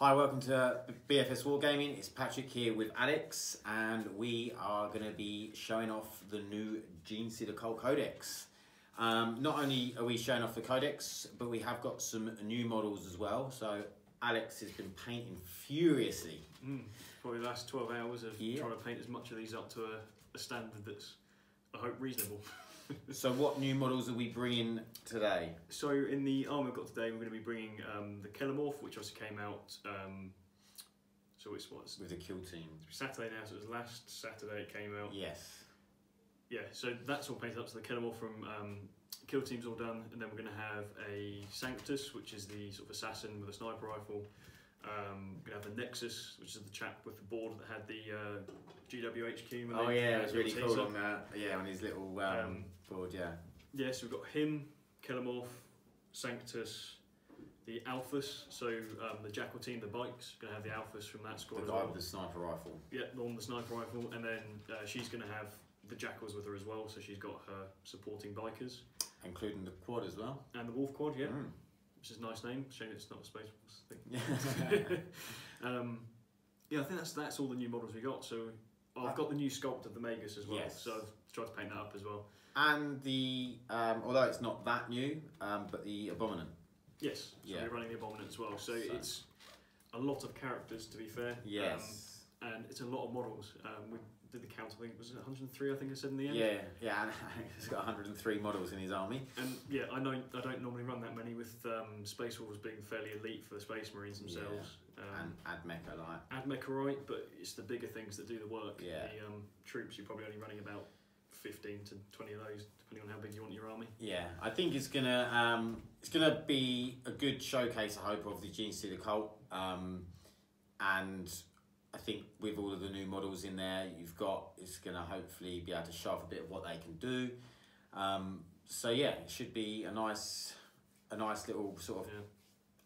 Hi, welcome to BFS Wargaming. It's Patrick here with Alex, and we are going to be showing off the new Genestealer Cult Codex. Not only are we showing off the Codex, but we have got some new models as well. So Alex has been painting furiously. Probably the last 12 hours of trying to paint as much of these up to a standard that's, I hope, reasonable. So what new models are we bringing today? So in the army we've got today, we're going to be bringing the Kellamorph, which obviously came out, so it's what's With the kill team. Saturday now, so it was last Saturday it came out. Yes. Yeah, so that's all painted up, so the Kellamorph from kill team's all done, and then we're going to have a Sanctus, which is the sort of assassin with a sniper rifle. We're going to have the Nexus, which is the chap with the board that had the GWHQ. Oh yeah, it was really cool on that. Yeah, on his little board, yeah. Yeah, so we've got him, Kellamorph, Sanctus, the Alphas, so the Jackal team, the bikes, going to have the Alphas from that squad as well. The guy with the sniper rifle. Yeah, the one with the sniper rifle, and then she's going to have the Jackals with her as well, so she's got her supporting bikers. Including the quad as well. And the Wolf quad, yeah. Which is a nice name, shame it's not a Space Force thing. Yeah, I think that's all the new models we got. So I've got the new sculpt of the Magus as well, so I've tried to paint that up as well. And the, although it's not that new, but the Abominant. Yes, so we're running the Abominant as well. So it's a lot of characters, to be fair. Yes. And it's a lot of models. We did the count, I think, was it 103, I think I said in the end? Yeah, and he's got 103 models in his army. And yeah, I know I don't normally run that many, with Space Wolves being fairly elite for the Space Marines themselves. And Admecha, like. Admecha, right, but it's the bigger things that do the work. Yeah. The troops, you're probably only running about 15 to 20 of those, depending on how big you want your army. Yeah, I think it's gonna be a good showcase, I hope, of the Genestealer Cult. And I think with all of the new models in there it's going to hopefully be able to show off a bit of what they can do. So yeah, it should be a nice little sort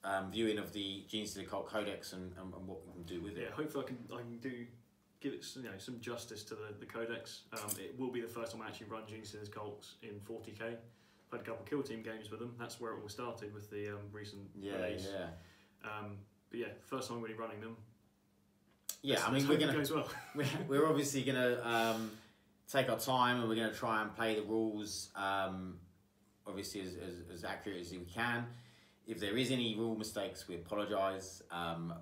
of viewing of the Genestealer Cult Codex and what we can do with it. Yeah, hopefully I can give it some justice to the Codex. It will be the first time I actually run Genestealer Cults in 40k. Played a couple of kill team games with them. That's where it all started with the recent release. But yeah, first time really running them. Yeah, I mean, we're obviously gonna take our time, and we're gonna try and play the rules obviously as accurate as we can. If there is any rule mistakes, we apologise,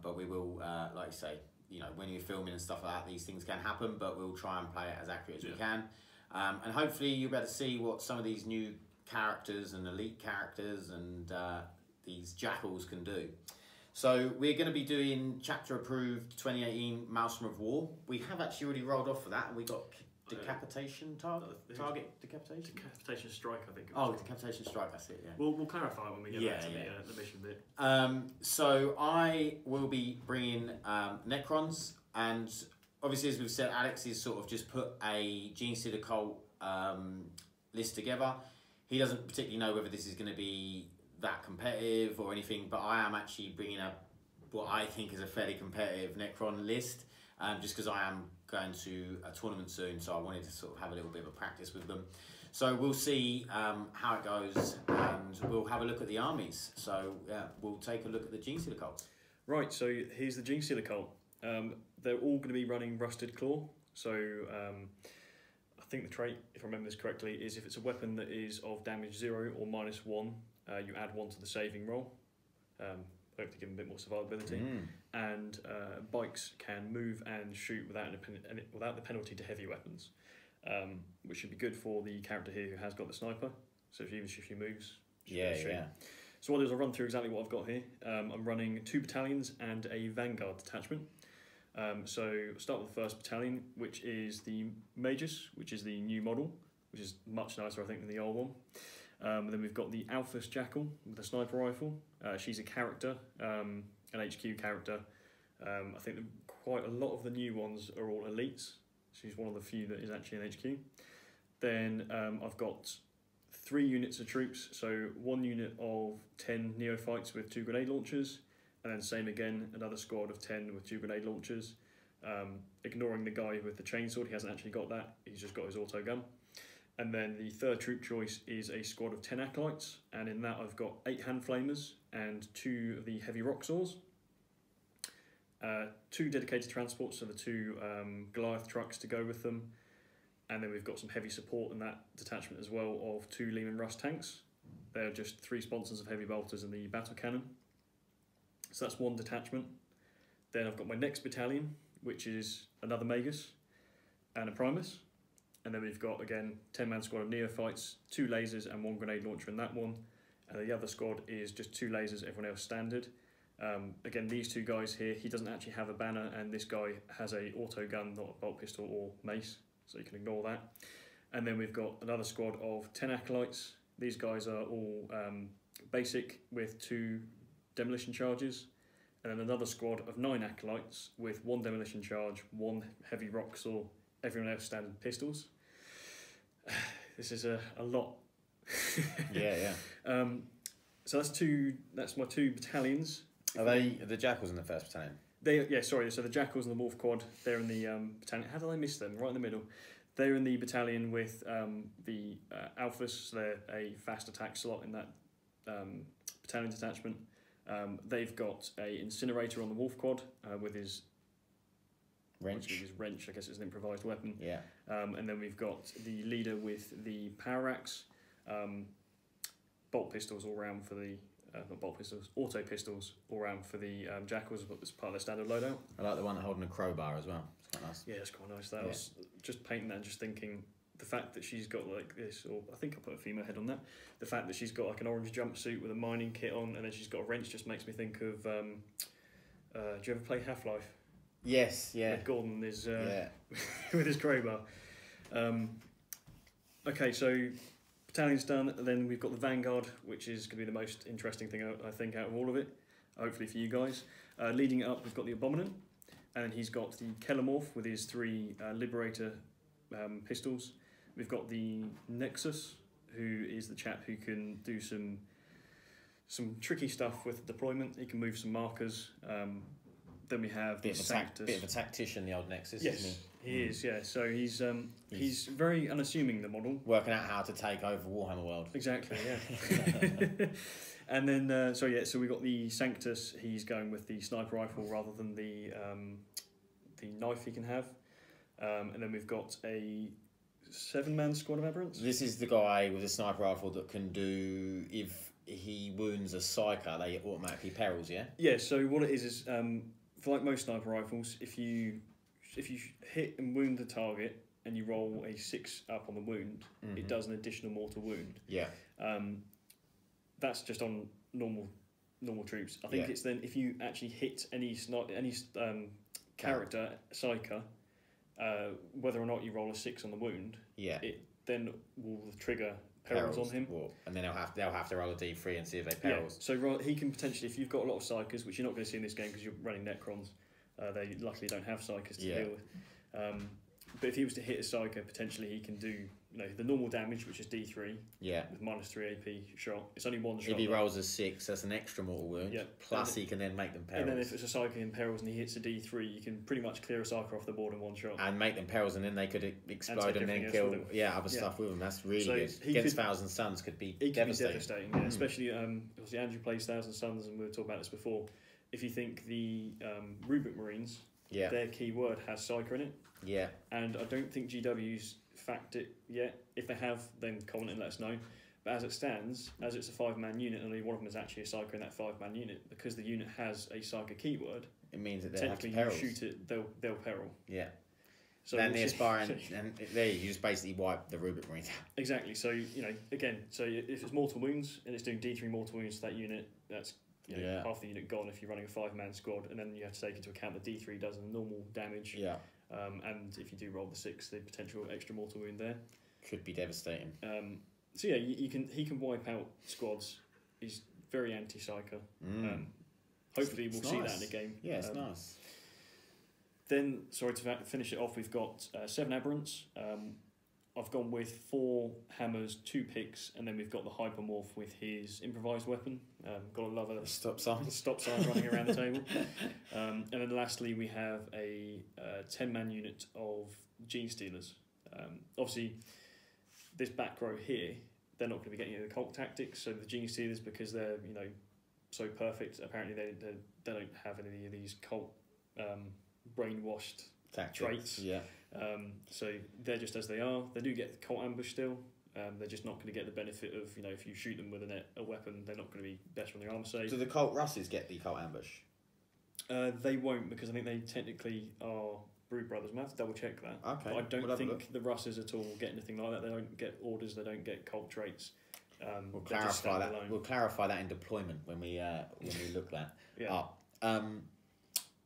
but we will, like you say, you know, when you're filming and stuff like that, these things can happen, but we'll try and play it as accurate as we can. And hopefully you'll be able to see what some of these new characters and elite characters and these jackals can do. So we're going to be doing chapter approved 2018 Maelstrom of War. We have actually already rolled off for that, and we got decapitation target decapitation. Decapitation strike, I think. Decapitation strike. That's it. Yeah. We'll clarify when we get back to the mission bit. So I will be bringing Necrons, and obviously, as we've said, Alex has sort of just put a Genestealer Cult list together. He doesn't particularly know whether this is going to be that competitive or anything, but I am actually bringing up what I think is a fairly competitive Necron list, just because I am going to a tournament soon, so I wanted to sort of have a little bit of a practice with them. So we'll see how it goes, and we'll have a look at the armies. So we'll take a look at the Genestealer Cult. Right, so here's the Genestealer Cult. They're all going to be running Rusted Claw. So I think the trait, if I remember this correctly, is if it's a weapon that is of damage 0 or -1, you add 1 to the saving roll, hopefully give them a bit more survivability. And bikes can move and shoot without the penalty to heavy weapons, which should be good for the character here who has got the sniper. So even if she moves, So what I'll do is I'll run through exactly what I've got here. I'm running 2 battalions and a Vanguard detachment. So I'll start with the first battalion, which is the Magus, which is the new model, which is much nicer, I think, than the old one. Then we've got the Alphas Jackal with a sniper rifle. She's a character, an HQ character. I think quite a lot of the new ones are all elites. She's one of the few that is actually an HQ. Then I've got 3 units of troops, so 1 unit of 10 neophytes with 2 grenade launchers, and then same again, another squad of 10 with 2 grenade launchers. Ignoring the guy with the chainsword, he hasn't actually got that, he's just got his auto gun. And then the third troop choice is a squad of 10 acolytes, and in that I've got 8 hand flamers and 2 of the heavy rock saws. 2 dedicated transports, so the 2 Goliath trucks to go with them, and then we've got some heavy support in that detachment as well of 2 Lehman Russ tanks. They're just 3 sponsons of heavy bolters and the battle cannon. So that's 1 detachment. Then I've got my next battalion, which is another Magus and a Primus. And then we've got, again, 10-man squad of neophytes, 2 lasers and 1 grenade launcher in that one. And the other squad is just 2 lasers, everyone else standard. Again, these 2 guys here, he doesn't actually have a banner, and this guy has a auto gun, not a bolt pistol or mace, so you can ignore that. And then we've got another squad of 10 acolytes. These guys are all basic with 2 demolition charges, and then another squad of 9 acolytes with 1 demolition charge, 1 heavy rock saw, everyone else standard pistols. This is a lot. Yeah. So that's my 2 battalions. Are they the Jackals in the 1st battalion? So the Jackals and the Wolf Quad, they're in the battalion. How did I miss them? Right in the middle. They're in the battalion with the Alphas. So they're a fast attack slot in that battalion detachment. They've got a incinerator on the Wolf Quad with his wrench. I guess it's an improvised weapon. Yeah. And then we've got the leader with the power axe, bolt pistols all round for the not bolt pistols, auto pistols all round for the Jackals as part of their standard loadout. I like the one holding a crowbar as well. It's quite nice. Yeah, it's quite nice. That was just painting that and just thinking the fact that she's got like this, or I think I put a female head on that. The fact that she's got like an orange jumpsuit with a mining kit on, and then she's got a wrench, just makes me think of. Do you ever play Half-Life? Yes, yeah. With Gordon is with his crowbar. Okay, so battalion's done, and then we've got the Vanguard, which is going to be the most interesting thing I think out of all of it, hopefully for you guys. Leading it up, we've got the Abominant, and then he's got the Kellamorph with his 3 Liberator pistols. We've got the Nexus, who is the chap who can do some tricky stuff with deployment. He can move some markers. Then we have the Sanctus. Bit of a tactician, the old Nexus, yes, isn't he? He is, yeah. So he's very unassuming, the model. Working out how to take over Warhammer World. Exactly, yeah. And then, so we got the Sanctus. He's going with the sniper rifle rather than the knife he can have. And then we've got a 7-man squad of aberrants. This is the guy with a sniper rifle that can do, if he wounds a psyker, they automatically perils, yeah? Yeah, so what it is for like most sniper rifles, if you hit and wound the target and you roll a 6 up on the wound, it does an additional mortal wound. Yeah. That's just on normal troops. I think it's then if you actually hit any character, psyker, whether or not you roll a 6 on the wound, it then will trigger perils on him. And then they'll have to roll a d3 and see if they perils. Yeah. So he can potentially, if you've got a lot of psychers, which you're not going to see in this game because you're running Necrons, they luckily don't have psychers to deal with. But if he was to hit a psyker, potentially he can do the normal damage, which is D3. Yeah. With -3 AP shot. It's only 1 shot. If he rolls a 6, that's an extra mortal wound. Yeah. Plus he can then make them perils. And then if it's a psyker in perils and he hits a D3, you can pretty much clear a psyker off the board in 1 shot. And make them perils, and then they could explode and then kill other stuff with them. That's really good. Against Thousand Suns could be devastating. Yeah. Especially, obviously Andrew plays Thousand Suns, and we were talking about this before. If you think the Rubric Marines, their keyword has psyker in it. Yeah. And I don't think GW's fact it yet. If they have, then comment and let us know. But as it stands, as it's a 5-man unit, and only one of them is actually a psyker in that 5-man unit, because the unit has a psyker keyword, it means that they have to peril. You shoot it, they'll peril. Yeah. So then the aspirant, and there you just basically wipe the Rubric Marines. Exactly. So again, so if it's mortal wounds and it's doing D3 mortal wounds to that unit, that's half the unit gone if you're running a 5-man squad, and then you have to take into account that D3 does the normal damage. Yeah. And if you do roll the 6, the potential extra mortal wound there could be devastating. So yeah, he can wipe out squads. He's very anti-psyker. Hopefully we'll see that in the game. Yeah, it's nice. Then, sorry to finish it off, we've got 7 aberrants. I've gone with 4 hammers, 2 picks, and then we've got the hypermorph with his improvised weapon. Gotta love a stop sign running around the table. And then lastly, we have a 10-man unit of Genestealers. Obviously, this back row here, they're not going to be getting any of the cult tactics. So the Genestealers, because they're so perfect, apparently they don't have any of these cult brainwashed traits. Yeah. So they're just as they are. They do get the cult ambush still. They're just not going to get the benefit of, you know, if you shoot them with a weapon, they're not going to be better on their armor save. Do the cult Russes get the cult ambush? They won't, because I think they technically are Brood Brothers. I have to double check that. Okay. But I don't think the Russes at all get anything like that. They don't get orders. They don't get cult traits. We'll clarify that. We'll clarify that in deployment when we look that up.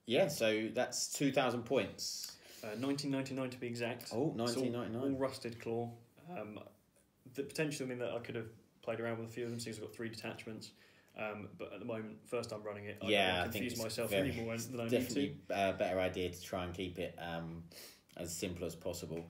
Yeah. So that's 2,000 points. 1999 to be exact. Oh, 1999. All rusted claw. The potential, I mean, that I could have played around with a few of them since I've got 3 detachments. But at the moment, first time running it, I confuse myself any more than I need to. Definitely a better idea to try and keep it as simple as possible.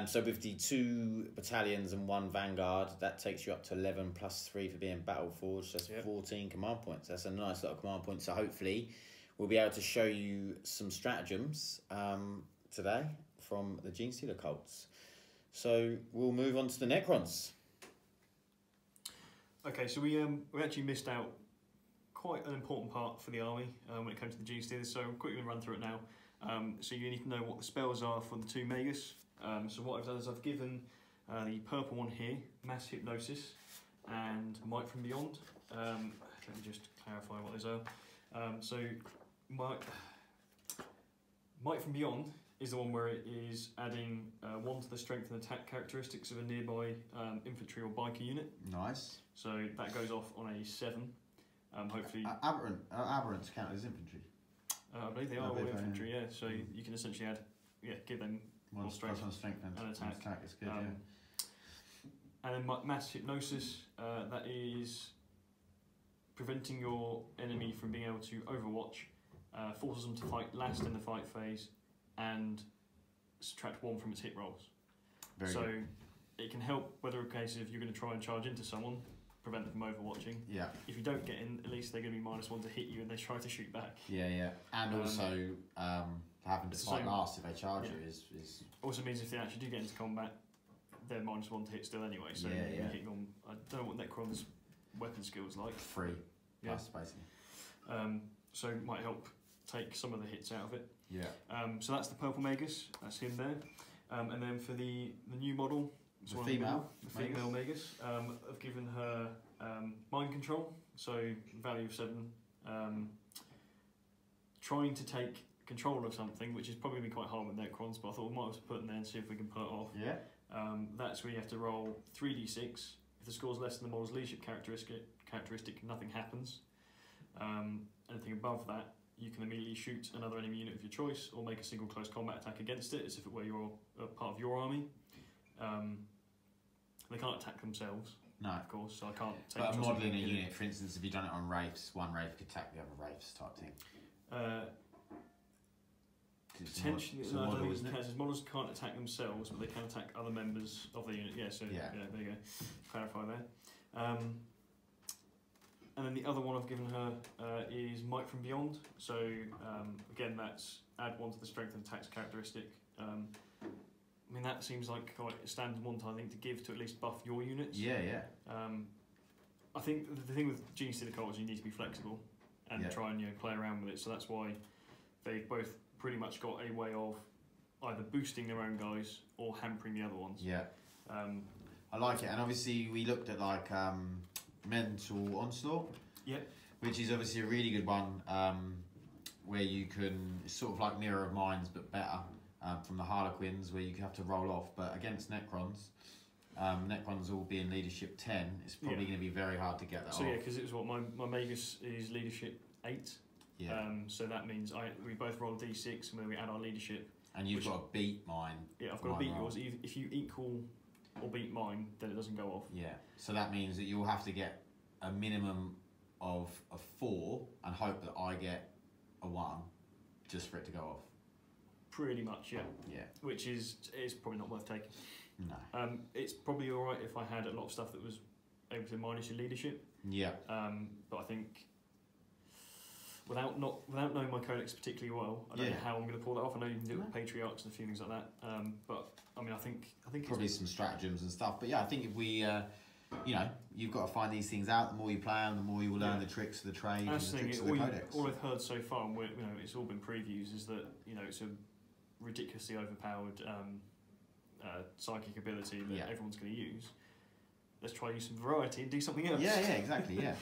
So with the 2 battalions and 1 vanguard, that takes you up to 11 plus 3 for being battle forged. That's 14 command points. That's a nice lot of command points. So hopefully we'll be able to show you some stratagems today from the Genestealer Cults. So we'll move on to the Necrons. Okay, so we actually missed out quite an important part for the army when it comes to the Genestealers, so I'm quickly going to run through it now. So you need to know what the spells are for the 2 Magus. So what I've done is I've given the purple one here, Mass Hypnosis and Might from Beyond. Let me just clarify what those are. So Might from Beyond is the one where it is adding 1 to the strength and attack characteristics of a nearby infantry or biker unit. Nice. So that goes off on a 7. Hopefully. Aberrants count as infantry. I believe they are all infantry. Yeah. So you can essentially add, give them more strength and attack. It's good. And then Mass Hypnosis, that is preventing your enemy from being able to overwatch, forces them to fight last in the fight phase, and subtract 1 from its hit rolls. Very good. It can help whether a case if you're going to try and charge into someone, prevent them from overwatching. Yeah. If you don't get in, at least they're going to be -1 to hit you and they try to shoot back. Yeah. And also having to fight last if they charge you is... Also means if they actually do get into combat, they're -1 to hit still anyway. So you're hitting on... I don't know what Necron's weapon skills like. 3 plus, basically. So it might help take some of the hits out of it. Yeah. So that's the purple Magus. That's him there. And then for the new model, the female Magus, I've given her mind control, so value of 7. Trying to take control of something, which is probably going to be quite hard with Necrons, but I thought we might as well put it in there and see if we can pull it off. Yeah. That's where you have to roll 3d6. If the score is less than the model's leadership characteristic, nothing happens. Anything above that, you can immediately shoot another enemy unit of your choice, or make a single close combat attack against it, as if it were part of your army. They can't attack themselves. No, of course. So I can't take. But modelling a unit, for instance, if you've done it on wraiths, one wraith could attack the other wraiths type thing. Potentially, no, I don't think it counts. Models can't attack themselves, but they can attack other members of the unit. Yeah, so there you go. Clarify there. And then the other one I've given her is Might from Beyond. So again, that's add 1 to the strength and attacks characteristic. I mean, that seems like quite a standard one I think to give to at least buff your units. Yeah. I think the thing with Genestealer Cults is you need to be flexible and try and play around with it. So that's why they've both pretty much got a way of either boosting their own guys or hampering the other ones. Yeah. I like it, and obviously we looked at like Mental Onslaught. Yeah. Which is obviously a really good one, where you can, it's sort of like Mirror of Minds but better. From the Harlequins, where you have to roll off, but against Necrons, Necrons all being leadership 10, it's probably going to be very hard to get that off. So because it was my Magus is leadership 8. Yeah. So that means we both roll d6 and then we add our leadership. And you've got to beat mine. Yeah, I've got to beat yours. If you equal or beat mine, then it doesn't go off. Yeah. So that means that you'll have to get a minimum of a 4 and hope that I get a 1 just for it to go off. Pretty much, yeah. Yeah. Which is probably not worth taking. No. It's probably all right if I had a lot of stuff that was able to minus your leadership. Yeah. But I think without knowing my Codex particularly well, I don't know how I'm going to pull that off. I know you can do it with Patriarchs and a few things like that. But I mean, I think probably some stratagems and stuff. But yeah, I think if we you know, you've got to find these things out. The more you play them, the more you will learn the tricks of the trade and the tricks of the Codex. All I've heard so far, and you know, it's all been previews, is that, you know, it's a ridiculously overpowered psychic ability that everyone's going to use. Let's try use some variety and do something else. Yeah, exactly, yeah.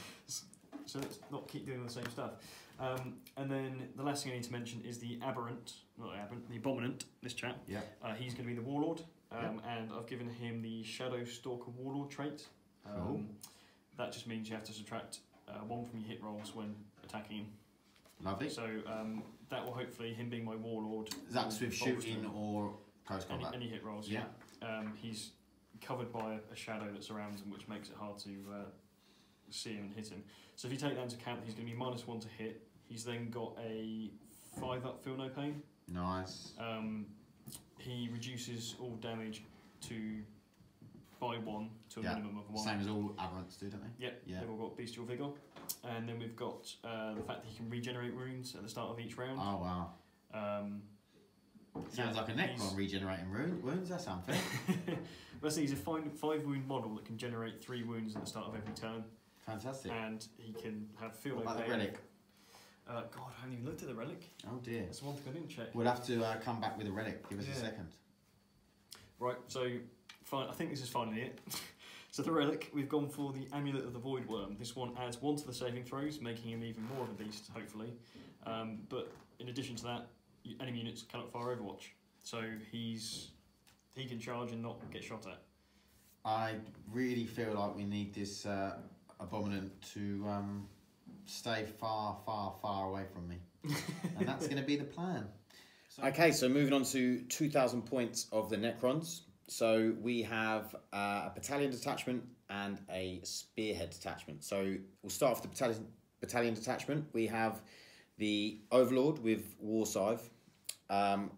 So let's not keep doing the same stuff. And then the last thing I need to mention is the the Abominant, this chap. Yeah. He's going to be the Warlord, and I've given him the Shadow Stalker Warlord trait. Cool. That just means you have to subtract 1 from your hit rolls when attacking him. Lovely. So that will hopefully, him being my Warlord... That's with shooting or close combat? Any hit rolls, yeah. He's covered by a shadow that surrounds him, which makes it hard to see him and hit him. So if you take that into account, he's going to be -1 to hit. He's then got a 5-up Feel No Pain. Nice. He reduces all damage by 1 to a minimum of 1. Same as all Aberrants do, don't they? Yep. Yeah. They've all got Bestial Vigour. And then we've got the fact that he can regenerate runes at the start of each round. Oh, wow. Sounds like a Necron regenerating wounds. That sounds fair. Well, he's a 5-wound model that can generate 3 wounds at the start of every turn. Fantastic. And he can have Feel No Pain. What about the relic? God, I haven't even looked at the relic. Oh dear. That's one thing I didn't check. We'll have to come back with a relic. Give us a second. Right, so I think this is finally it. So the relic, we've gone for the Amulet of the Void Worm. This one adds 1 to the saving throws, making him even more of a beast, hopefully. But in addition to that, enemy units cannot fire Overwatch. So he can charge and not get shot at. I really feel like we need this Abominant to stay far, far, far away from me. And that's going to be the plan. Okay, so moving on to 2,000 points of the Necrons. So we have a battalion detachment and a spearhead detachment. So we'll start off the battalion detachment. We have the Overlord with War Scythe.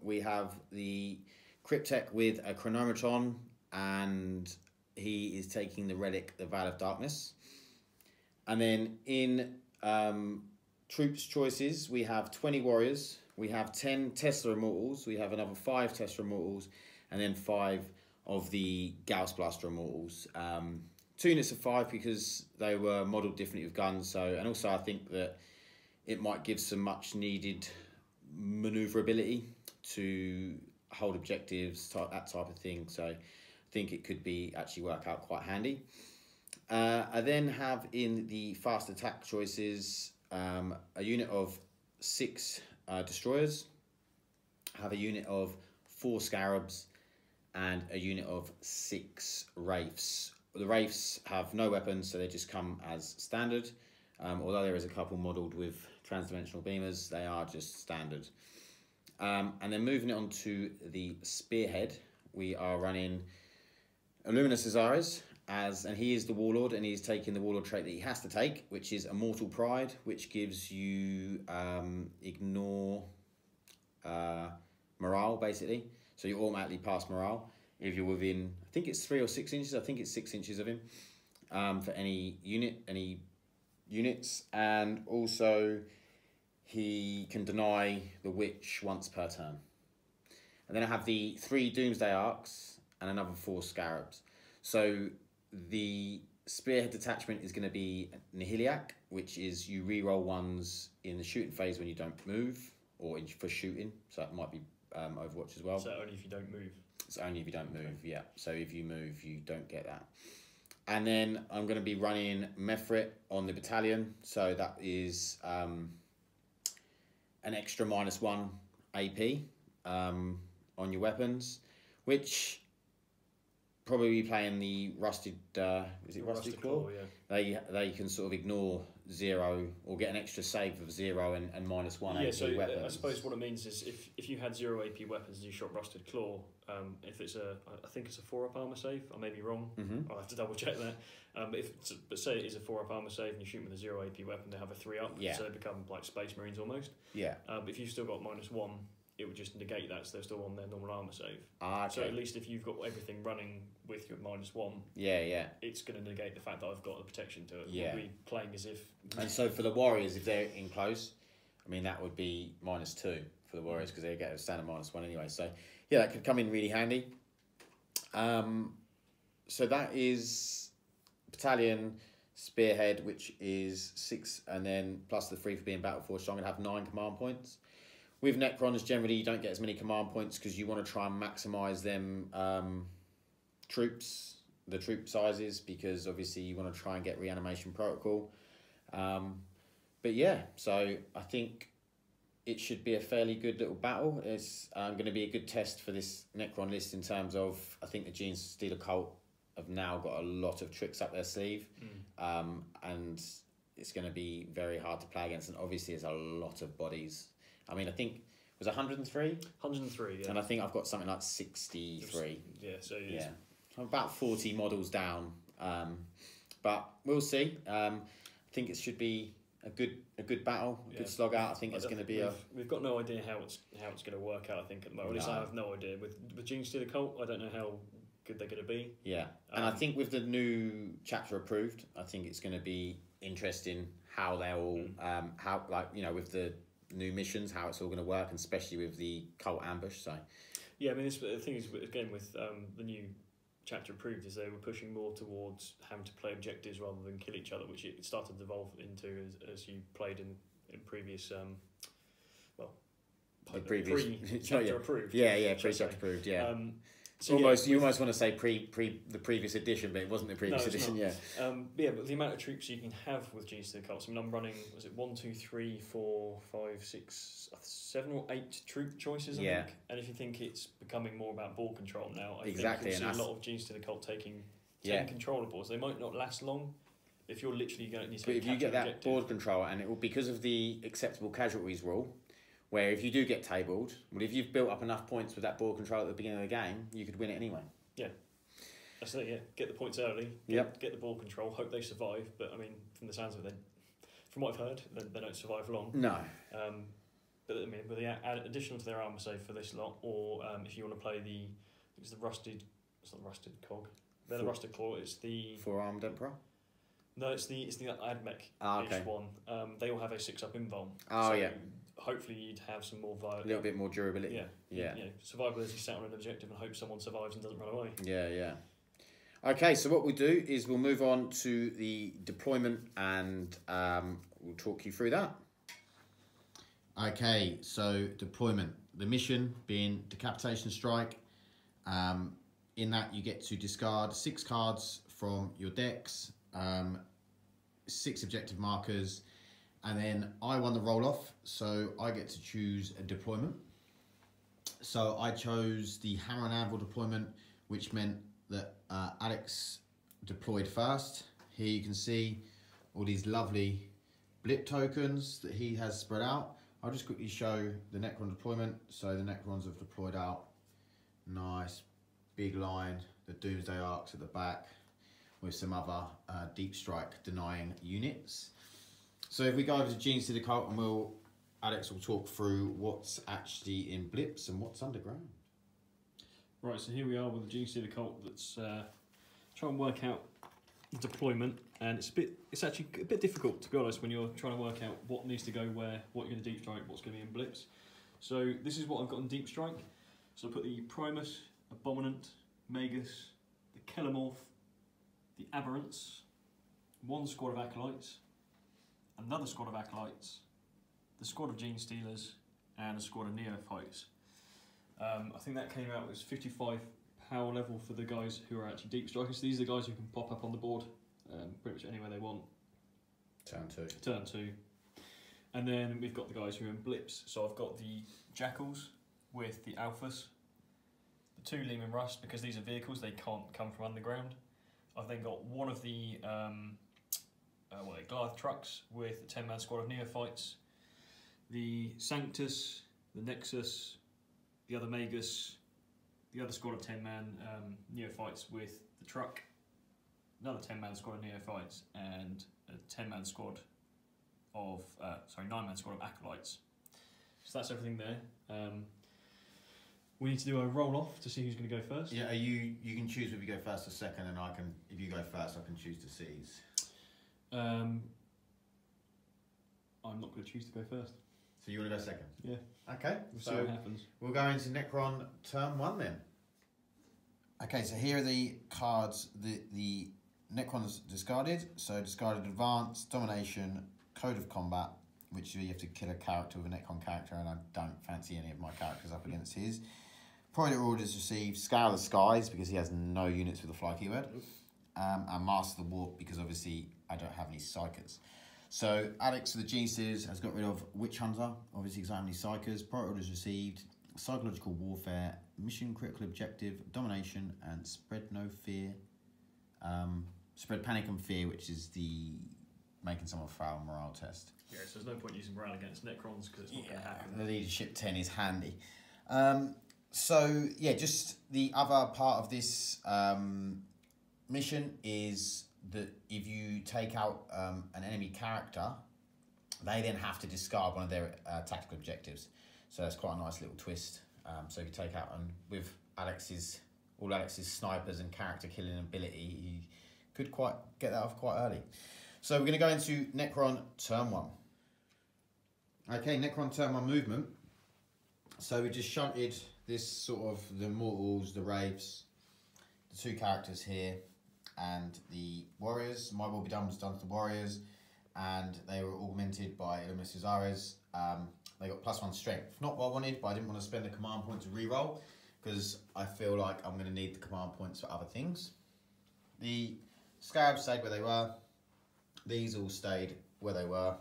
We have the Cryptek with a Chronometron, and he is taking the relic, the Veil of Darkness. And then in troops choices, we have 20 warriors, we have 10 Tesla Immortals, we have another 5 Tesla Immortals, and then 5 of the Gauss Blaster Immortals. 2 units of 5 because they were modelled differently with guns. So, and also I think that it might give some much needed manoeuvrability to hold objectives, that type of thing. So I think it could be actually work out quite handy. I then have in the fast attack choices a unit of 6 destroyers. I have a unit of 4 scarabs and a unit of 6 wraiths. The wraiths have no weapons, so they just come as standard. Although there is a couple modelled with transdimensional beamers, they are just standard. And then moving on to the spearhead, we are running Illuminus Azares, and he is the Warlord, and he's taking the Warlord trait that he has to take, which is Immortal Pride, which gives you ignore morale, basically. So you automatically pass morale if you're within, I think it's 3 or 6 inches, I think it's 6 inches of him, for any units. And also he can deny the Witch once per turn. And then I have the 3 Doomsday Arcs and another 4 Scarabs. So the Spearhead detachment is going to be Nihiliac, which is you re-roll 1s in the shooting phase when you don't move, or for shooting, so it might be Overwatch as well. So only if you don't move? It's only if you don't move, yeah. So if you move, you don't get that. And then I'm going to be running Mefrit on the battalion, so that is an extra -1 AP on your weapons, which probably playing the Rusted, is it Rusted Claw? Yeah. They can sort of ignore 0 or get an extra save of 0 and -1 AP so weapons. I suppose what it means is if you had 0 AP weapons and you shot Rusted Claw, if it's I think it's a 4-up armor save, I may be wrong, I'll have to double check that. But say it is a 4-up armor save and you shoot with a 0 AP weapon, they have a 3-up, so they become like Space Marines almost. Yeah. But if you've still got -1, it would just negate that, so they're still on their normal armor save. Okay. So at least if you've got everything running with your -1, it's going to negate the fact that I've got the protection to it. Yeah. We'll be playing as if. And so for the warriors, if they're in close, I mean that would be -2 for the warriors because they get a standard -1 anyway. So yeah, that could come in really handy. So that is battalion spearhead, which is 6, and then plus the 3 for being battle force. So I'm gonna have 9 command points. With Necrons, generally you don't get as many command points because you want to try and maximise them the troop sizes, because obviously you want to try and get reanimation protocol. But yeah, so I think it should be a fairly good little battle. It's going to be a good test for this Necron list in terms of, I think the Genestealer Cult have now got a lot of tricks up their sleeve, and it's going to be very hard to play against, and obviously there's a lot of bodies. I mean, I think it was 103? 103, yeah. And I think I've got something like 63. Yeah, so yeah. I'm about 40 models down. But we'll see. I think it should be a good battle, a good slog out. I think it's going to be We've got no idea how it's going to work out, I think, at the moment. At least I have no idea. With Genestealer Cult, I don't know how good they're going to be. Yeah. And I think with the new chapter approved, I think it's going to be interesting how they all, how, like, you know, with the new missions, how it's all going to work, and especially with the cult ambush. So yeah, I mean, the thing is, again, with the new chapter approved, is they were pushing more towards having to play objectives rather than kill each other, which it started to evolve into as you played in previous the previous chapter approved. Yeah, pre-chapter approved. Yeah. So you almost want to say the previous edition, but it wasn't the previous edition. Not. Yeah. But the amount of troops you can have with Genestealer Cults. I mean, I'm running, was it 1, 2, 3, 4, 5, 6, 7 or 8 troop choices? I think. And if you think it's becoming more about ball control now, I think you'll see a lot of Genestealer Cult taking 10 controller boards. They might not last long if you're literally going to. But if you get that board control, and it will, because of the acceptable casualties rule, where if you do get tabled, well, if you've built up enough points with that board control at the beginning of the game, you could win it anyway. Yeah. That's it, yeah. Get the points early, get the ball control, hope they survive. But, I mean, from the sounds of it, from what I've heard, they don't survive long. No. But, I mean, with the additional to their armour save for this lot, or if you want to play it's not the rusted cog. They're the rusted claw, it's the... Four-armed Emperor? No, it's the Admech-ish one. They all have a 6-up invuln. Oh, so hopefully you'd have some more a little bit more durability. Yeah. You know, survivability, sat on an objective and hope someone survives and doesn't run away. Yeah. Okay, so what we'll do is we'll move on to the deployment, and we'll talk you through that. Okay, so deployment. The mission being Decapitation Strike. In that you get to discard 6 cards from your decks, 6 objective markers, and then I won the roll-off, so I get to choose a deployment. So I chose the Hammer and Anvil deployment, which meant that Alex deployed first. Here you can see all these lovely blip tokens that he has spread out. I'll just quickly show the Necron deployment. So the Necrons have deployed out. Nice big line, the Doomsday Arcs at the back, with some other deep strike denying units. So if we go over to Genestealer Cult, and Alex will talk through what's actually in blips and what's underground. Right, so here we are with the Genestealer Cult. Let's try and work out the deployment, and it's actually a bit difficult, to be honest, when you're trying to work out what needs to go where, what you're going to deep strike, what's going to be in blips. So this is what I've got in deep strike. So I put the Primus, Abominant, Magus, the Kellamorph, the Aberrants, 1 squad of Acolytes, another squad of Acolytes, the squad of Genestealers, and a squad of Neophytes. I think that came out as 55 power level for the guys who are actually deep strikers. So these are the guys who can pop up on the board pretty much anywhere they want. Turn 2. Turn 2. And then we've got the guys who are in blips. So I've got the Jackals with the Alphas, the 2 Lehman Rust, because these are vehicles, they can't come from underground. I've then got one of the Goliath trucks with the 10-man squad of Neophytes, the Sanctus, the Nexus, the other Magus, the other squad of 10-man Neophytes with the truck, another 10-man squad of Neophytes, and a 10-man squad of 9-man squad of Acolytes. So that's everything there. We need to do a roll-off to see who's going to go first. Yeah, you can choose if you go first or second, and if you go first, I can choose to seize. I'm not going to choose to go first. So you want to go second? Yeah. Okay. We'll see what happens. We'll go into Necron turn 1 then. Okay, so here are the cards that the Necrons discarded. So discarded Advance, Domination, Code of Combat, which you have to kill a character with a Necron character, and I don't fancy any of my characters up against his. Priority orders received Scale the Skies, because he has no units with a fly keyword. And Master the Warp, because obviously I don't have any Psychers. So Alex of the Genestealers has got rid of Witch Hunter, obviously because I don't have any Psychers. Priority orders received Psychological Warfare, Mission Critical Objective, Domination, and Spread No Fear. Spread Panic and Fear, which is the making someone fail morale test. Yeah, so there's no point using morale against Necrons because it's not going to happen. The Leadership 10 is handy. So, yeah, just the other part of this mission is that if you take out an enemy character, they then have to discard one of their tactical objectives. So that's quite a nice little twist. So if you take out, and with all Alex's snipers and character killing ability, he could quite get that off quite early. So we're going to go into Necron turn 1. Okay, Necron turn 1 movement. So we just shunted this sort of the Mortals, the Wraiths, the 2 characters here, and the Warriors. My Will Be Done was done to the Warriors, and they were augmented by Illuminus Cesares. They got +1 strength. Not what I wanted, but I didn't want to spend the command point to reroll, because I feel like I'm going to need the command points for other things. The Scarabs stayed where they were. These all stayed where they were.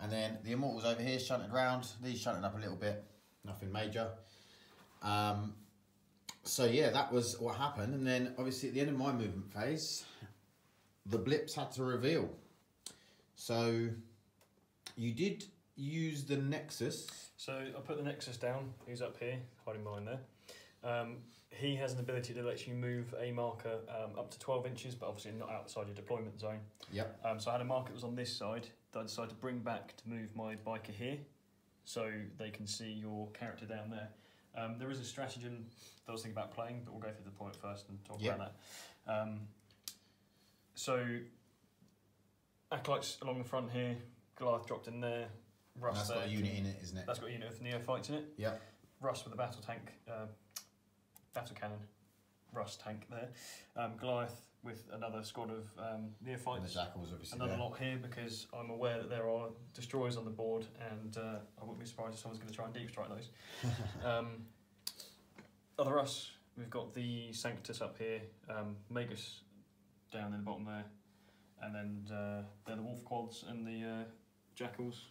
And then the Immortals over here shunted round. These shunted up a little bit. Nothing major. So yeah, that was what happened. And then obviously at the end of my movement phase, the blips had to reveal. So you did use the Nexus. So I put the Nexus down. He's up here, hiding behind there. He has an ability to let you move a marker up to 12 inches, but obviously not outside your deployment zone. Yep. So I had a marker that was on this side that I decided to bring back to move my biker here, so they can see your character down there. There is a stratagem that I was thinking about playing, but we'll go through the point first and talk about that. So Acolytes along the front here, Goliath dropped in there, Russ that's there. got a unit in it, isn't it? That's got a unit of neophytes in it. Yep. Russ with a battle tank, battle cannon, Russ tank there. Goliath with another squad of neophytes. And the Jackals obviously another there. lot here, because I'm aware that there are destroyers on the board, and I wouldn't be surprised if someone's going to try and deep strike those. Other Russ, we've got the Sanctus up here, Magus down in the bottom there, and then they're the Wolf Quads and the Jackals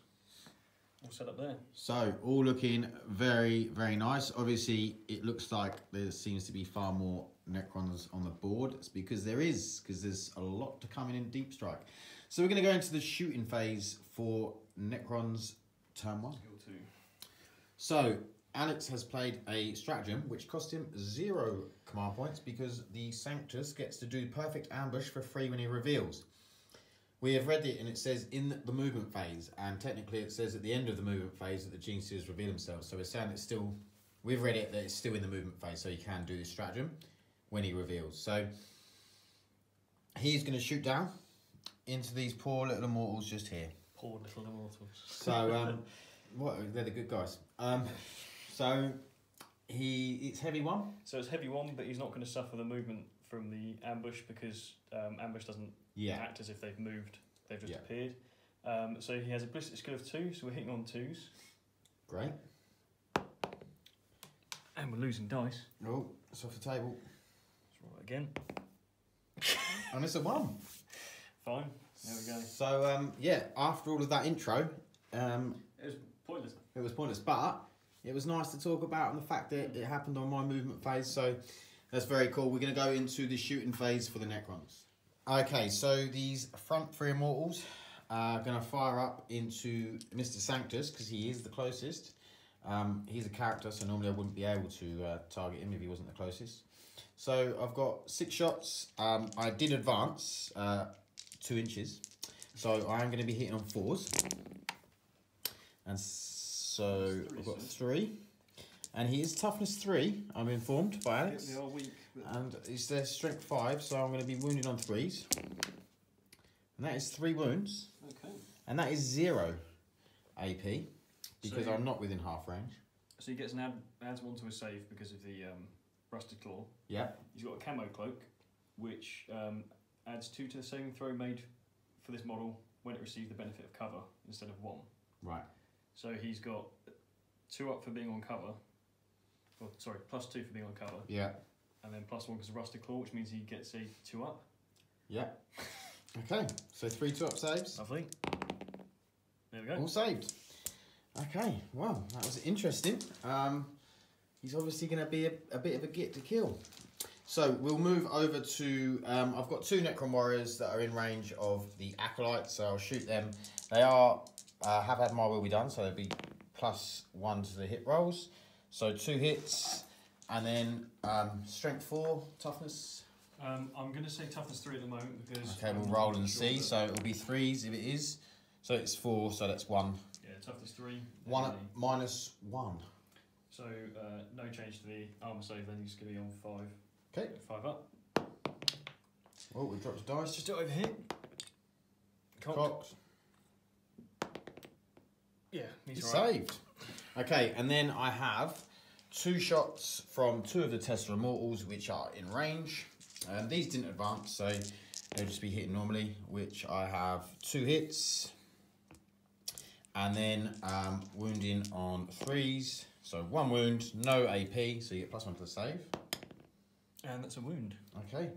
all set up there. So all looking very, very nice. Obviously, it looks like there seems to be far more Necrons on the board. It's because there's a lot to come in Deep Strike. So we're going to go into the shooting phase for Necrons turn 1. So Alex has played a stratagem which cost him 0 command points, because the Sanctus gets to do perfect ambush for free when he reveals. We have read it, and it says in the movement phase, and technically it says at the end of the movement phase that the Genestealers reveal themselves. So we're saying it's still, we've read it that it's still in the movement phase, so you can do this stratagem when he reveals. So he's going to shoot down into these poor little immortals just here. Poor little immortals. So they're the good guys. So it's heavy 1. So it's heavy 1, but he's not going to suffer the movement from the ambush, because ambush doesn't act as if they've moved, they've just appeared. So he has a ballistic skill of 2, so we're hitting on 2s. Great. And we're losing dice. Oh, it's off the table. Let's roll it again. And it's a 1. Fine, there we go. So, after all of that intro, it was pointless. It was pointless, but it was nice to talk about, and the fact that it happened on my movement phase, so that's very cool. We're going to go into the shooting phase for the Necrons. Okay, so these front 3 immortals are going to fire up into Mr. Sanctus, because he is the closest. He's a character, so normally I wouldn't be able to target him if he wasn't the closest. So I've got 6 shots. I did advance 2 inches, so I am going to be hitting on 4s. And so I've got 3. And he is toughness 3, I'm informed by Alex. They are weak. And it's their strength 5, so I'm going to be wounded on 3s. And that is 3 wounds. Okay. And that is 0 AP, because I'm not within half range. So he gets adds 1 to his save because of the rusted claw. Yeah. He's got a camo cloak, which adds 2 to the saving throw made for this model when it receives the benefit of cover instead of 1. Right. So he's got 2 up for being on cover. Or, sorry, +2 for being on cover. Yeah. And then +1 because of Rusted Claw, which means he gets a 2 up. Yeah. Okay, so 3 2-up saves. Lovely. There we go. All saved. Okay, well, that was interesting. He's obviously going to be a bit of a git to kill. So we'll move over to, I've got 2 Necron Warriors that are in range of the Acolytes, so I'll shoot them. They are, have had my will be done, so they'll be +1 to the hit rolls. So 2 hits, and then strength 4, toughness. I'm going to say toughness 3 at the moment because... Okay, we'll roll and see, so it'll be 3s if it is. So it's 4, so that's 1. Yeah, toughness 3. 1 minus 1. So no change to the armor save then, he's going to be on 5. Okay. 5 up. Oh, we dropped the dice. Just do it over here. Cocked. Yeah, he's saved. Okay, and then I have 2 shots from 2 of the Tesla Immortals, which are in range. These didn't advance, so they'll just be hitting normally, which I have 2 hits. And then wounding on 3s. So 1 wound, no AP, so you get +1 to the save. And that's a wound. Okay.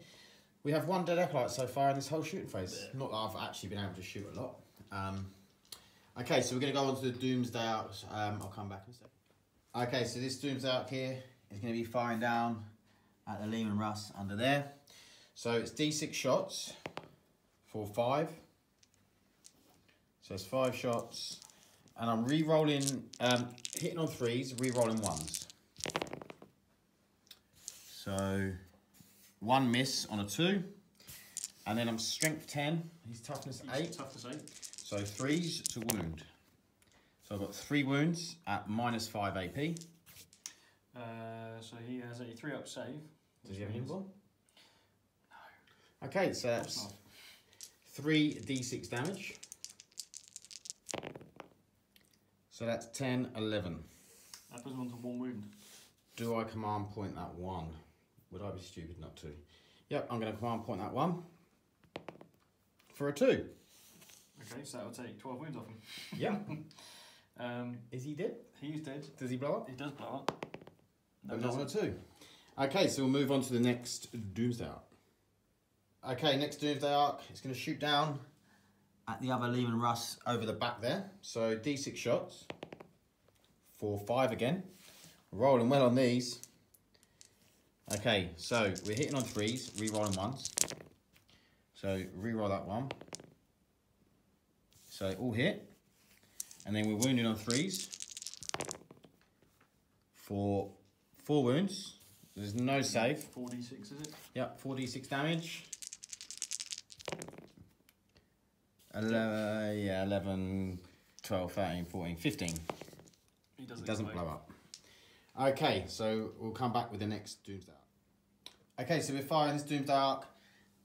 We have 1 dead Acolyte so far in this whole shooting phase. Yeah. Not that I've actually been able to shoot a lot. Okay, so we're going to go on to the Doomsday Arc. I'll come back in a second. Okay, so this Doomsday Arc here is going to be firing down at the Leman Russ under there. So it's D6 shots for 5. So it's 5 shots. And I'm re-rolling, hitting on 3s, re-rolling 1s. So 1 miss on a 2. And then I'm strength 10. He's toughness 8. Toughness 8. So 3s to wound. So I've got 3 wounds at -5 AP. So he has a 3-up save. Does he have an invuln? No. Okay, so that's 3 D6 damage. So that's 10, 11. That puts him onto 1 wound. Do I command point that 1? Would I be stupid not to? Yep, I'm going to command point that 1 for a 2. Okay, so that will take 12 wounds off him. Yeah. Is he dead? He's dead. Does he blow up? He does blow up. No, but not on a 2. Okay, so we'll move on to the next Doomsday Arc. Okay, next Doomsday Arc. It's going to shoot down at the other Leman Russ over the back there. So D6 shots for 5 again. Rolling well on these. Okay, so we're hitting on 3s, re-rolling 1s. So re-roll that 1. So all hit. And then we're wounding on 3s for 4 wounds. There's no save. 4d6 is it? Yep, 4d6 damage. 11, 12, 13, 14, 15. He doesn't blow up. Okay, so we'll come back with the next Doomsday Arc. Okay, so we're firing this Doomsday Arc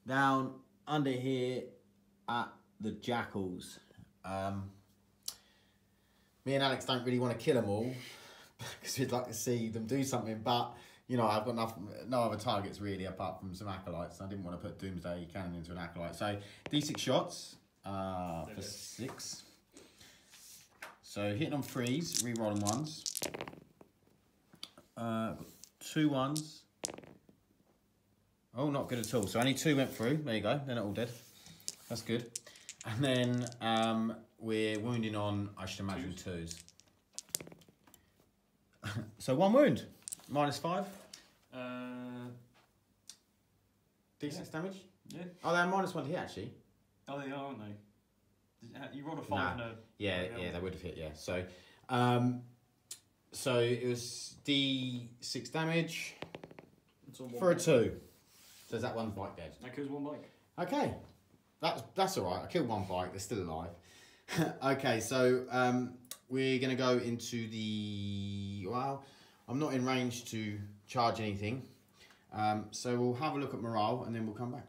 down under here at the Jackals. Me and Alex don't really want to kill them all because we'd like to see them do something, but you know, I've got no other targets really apart from some Acolytes. I didn't want to put Doomsday Cannon into an Acolyte. So D6 shots for 6. So hitting on 3s, re-rolling 1s. 2 1s. Oh, not good at all. So only 2 went through. There you go. They're not all dead. That's good. And then we're wounding on, I should imagine, 2s. So 1 wound. -5. D6 damage? Yeah. Oh, they're -1 to hit, actually. Oh, they are, aren't they? You rolled a 5 and a... Yeah, they would have hit, yeah. So, so it was D6 damage for a 2. So is that 1 bike dead? That kills 1 bike. Okay. That's all right. I killed 1 bike. They're still alive. Okay, so we're going to go into the... Well, I'm not in range to charge anything. So we'll have a look at morale and then we'll come back.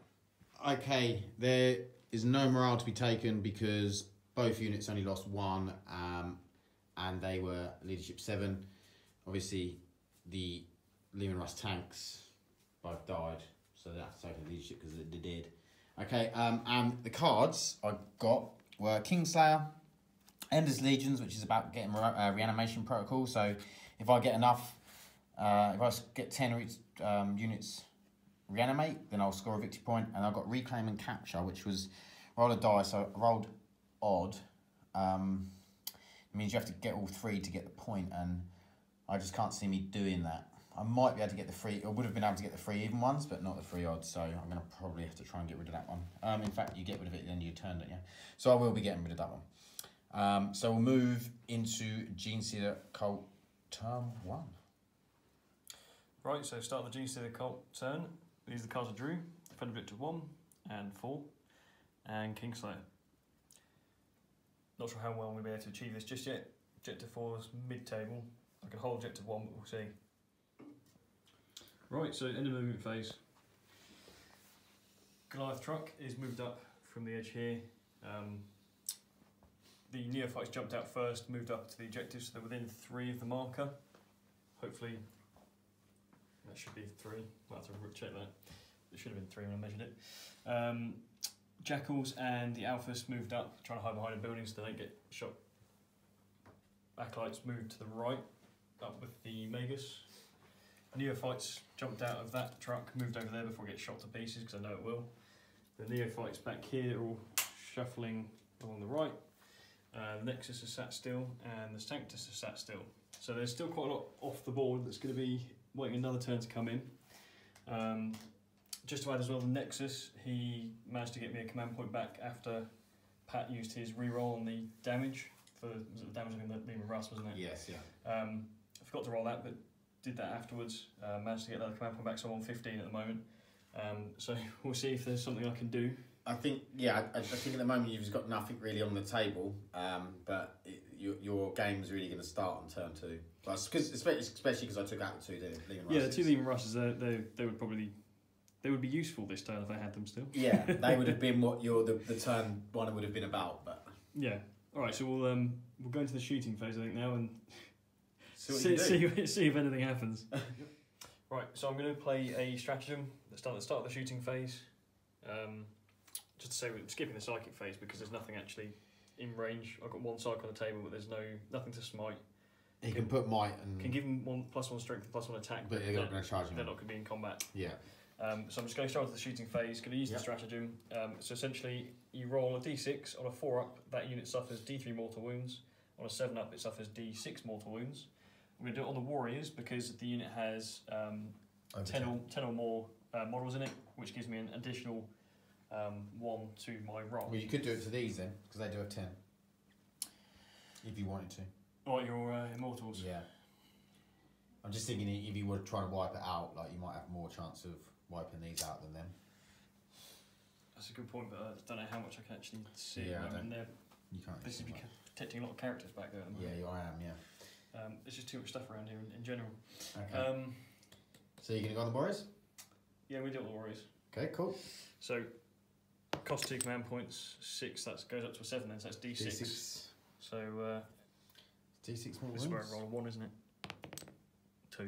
Okay, there is no morale to be taken because both units only lost 1 and they were leadership 7. Obviously, the Leman Russ tanks both died, so that's taken leadership because they did. Okay, and the cards I got were Kingslayer, Ender's Legions, which is about getting reanimation protocol. So if I get enough, if I get 10 units reanimate, then I'll score a victory point. And I've got Reclaim and Capture, which was roll a die. So I rolled odd. It means you have to get all 3 to get the point, and I just can't see me doing that. I might be able to get the 3, or would have been able to get the 3 even ones, but not the 3 odds, so I'm going to probably have to try and get rid of that one. In fact, you get rid of it at the end of your turn, don't you? So I will be getting rid of that one. So we'll move into Genestealer Cult turn 1. Right, so start the Genestealer Cult turn. These are the cards I drew. Defender Victor 1 and 4, and Kingslayer. Not sure how well we'll be able to achieve this just yet. Objective 4 is mid-table. I can hold Objective 1, but we'll see. Right, so end of movement phase. Goliath truck is moved up from the edge here. The neophytes jumped out first, moved up to the objective, so they're within 3 of the marker. Hopefully, that should be 3. I'll have to check that. It should have been 3 when I measured it. Jackals and the Alphas moved up, trying to hide behind a building so they don't get shot. Acolytes moved to the right, up with the Magus. Neophytes jumped out of that truck, moved over there before it gets shot to pieces, because I know it will. The Neophytes back here are all shuffling along the right. The Nexus is sat still, and the Sanctus is sat still. So there's still quite a lot off the board that's going to be waiting another turn to come in. Just to add as well, the Nexus, he managed to get me a command point back after Pat used his reroll on the damage. Was it the damage on the Lehman Russ, wasn't it? Yes, yeah. I forgot to roll that, but did that afterwards. Managed to get another command point back, so I'm on 15 at the moment. So we'll see if there's something I can do. I think, yeah, I think at the moment you've got nothing really on the table, but your game's really going to start on turn 2. Especially because I took out the 2 Lehman Russes. Yeah, the 2 Lehman Russes, they would probably... They would be useful this turn if I had them still. Yeah, they would have been what the turn 1 would have been about. But yeah, all right. So we'll go into the shooting phase I think now and see if anything happens. Right. So I'm going to play a stratagem at the start of the shooting phase. Just to say we're skipping the psychic phase because there's nothing actually in range. I've got 1 psych on the table, but there's nothing to smite. He can put might and can give him +1 strength and +1 attack, but they're not going to charge him. They're not going to be in combat. Yeah. So I'm just going straight into the shooting phase, going to use the stratagem. So essentially, you roll a d6, on a 4-up, that unit suffers d3 mortal wounds, on a 7-up it suffers d6 mortal wounds. I'm going to do it on the warriors because the unit has 10 or more models in it, which gives me an additional 1 to my roll. Well, you could do it to these then, because they do have 10, if you wanted to. Oh, your immortals? Yeah. I'm just thinking if you were trying to wipe it out, like you might have more chance of wiping these out than them. That's a good point, but I don't know how much I can actually see. Yeah, you can't. This is protecting a lot of characters back there. Yeah, I am. Yeah. There's just too much stuff around here in general. Okay. So you're gonna go on the warriors? Yeah, we do it on the warriors. Okay, cool. So cost 2 command points, 6. That goes up to a 7. Then so that's d6. D6. So d6 more this is where I roll a 1, isn't it?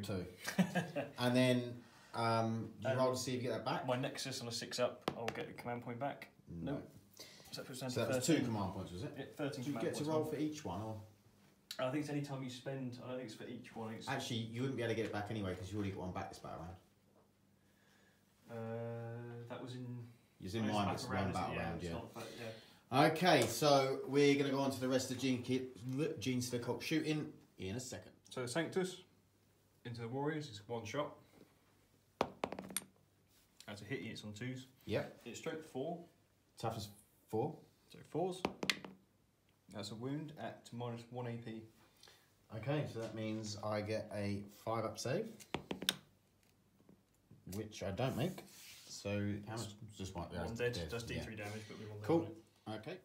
2. And then you roll to see if you get that back. My Nexus on a 6-up, I'll get a command point back. No. So that puts down so to that was 2 command points, was it? Yeah, 13 Do you get to roll for each one, or? I think it's any time you spend. I don't think it's for each one. Actually, you wouldn't be able to get it back anyway because you already got one back this battle round. That was in. It's in mine. It's one battle round. Yeah. Yeah. Okay, so we're going to go on to the rest of Genestealer Cult shooting in a second. So the Sanctus into the warriors is 1 shot. That's a hit. It's on 2s. Yep. It's strength 4. Toughness 4. So 4s. That's a wound at -1 AP. Okay, so that means I get a 5-up save, which I don't make. So how much? Just one dead. Does D3 damage, but we want that. Cool. Okay.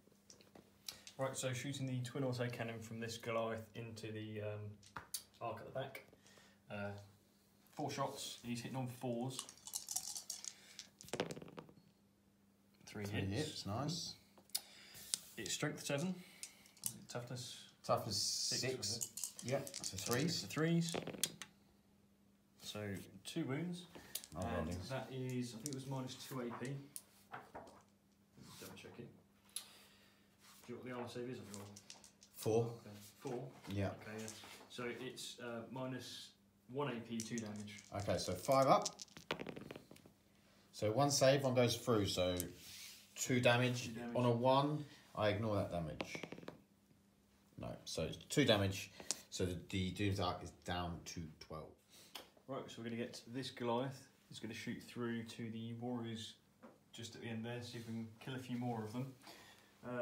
Right, so shooting the twin auto cannon from this Goliath into the arc at the back. 4 shots. He's hitting on 4s. 3 hits. Nice. It's strength 7. Toughness 6. Yep. So 3s. 3s. So 2 wounds. And that is, I think it was -2 AP. check it. Do you know what the armor save is on your? 4. Okay. 4. Yeah. Okay. Yeah. So it's minus 1 AP, 2 damage. Okay, so 5 up. So 1 save, 1 goes through. So 2 damage. On a 1. I ignore that damage. No, so it's 2 damage. So the Doom's Arc is down to 12. Right, so we're going to get this Goliath. He's going to shoot through to the warriors just at the end there, see if we can kill a few more of them. I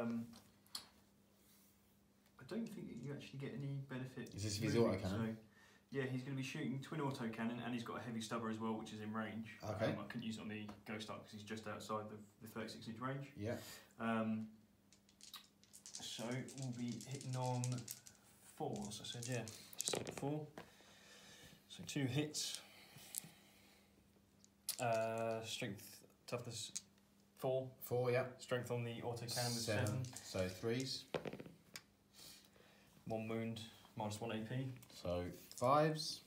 don't think that you actually get any benefit. Is this his autocannon? So, yeah, he's going to be shooting twin autocannon, and he's got a heavy stubber as well, which is in range. Okay. I couldn't use it on the Ghost Arc because he's just outside the 36-inch range. Yeah. So we'll be hitting on 4, as I said, yeah, just under 4. So 2 hits. Strength, toughness 4. 4, yeah. Strength on the autocannon was 7. So 3s. 1 wound, minus 1 AP. So 5s.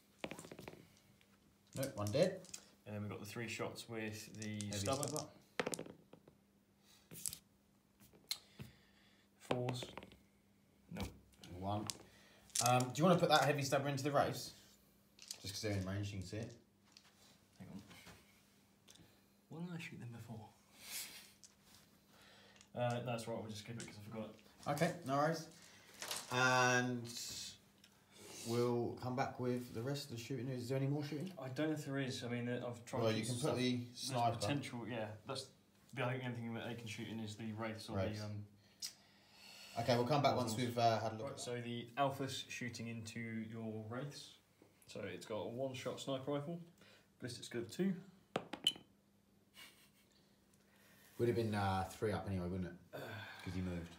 Nope, 1 dead. And then we've got the 3 shots with the Heavy stubber. 4s. Nope. 1. Do you want to put that heavy stubber into the race? Just because they're in range, you can see it. Hang on. Why didn't I shoot them before? That's right, we'll just skip it because I forgot. Okay, no worries. And we'll come back with the rest of the shooting. Is there any more shooting? I don't know if there is. I mean, I've tried. Well, you can put the sniper. Potential, yeah. That's the only thing that they can shoot in is the wraiths or Wraiths. the. Okay, we'll come back once we've had a look. Right, so the Alpha's shooting into your wraiths. So it's got a 1-shot sniper rifle, ballistic skill of 2. Would have been 3 up anyway, wouldn't it? Because you moved.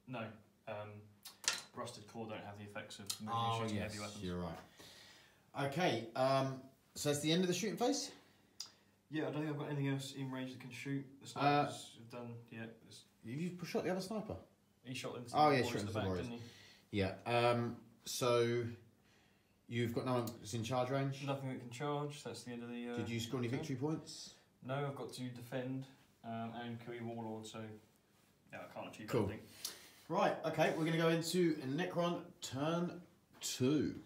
No. Rusted Claw don't have the effects of moving Oh, shooting yes, heavy weapons. you're right. Okay, so that's the end of the shooting phase? Yeah, I don't think I've got anything else in range that can shoot. The snipers have done, yeah. You shot the other sniper? He shot into Oh, the yeah, warriors shot at into the the back, warriors. didn't he? Yeah, so you've got no one that's in charge range? Nothing that can charge, that's the end of the... Did you score any victory points? No, I've got to defend and kill your warlord, so yeah, I can't achieve Cool. anything. Right, okay, we're going to go into Necron turn 2.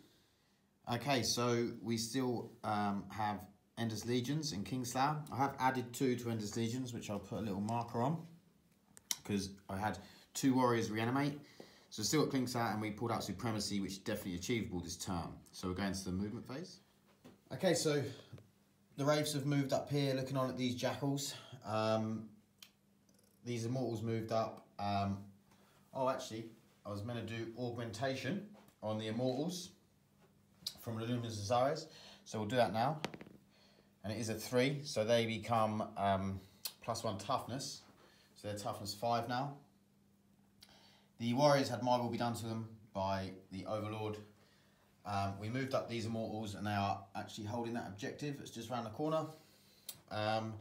Okay, so we still have Ender's Legions and Kingslayer. I have added 2 to Ender's Legions, which I'll put a little marker on, because I had 2 warriors reanimate. So still got Kingslayer, and we pulled out Supremacy, which is definitely achievable this turn. So we're going to the movement phase. Okay, so the Wraiths have moved up here, looking on at these Jackals. These Immortals moved up. Oh, actually, I was meant to do Augmentation on the Immortals from the Luminous Desires. So we'll do that now. And it is a 3, so they become +1 toughness. So they're toughness 5 now. The Warriors had My Will Be Done to them by the Overlord. We moved up these Immortals and they are actually holding that objective. It's just around the corner. And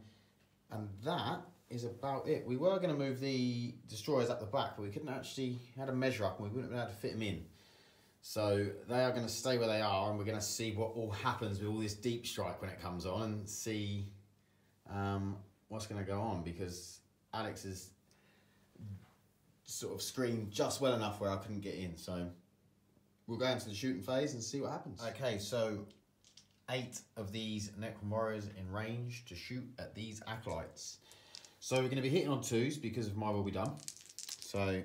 that is about it. We were going to move the Destroyers up the back, but we couldn't actually, had a measure up and we wouldn't have been able to fit them in. So they are going to stay where they are, and we're going to see what all happens with all this deep strike when it comes on, and see what's going to go on, because Alex has sort of screened just well enough where I couldn't get in. So we'll go into the shooting phase and see what happens. Okay, so 8 of these Necron Warriors in range to shoot at these Acolytes. So we're going to be hitting on 2s because of My Will Be Done. So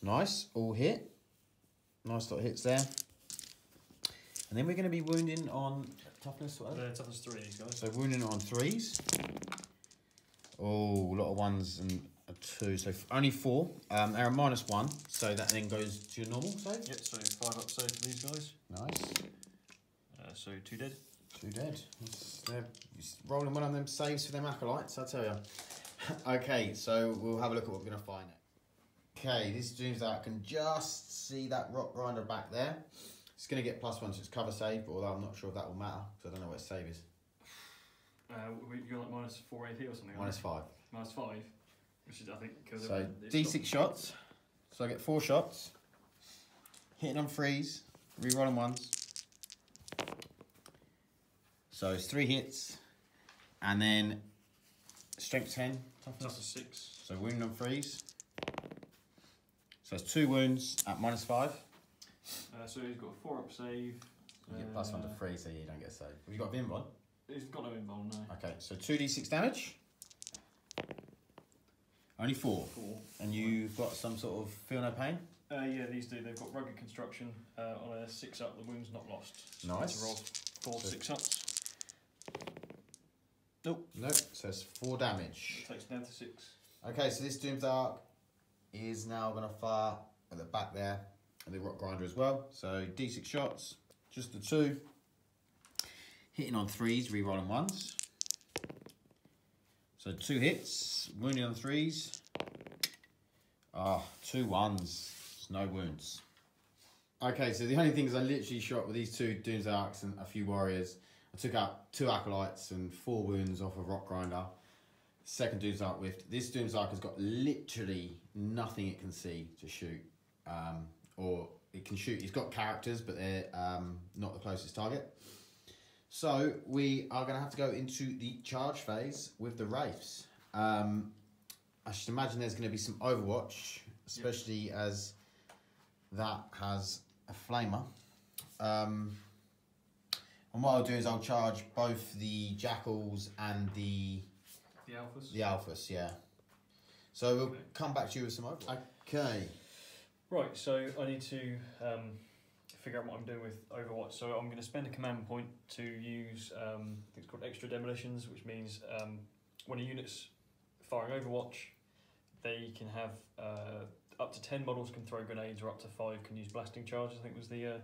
nice, all hit. Nice lot of hits there. And then we're going to be wounding on toughness. Toughness 3, these guys. So wounding on 3s. Oh, a lot of 1s and a 2. So only 4. They're a -1, so that then goes to your normal save. Yep, so 5 up save for these guys. Nice. So 2 dead. 2 dead. They're rolling one of them saves for them Acolytes, I tell you. Okay, so we'll have a look at what we're going to find. Okay, this seems like I can just see that Rock Grinder back there. It's going to get +1 to its cover save, but although I'm not sure if that will matter, because I don't know what its save is. You're like -4 AP or something? -5. -5, which is, I think... So D6 shots. So I get 4 shots. Hitting on 3s, re-rolling 1s. So it's 3 hits, And then strength 10, toughness 6. So wound on freeze. So it's 2 wounds at -5. So he's got a 4-up save. You get +1 to 3, so you don't get saved. Have you got a Vim on? He's got no invuln, no. Okay, so 2d6 damage. Only 4. 4. And you've got some sort of feel no pain? Yeah, these do. They've got rugged construction. On a 6-up, the wound's not lost. So Nice. To roll 4 6-ups. Nope. Nope, so it's 4 damage. Takes down to 6. Okay, so this Doom's Arc is now going to fire at the back there, and the Rock Grinder as well. So d6 shots, just the 2. Hitting on 3s, re-rolling 1s. So 2 hits, wounding on 3s. 2 1s, no wounds. Okay, so the only things I literally shot were these 2 Doom's Arcs and a few warriors. I took out 2 acolytes and 4 wounds off a Rock Grinder. Second Doom's Arc whiffed. This Doom's Arc has got literally nothing it can see to shoot. Or it can shoot. It's got characters, but they're not the closest target. So we are going to have to go into the charge phase with the Wraiths. I should imagine there's going to be some Overwatch, especially as that has a flamer. And what I'll do is I'll charge both the Jackals and the Alphas? The Alphas, yeah. So we'll come back to you with some Overwatch. Okay. Right, so I need to figure out what I'm doing with Overwatch. So I'm going to spend a command point to use, I think it's called extra demolitions, which means when a unit's firing Overwatch, they can have up to 10 models can throw grenades, or up to 5 can use blasting charges, I think was the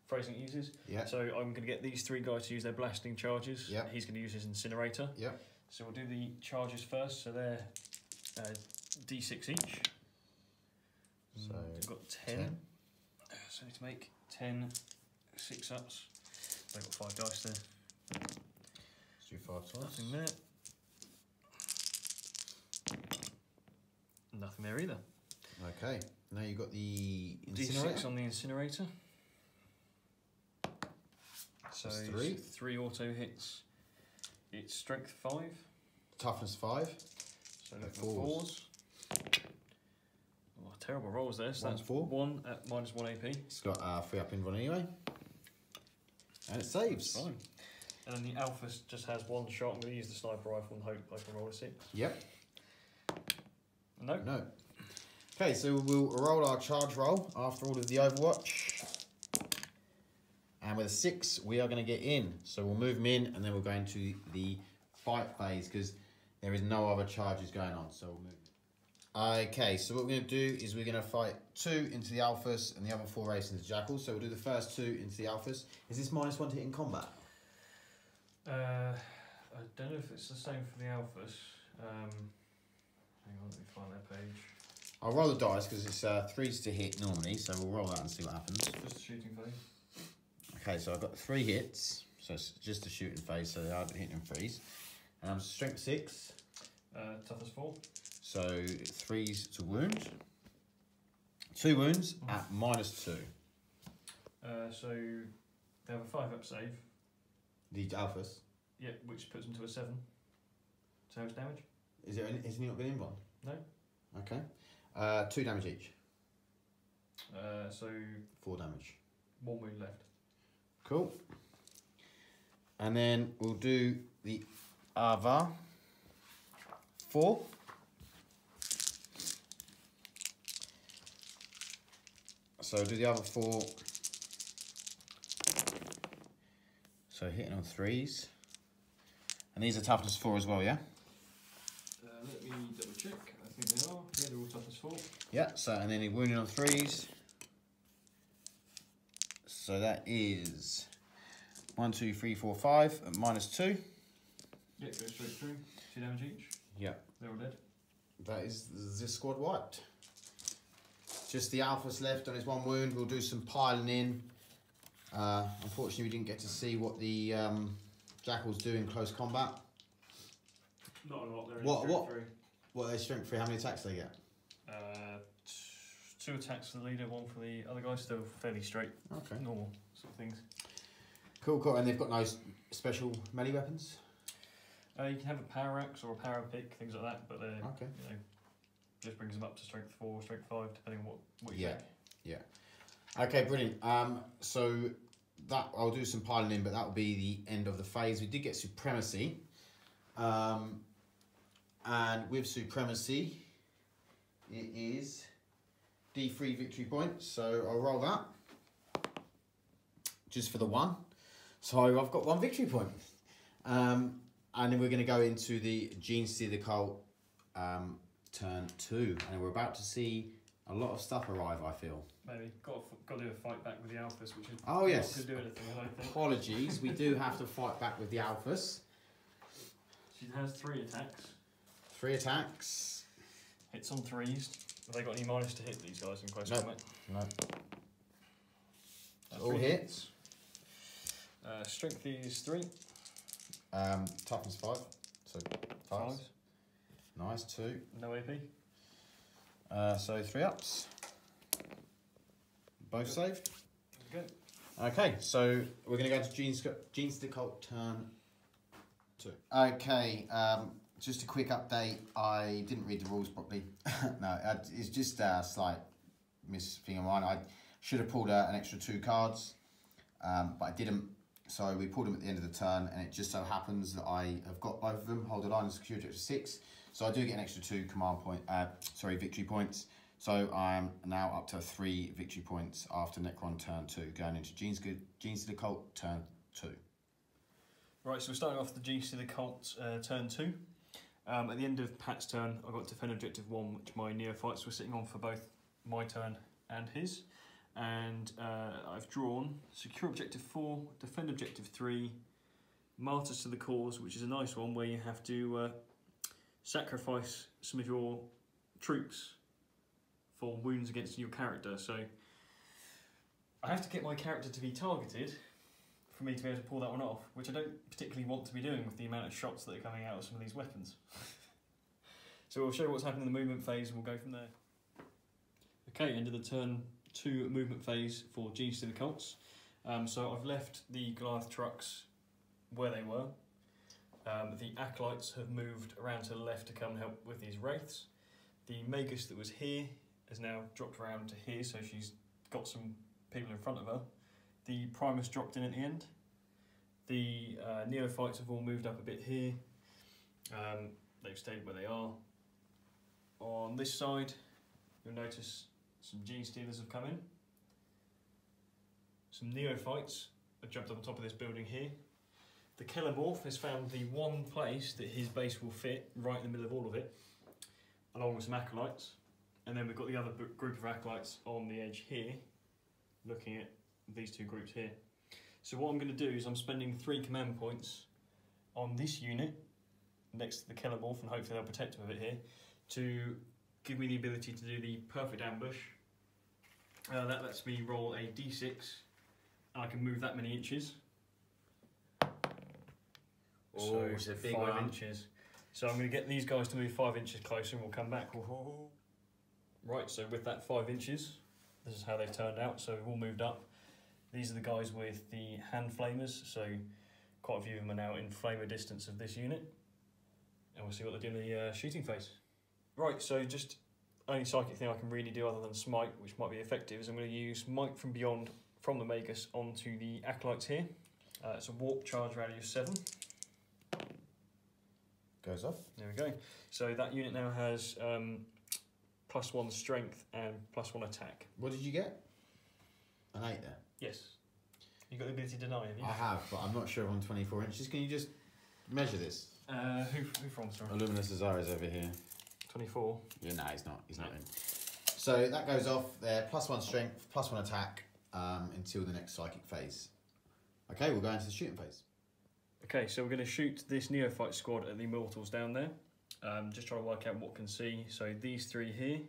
phrasing it uses. Yeah. So I'm going to get these 3 guys to use their blasting charges. Yeah. He's going to use his incinerator. Yeah. So we'll do the charges first. So they're d6 each. So we've got 10. So I need to make 10 6-ups. So I've got 5 dice there. Let's do 5 twice. Nothing there. Nothing there either. Okay. Now you've got the incinerator. D6 on the incinerator. So that's 3. 3 auto hits. It's strength 5. Toughness 5. So looking for 4s. Oh, terrible rolls there. So 1 that's 4. 1 at -1 AP. It's got 3 up invuln anyway. And it saves. Fine. And then the Alphas just has 1 shot. I'm going to use the sniper rifle and hope I can roll a 6. Yep. No. No. Okay, so we'll roll our charge roll after all of the Overwatch. And with a 6, we are going to get in. So we'll move them in, and then we'll go into the fight phase, because there is no other charges going on. So we'll move. Okay, so what we're going to do is we're going to fight 2 into the Alphas and the other 4 race into Jackals. So we'll do the first 2 into the Alphas. Is this -1 to hit in combat? I don't know if it's the same for the Alphas. Hang on, let me find their page. I'll roll the dice because it's 3s to hit normally, so we'll roll that and see what happens. Just a shooting phase. Okay, so I've got 3 hits, so it's just a shooting phase, so they are hitting and 3s. And I'm strength 6. Toughness 4. So 3s to wound. 2 wounds at -2. So they have a 5-up save. The Alphas. Yeah, which puts them to a 7. So how much damage? Is he not been invuln? No. Okay. 2 damage each. So 4 damage. 1 wound left. Cool. And then we'll do the other 4. So do the other 4. So hitting on 3s. And these are toughness 4 as well, yeah? Let me double check. I think they are. Yeah, they're all toughness 4. Yeah, so and then he wounded on 3s. So that is 1, 2, 3, 4, 5 at -2. Yeah, go straight through. 2 damage each. Yeah. They're all dead. That is this squad wiped. Just the Alphas left on his 1 wound. We'll do some piling in. Unfortunately, we didn't get to see what the Jackals do in close combat. Not a lot. They're in What? 3. What are they strength 3? How many attacks do they get? 2 attacks for the leader, 1 for the other guys. Still fairly straight. Okay. Normal sort of things. Cool, cool. And they've got no special melee weapons? You can have a power axe or a power pick, things like that, but they're okay. You know, just brings them up to strength 4, strength 5, depending on what you think. Yeah. Okay, brilliant. So that I'll do some piling in, but that will be the end of the phase. We did get supremacy, and with supremacy, it is D3 victory points. So I'll roll that just for the 1. So I've got 1 victory point. And then we're going to go into the Genestealer Cult turn 2, and we're about to see a lot of stuff arrive. I feel. Maybe got to do a fight back with the Alphas, which is not going to do anything. I don't think. Apologies, we do have to fight back with the Alphas. She has 3 attacks. 3 attacks. Hits on 3s. Have they got any minus to hit these guys in close combat? No. All hits. Strength is 3. Toughness 5. So 5. Nice, 2. No AP. So 3 ups. Both saved. Good. Okay, so we're going to go to Genestealer Cult turn 2. Okay, just a quick update. I didn't read the rules properly. No, it's just a slight miss thing of mine. I should have pulled an extra 2 cards, but I didn't. So we pulled them at the end of the turn, and it just so happens that I have got both of them. Hold the line and security to 6. So I do get an extra 2 victory points. So I'm now up to 3 victory points after Necron turn 2, going into Genestealer Cult turn 2. Right, so we're starting off the Genestealer Cult turn 2. At the end of Pat's turn, I got Defend Objective 1, which my Neophytes were sitting on for both my turn and his. And I've drawn Secure Objective 4, Defend Objective 3, Martyrs to the Cause, which is a nice one where you have to sacrifice some of your troops for wounds against your character. So I have to get my character to be targeted for me to be able to pull that one off, which I don't particularly want to be doing with the amount of shots that are coming out of some of these weapons. So we'll show you what's happening in the movement phase and we'll go from there. Okay, end of the turn 2 movement phase for Genestealer Cults. So I've left the Goliath trucks where they were. The Acolytes have moved around to the left to come and help with these Wraiths. The Magus that was here has now dropped around to here, so she's got some people in front of her. The Primus dropped in at the end. The Neophytes have all moved up a bit here. They've stayed where they are. On this side, you'll notice some Genestealers have come in. Some Neophytes have jumped on top of this building here. The Kellemorph has found the one place that his base will fit, right in the middle of all of it, along with some Acolytes. And then we've got the other group of Acolytes on the edge here, looking at these 2 groups here. So what I'm going to do is I'm spending 3 command points on this unit, next to the Kellemorph, and hopefully they'll protect him a bit here, to give me the ability to do the perfect ambush. That lets me roll a d6, and I can move that many inches. Oh, so it's a big 5 one. inches. So I'm going to get these guys to move 5 inches closer and we'll come back. Right, so with that 5 inches, this is how they've turned out. So we've all moved up. These are the guys with the hand flamers. So quite a few of them are now in flamer distance of this unit. And we'll see what they do in the shooting phase. Right, so just only psychic thing I can really do other than smite, which might be effective, is I'm going to use Might from Beyond from the Magus onto the Acolytes here. It's a warp charge radius 7. Goes off. There we go. So that unit now has +1 strength and +1 attack. What did you get? An 8 there? Yes. You got the ability to deny, have you? I have, but I'm not sure on 24 inches. Can you just measure this? Who from, sorry? Illuminous Azar is over here. 24. Yeah, no, he's not. He's not in. So that goes off there. +1 strength, +1 attack until the next psychic phase. Okay, we'll go into the shooting phase. Okay, so we're going to shoot this Neophyte squad at the Immortals down there. Just try to work out what can see. So these 3 here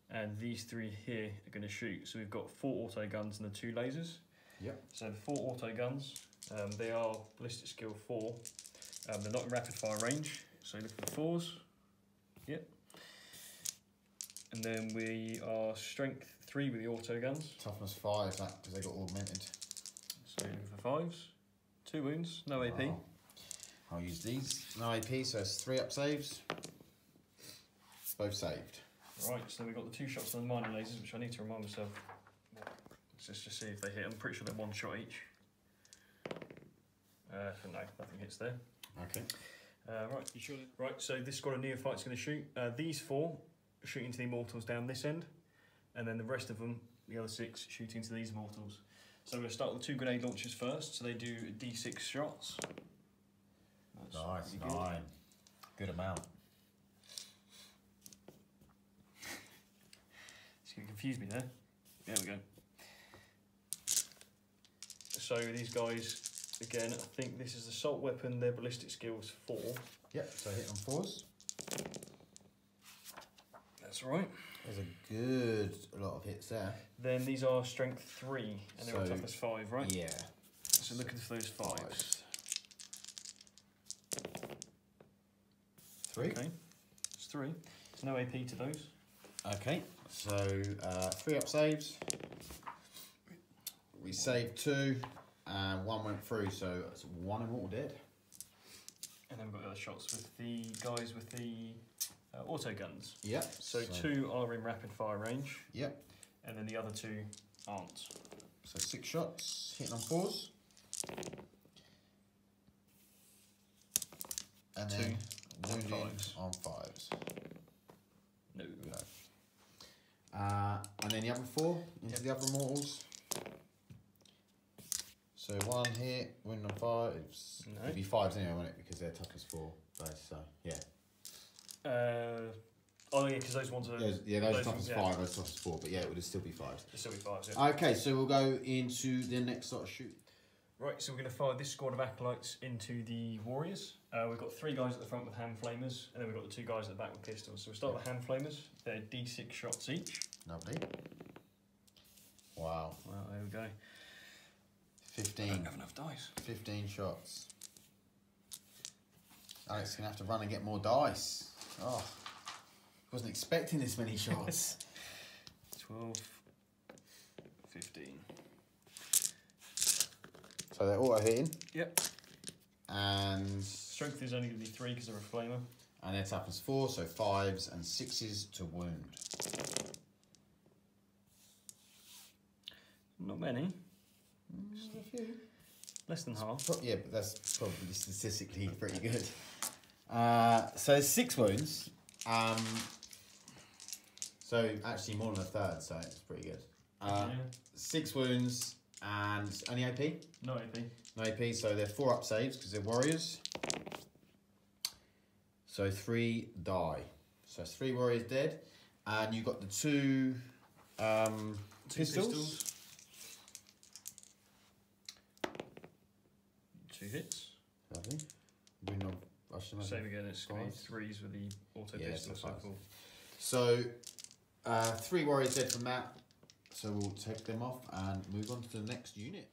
and these 3 here are going to shoot. So we've got 4 auto guns and the 2 lasers. Yep. So the 4 auto guns, they are ballistic skill 4. They're not in rapid fire range. So look for the 4s. Yep. And then we are strength 3 with the auto guns. Toughness 5, because they got augmented. So looking for 5s. 2 wounds, no AP. Wow. I'll use these. No AP, so it's 3 up saves. Both saved. Right, so we've got the 2 shots on the mining lasers, which I need to remind myself. Let's just see if they hit. I'm pretty sure they're 1 shot each. So no, nothing hits there. Okay. Right, you sure? Right, so this squad of neophytes is going to shoot. These 4 shooting into the immortals down this end, and then the rest of them, the other 6, shooting into these immortals. So we're going to start with 2 grenade launchers first. So they do D6 shots. That's nice, 9. Good amount. It's going to confuse me there. There we go. So these guys, again, I think this is assault weapon. Their ballistic skills 4. Yep. So hit on 4s. That's right. There's a good lot of hits there. Then these are strength 3, and they're all toughness 5, right? Yeah. So looking for those 5s. 3. Okay. It's 3. There's no AP to those. Okay. So 3 up saves. We saved 2, and 1 went through. So it's 1 immortal dead. And then we've got the other shots with the guys with the auto guns. Yep. So 2 are in rapid fire range. Yep. And then the other 2 aren't. So 6 shots, hitting on 4s. And then wounding on 5s. No. And then the other 4 into the other immortals. So 1 hit, wounding on 5s. No. It'd be 5s anyway, wouldn't it? Because they're toughness 4 base, so yeah. Oh yeah, because those ones are... Those are toughness 5, those toughness 4, but yeah, it would still be 5s. It'd still be 5s, yeah. Okay, so we'll go into the next sort of shoot. Right, so we're going to fire this squad of acolytes into the warriors. We've got 3 guys at the front with hand flamers, and then we've got the 2 guys at the back with pistols. So we'll start with hand flamers. They're D6 shots each. Lovely. Wow. Well, there we go. 15. I don't have enough dice. 15 shots. Alex is going to have to run and get more dice. Oh, wasn't expecting this many shots. 12, 15. So they're auto hitting. Yep. And strength is only going to be 3 because they're a flamer. And their toughness 4, so 5s and 6s to wound. Not many. A few. Less than half. Yeah, but that's probably statistically pretty good. So there's 6 wounds. So actually more than a third, so it's pretty good. Yeah. 6 wounds and any AP? No AP. No AP, so they're 4 up saves because they're warriors. So 3 die. So it's 3 warriors dead. And you've got the 2 pistols. 2 hits. Lovely. Same again, it's going to be 3s with the auto pistol. So 3 warriors dead from that. So we'll take them off and move on to the next unit.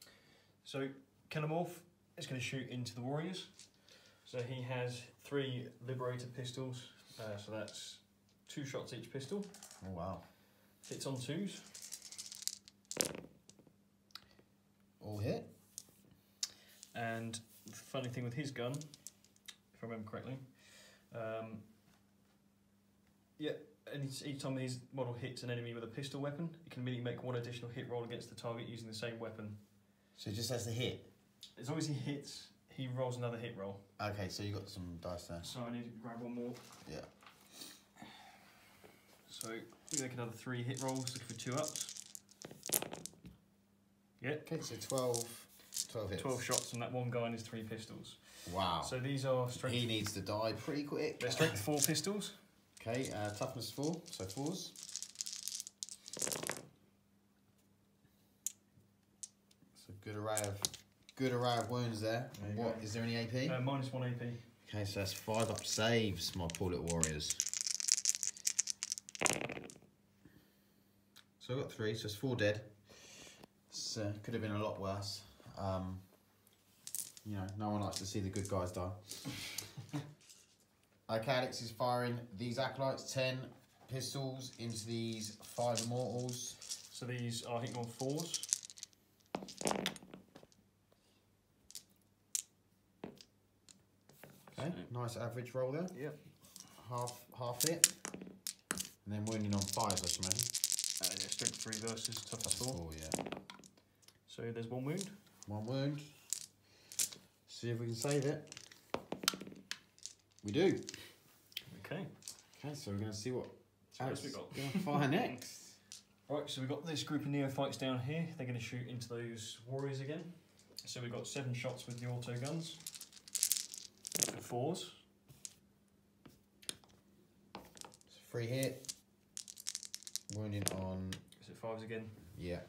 So Kenomorph is going to shoot into the warriors. So he has 3 liberated pistols. So that's 2 shots each pistol. Oh wow. Hits on 2s. All hit. And the funny thing with his gun, if I remember correctly, and each time his model hits an enemy with a pistol weapon, it can immediately make 1 additional hit roll against the target using the same weapon. So it just has to hit? As long as he hits, he rolls another hit roll. Okay, so you got some dice there. So I need to grab 1 more. Yeah. So we make another 3 hit rolls, looking for 2 ups. Yeah. Okay, so 12 hits. 12 shots on that 1 guy and his 3 pistols. Wow. So these are strength... He needs to die pretty quick. They're strength 4 pistols. Okay, toughness 4, so 4s. So good array of wounds there. And what is there any AP? -1 AP. Okay, so that's 5 up saves, my poor little warriors. So I've got 3, so it's 4 dead. So could have been a lot worse. You know, no one likes to see the good guys die. Okay, Alex is firing these acolytes, 10 pistols into these 5 immortals. So these are hitting on 4s. nice average roll there. Yep. Half hit. And then wounding on 5s, I should imagine. Yeah, strength 3 versus toughness 4. Yeah. So there's 1 wound. 1 wound. See if we can save it. We do. Okay. Okay, so we're going to see what else we got. Going to fire next. Right, so we've got this group of neophytes down here. They're going to shoot into those warriors again. So we've got 7 shots with the auto guns. For 4s. It's a free hit. Wounding on... Is it 5s again? Yeah.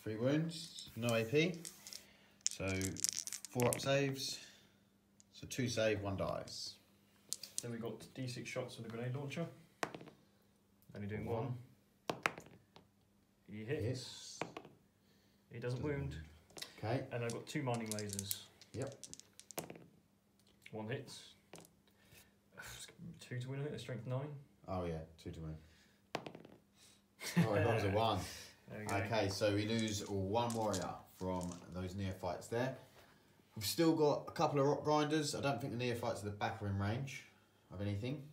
3 wounds. No AP. So 4 up saves. So 2 save, 1 dies. Then we've got D6 shots with a grenade launcher. Only doing 1. He hits. Yes. He doesn't wound. Okay. And I've got 2 mining lasers. Yep. 1 hits. 2 to win it, strength 9. Oh yeah, 2 to win. Oh, it was a 1. Okay, so we lose 1 warrior from those neophytes there. We've still got a couple of rock grinders. I don't think the neophytes at the back are in range of anything.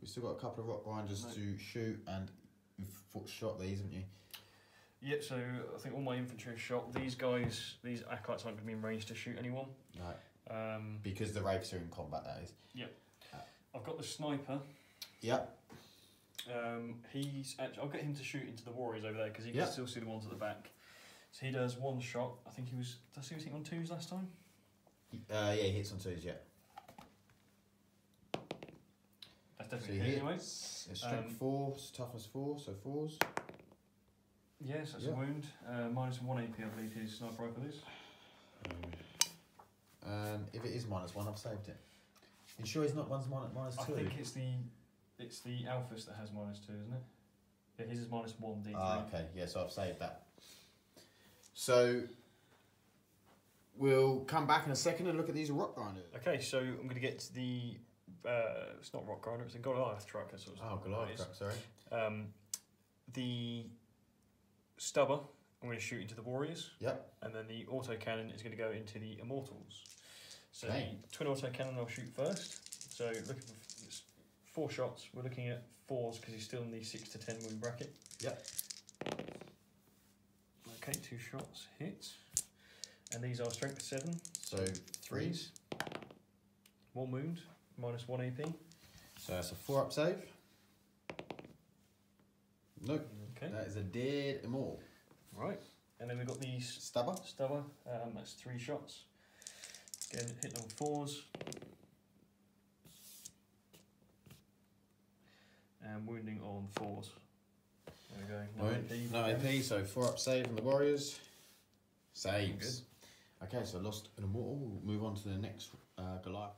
We've still got a couple of rock grinders to shoot, and you've shot these, haven't you? Yeah, so I think all my infantry are shot. These guys, these acolytes aren't going to be in range to shoot anyone. No. Because the wraiths are in combat, that is. Yep. I've got the sniper. Yep. He's actually, I'll get him to shoot into the warriors over there because he can still see the ones at the back. So he does 1 shot. I think he was. Did I see him on 2s last time? Yeah, he hits on 2s. Yeah. That's definitely so hit anyway. Strength 4, toughness 4, so 4s. Yes, that's a wound. Minus 1 AP, I believe his sniper rifle is. If it is -1, I've saved it. You sure it's not one's minus 2? I think it's the Alphas that has -2, isn't it? Yeah, his is -1 D3. Ah, okay, yeah, so I've saved that. So we'll come back in a second and look at these rock grinders. Okay, so I'm going to get the it's not rock grinder, it's a Goliath truck. That's what Goliath truck, sorry. The stubber, I'm going to shoot into the warriors. Yep. And then the autocannon is going to go into the immortals. So okay. The twin autocannon I'll shoot first. So looking for 4 shots. We're looking at 4s because he's still in the 6 to 10 wound bracket. Yep. Okay, 2 shots, hit. And these are strength 7. So 3s. 1 wound, -1 AP. So that's a 4 up save. Nope. Okay. That is a dead immortal. Right. And then we've got the stubber. That's 3 shots. Again, hitting on 4s. And wounding on 4s. There we go. No AP, so 4 up save from the warriors. Saves. Okay, so lost an immortal. We'll move on to the next Goliath.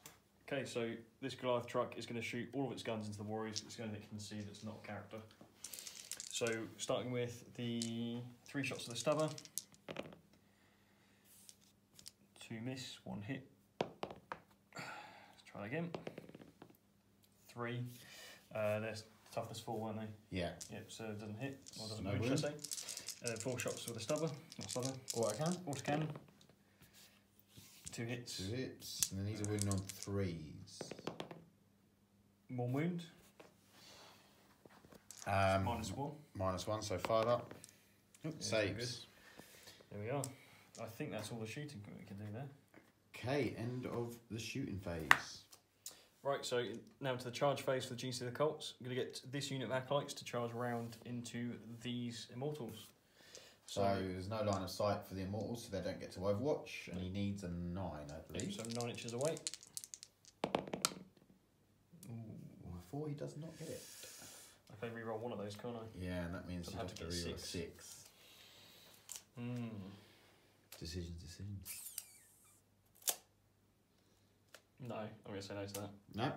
Okay, so this Goliath truck is going to shoot all of its guns into the warriors. It's going to concede it's not a character. So starting with the 3 shots of the stubber. 2 miss, 1 hit. Let's try that again. 3. They're toughness 4, weren't they? Yeah. Yep, so it doesn't hit, or doesn't wound, should I say. And then 4 shots with the stubber. Not stubber. Autocannon. 2 hits. 2 hits. And then these are wounding on 3s. 1 wound. -1. -1, so 5 up. Saves. There we are. I think that's all the shooting we can do there. Okay, end of the shooting phase. Right, so now to the charge phase for the Genestealer Cults. I'm going to get this unit of acolytes to charge around into these immortals. So there's no line of sight for the immortals, so they don't get to Overwatch, and he needs a 9, I believe. So 9 inches away. Ooh, 4, he does not get it. I can re-roll 1 of those, can't I? Yeah, and that means you have to re-roll 6. Decisions. No, I'm going to say no to that. No.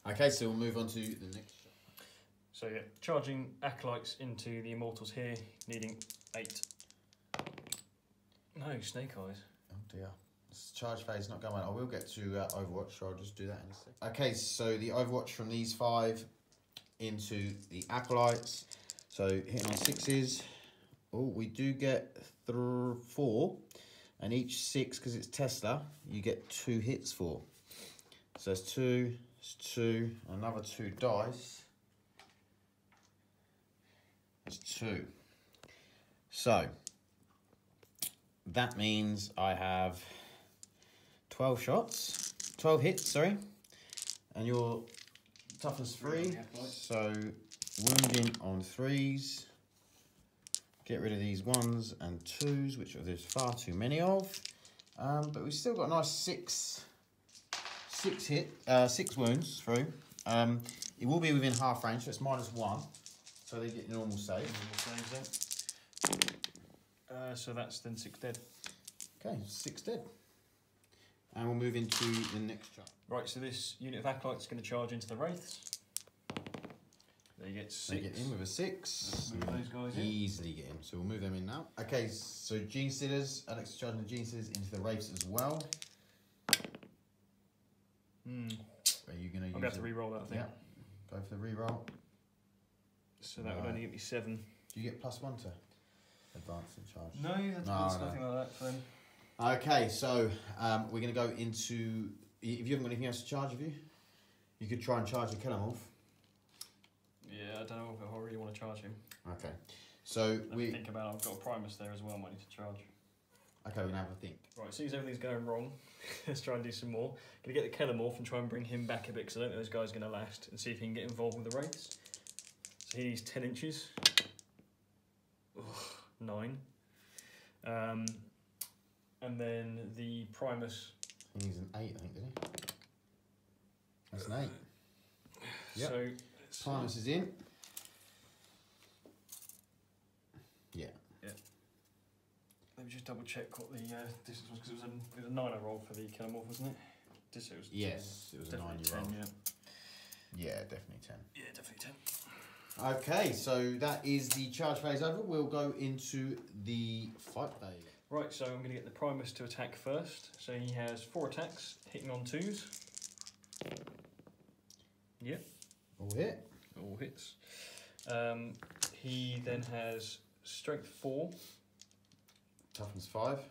Okay, so we'll move on to the next shot. So yeah, charging acolytes into the immortals here, needing 8. No, snake eyes. Oh dear. This charge phase is not going well. I will get to Overwatch, so I'll just do that in a second. Okay, so the Overwatch from these 5 into the acolytes. So hitting on 6s. Oh, we do get 4. And each 6, because it's Tesla, you get 2 hits for. So there's 2, there's 2, another 2 dice. There's 2. So that means I have 12 shots, 12 hits, sorry. And your toughness 3, so wounding on 3s. Get rid of these 1s and 2s, which there's far too many of. But we've still got a nice 6 wounds through. It will be within half range, so it's -1. So they get normal save. So that's then 6 dead. Okay, 6 dead. And we'll move into the next chart. Right, so this unit of acolytes is going to charge into the wraiths. They get 6. They get in with a 6. Move those guys in. Easily get in. So we'll move them in now. Okay, so Genestealers. Alex is charging the Genestealers into the wraiths as well. Are you going to use I'll have to re-roll that, I think. Yeah. Go for the re-roll. So that would only get me 7. Do you get +1 to advance and charge? No, that's nothing like that for them. Okay, so we're going to go into... If you haven't got anything else to charge of you, you could try and charge the Kellamorph. Yeah, I don't know if I really want to charge him. Okay, so we think about it. I've got a Primus there as well. I might need to charge. Okay, we're gonna have a think. Right, as soon as everything's going wrong, let's try and do some more. Gonna get the Kellamorph and try and bring him back a bit because I don't think those guys are gonna last, and see if he can get involved with the wraiths. So he needs 10 inches. Ugh, 9. And then the Primus. He needs an 8, I think, doesn't he? That's an 8. Yep. So Primus is in. Yeah. Yeah. Let me just double check what the distance was because it was a 9 I rolled for the Kellamorph, wasn't it? It was yes, 10. It was definitely a 9 you rolled. 10, yeah, definitely 10. Yeah, definitely 10. Okay, so that is the charge phase over. We'll go into the fight phase. Right, so I'm going to get the Primus to attack first. So he has 4 attacks, hitting on 2s. Yep. All hit. All hits. He then has Strength 4. Toughness 5.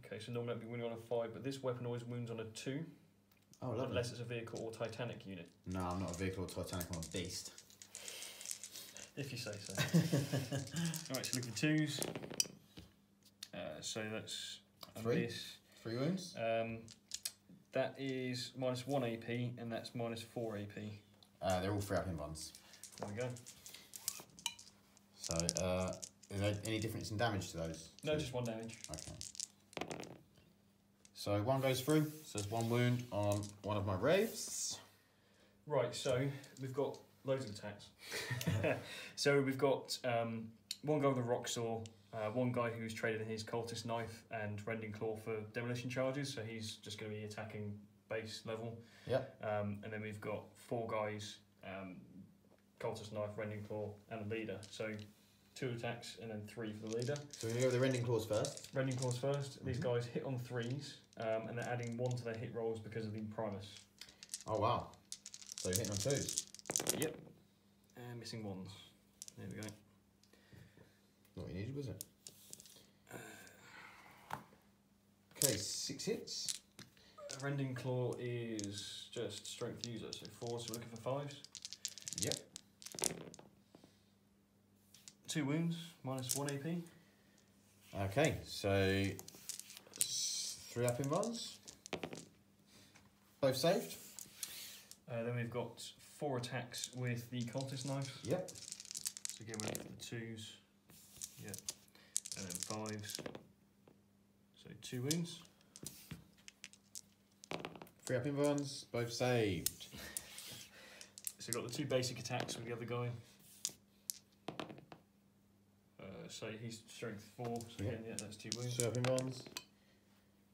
Okay, so normally I'd be winning on a 5, but this weapon always wounds on a 2. Oh, lovely. Unless it's a vehicle or Titanic unit. No, I'm not a vehicle or Titanic, I'm a beast. If you say so. Alright, so look at the 2s. So that's 3. this. 3 wounds. That is -1 AP, and that's -4 AP. They're all 3 up in ones. There we go. So, is there any difference in damage to those? No, just 1 damage. Okay. So 1 goes through, so there's 1 wound on one of my wraiths. Right, so we've got loads of attacks. So we've got 1 guy with a rock saw, 1 guy who's traded in his cultist knife and rending claw for demolition charges, so he's just going to be attacking base level. Yep. And then we've got 4 guys, cultist knife, rending claw, and a leader. So 2 attacks and then 3 for the leader. So we're going to go with the rending claws first. Rending claws first. These guys hit on 3s, and they're adding 1 to their hit rolls because of the Primus. Oh wow. So you're hitting on 2s. Yep. And missing 1s. There we go. Not what you needed, was it? Okay, 6 hits. Rending claw is just strength user, so 4, so we're looking for 5s. Yep. 2 wounds, -1 AP. Okay, so 3 up in ones. Both saved. Then we've got 4 attacks with the cultist knife. Yep. So again, we're looking for the 2s. Yep. And then 5s. So 2 wounds. 3 up in ones, both saved. So we've got the 2 basic attacks with the other guy. So he's strength 4, so again, yeah, that's 2 wounds. 2 up in ones.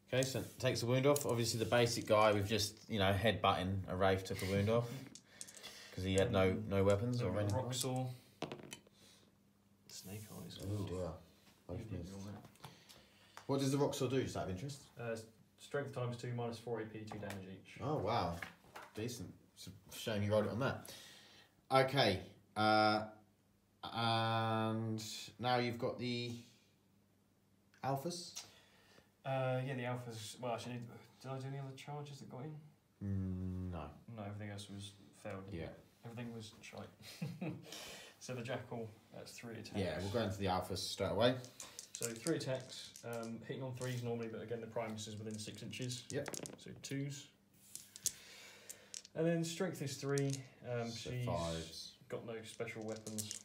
Okay, so takes the wound off. Obviously the basic guy, we've just, headbutting a wraith took a wound off. Because he had no weapons or anything. Rock saw. Snake eyes. Oh dear. Both missed. What does the rock saw do, just out of interest? Strength times 2, -4 AP, 2 damage each. Oh wow. Decent. It's a shame you rolled it on that. Okay. And now you've got the alphas. Yeah, the alphas. Well, actually, did I do any other charges that got in? No. No, everything else was failed. Yeah. Everything was shite. So the Jackal, that's 3 attacks. Yeah, we'll go into the alphas straight away. So 3 attacks, hitting on 3s normally, but again the Primus is within 6 inches. Yep. So 2s. And then strength is 3. So She's 5s. got no special weapons.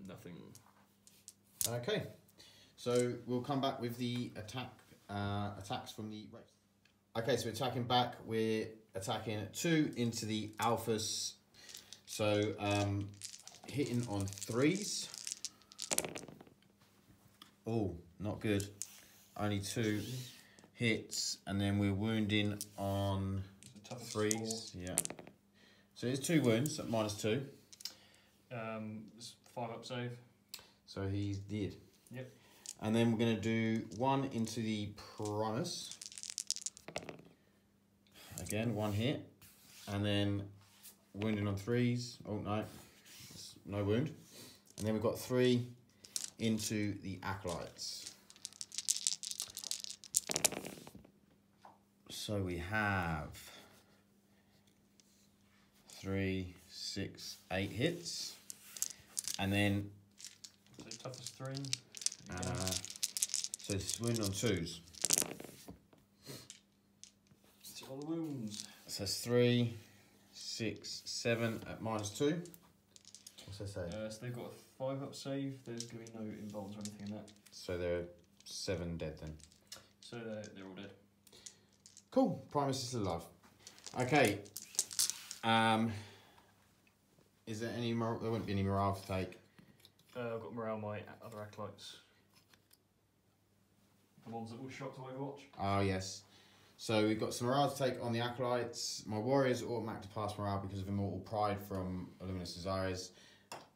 Nothing. Okay. So we'll come back with the attacks from the race. Okay, so we're attacking back. We're attacking 2 into the alphas. So hitting on 3s. Oh, not good. Only 2 hits, and then we're wounding on 3s. Yeah. So it's 2 wounds at -2. It's 5 up save. So he's dead. Yep. And then we're going to do 1 into the Primus. Again, 1 hit. And then wounding on 3s. Oh, no. No wound. And then we've got 3 into the Acolytes. So we have 3, 6, 8 hits. And then... So toughest 3. so it's wound on 2s. Still on the wounds. So it's 3, 6, 7 at -2. What's that say? So they've got a 5 up save. There's going to be no involves or anything in that. So they're 7 dead then. So they're all dead. Cool. Primus is still alive. Okay. Is there any more? There won't be any morale to take. I've got morale my other acolytes. The ones that were shot to Overwatch. Ah, yes. So we've got some morale to take on the Acolytes. My Warriors automatic to pass morale because of Immortal Pride from Illuminous Desires.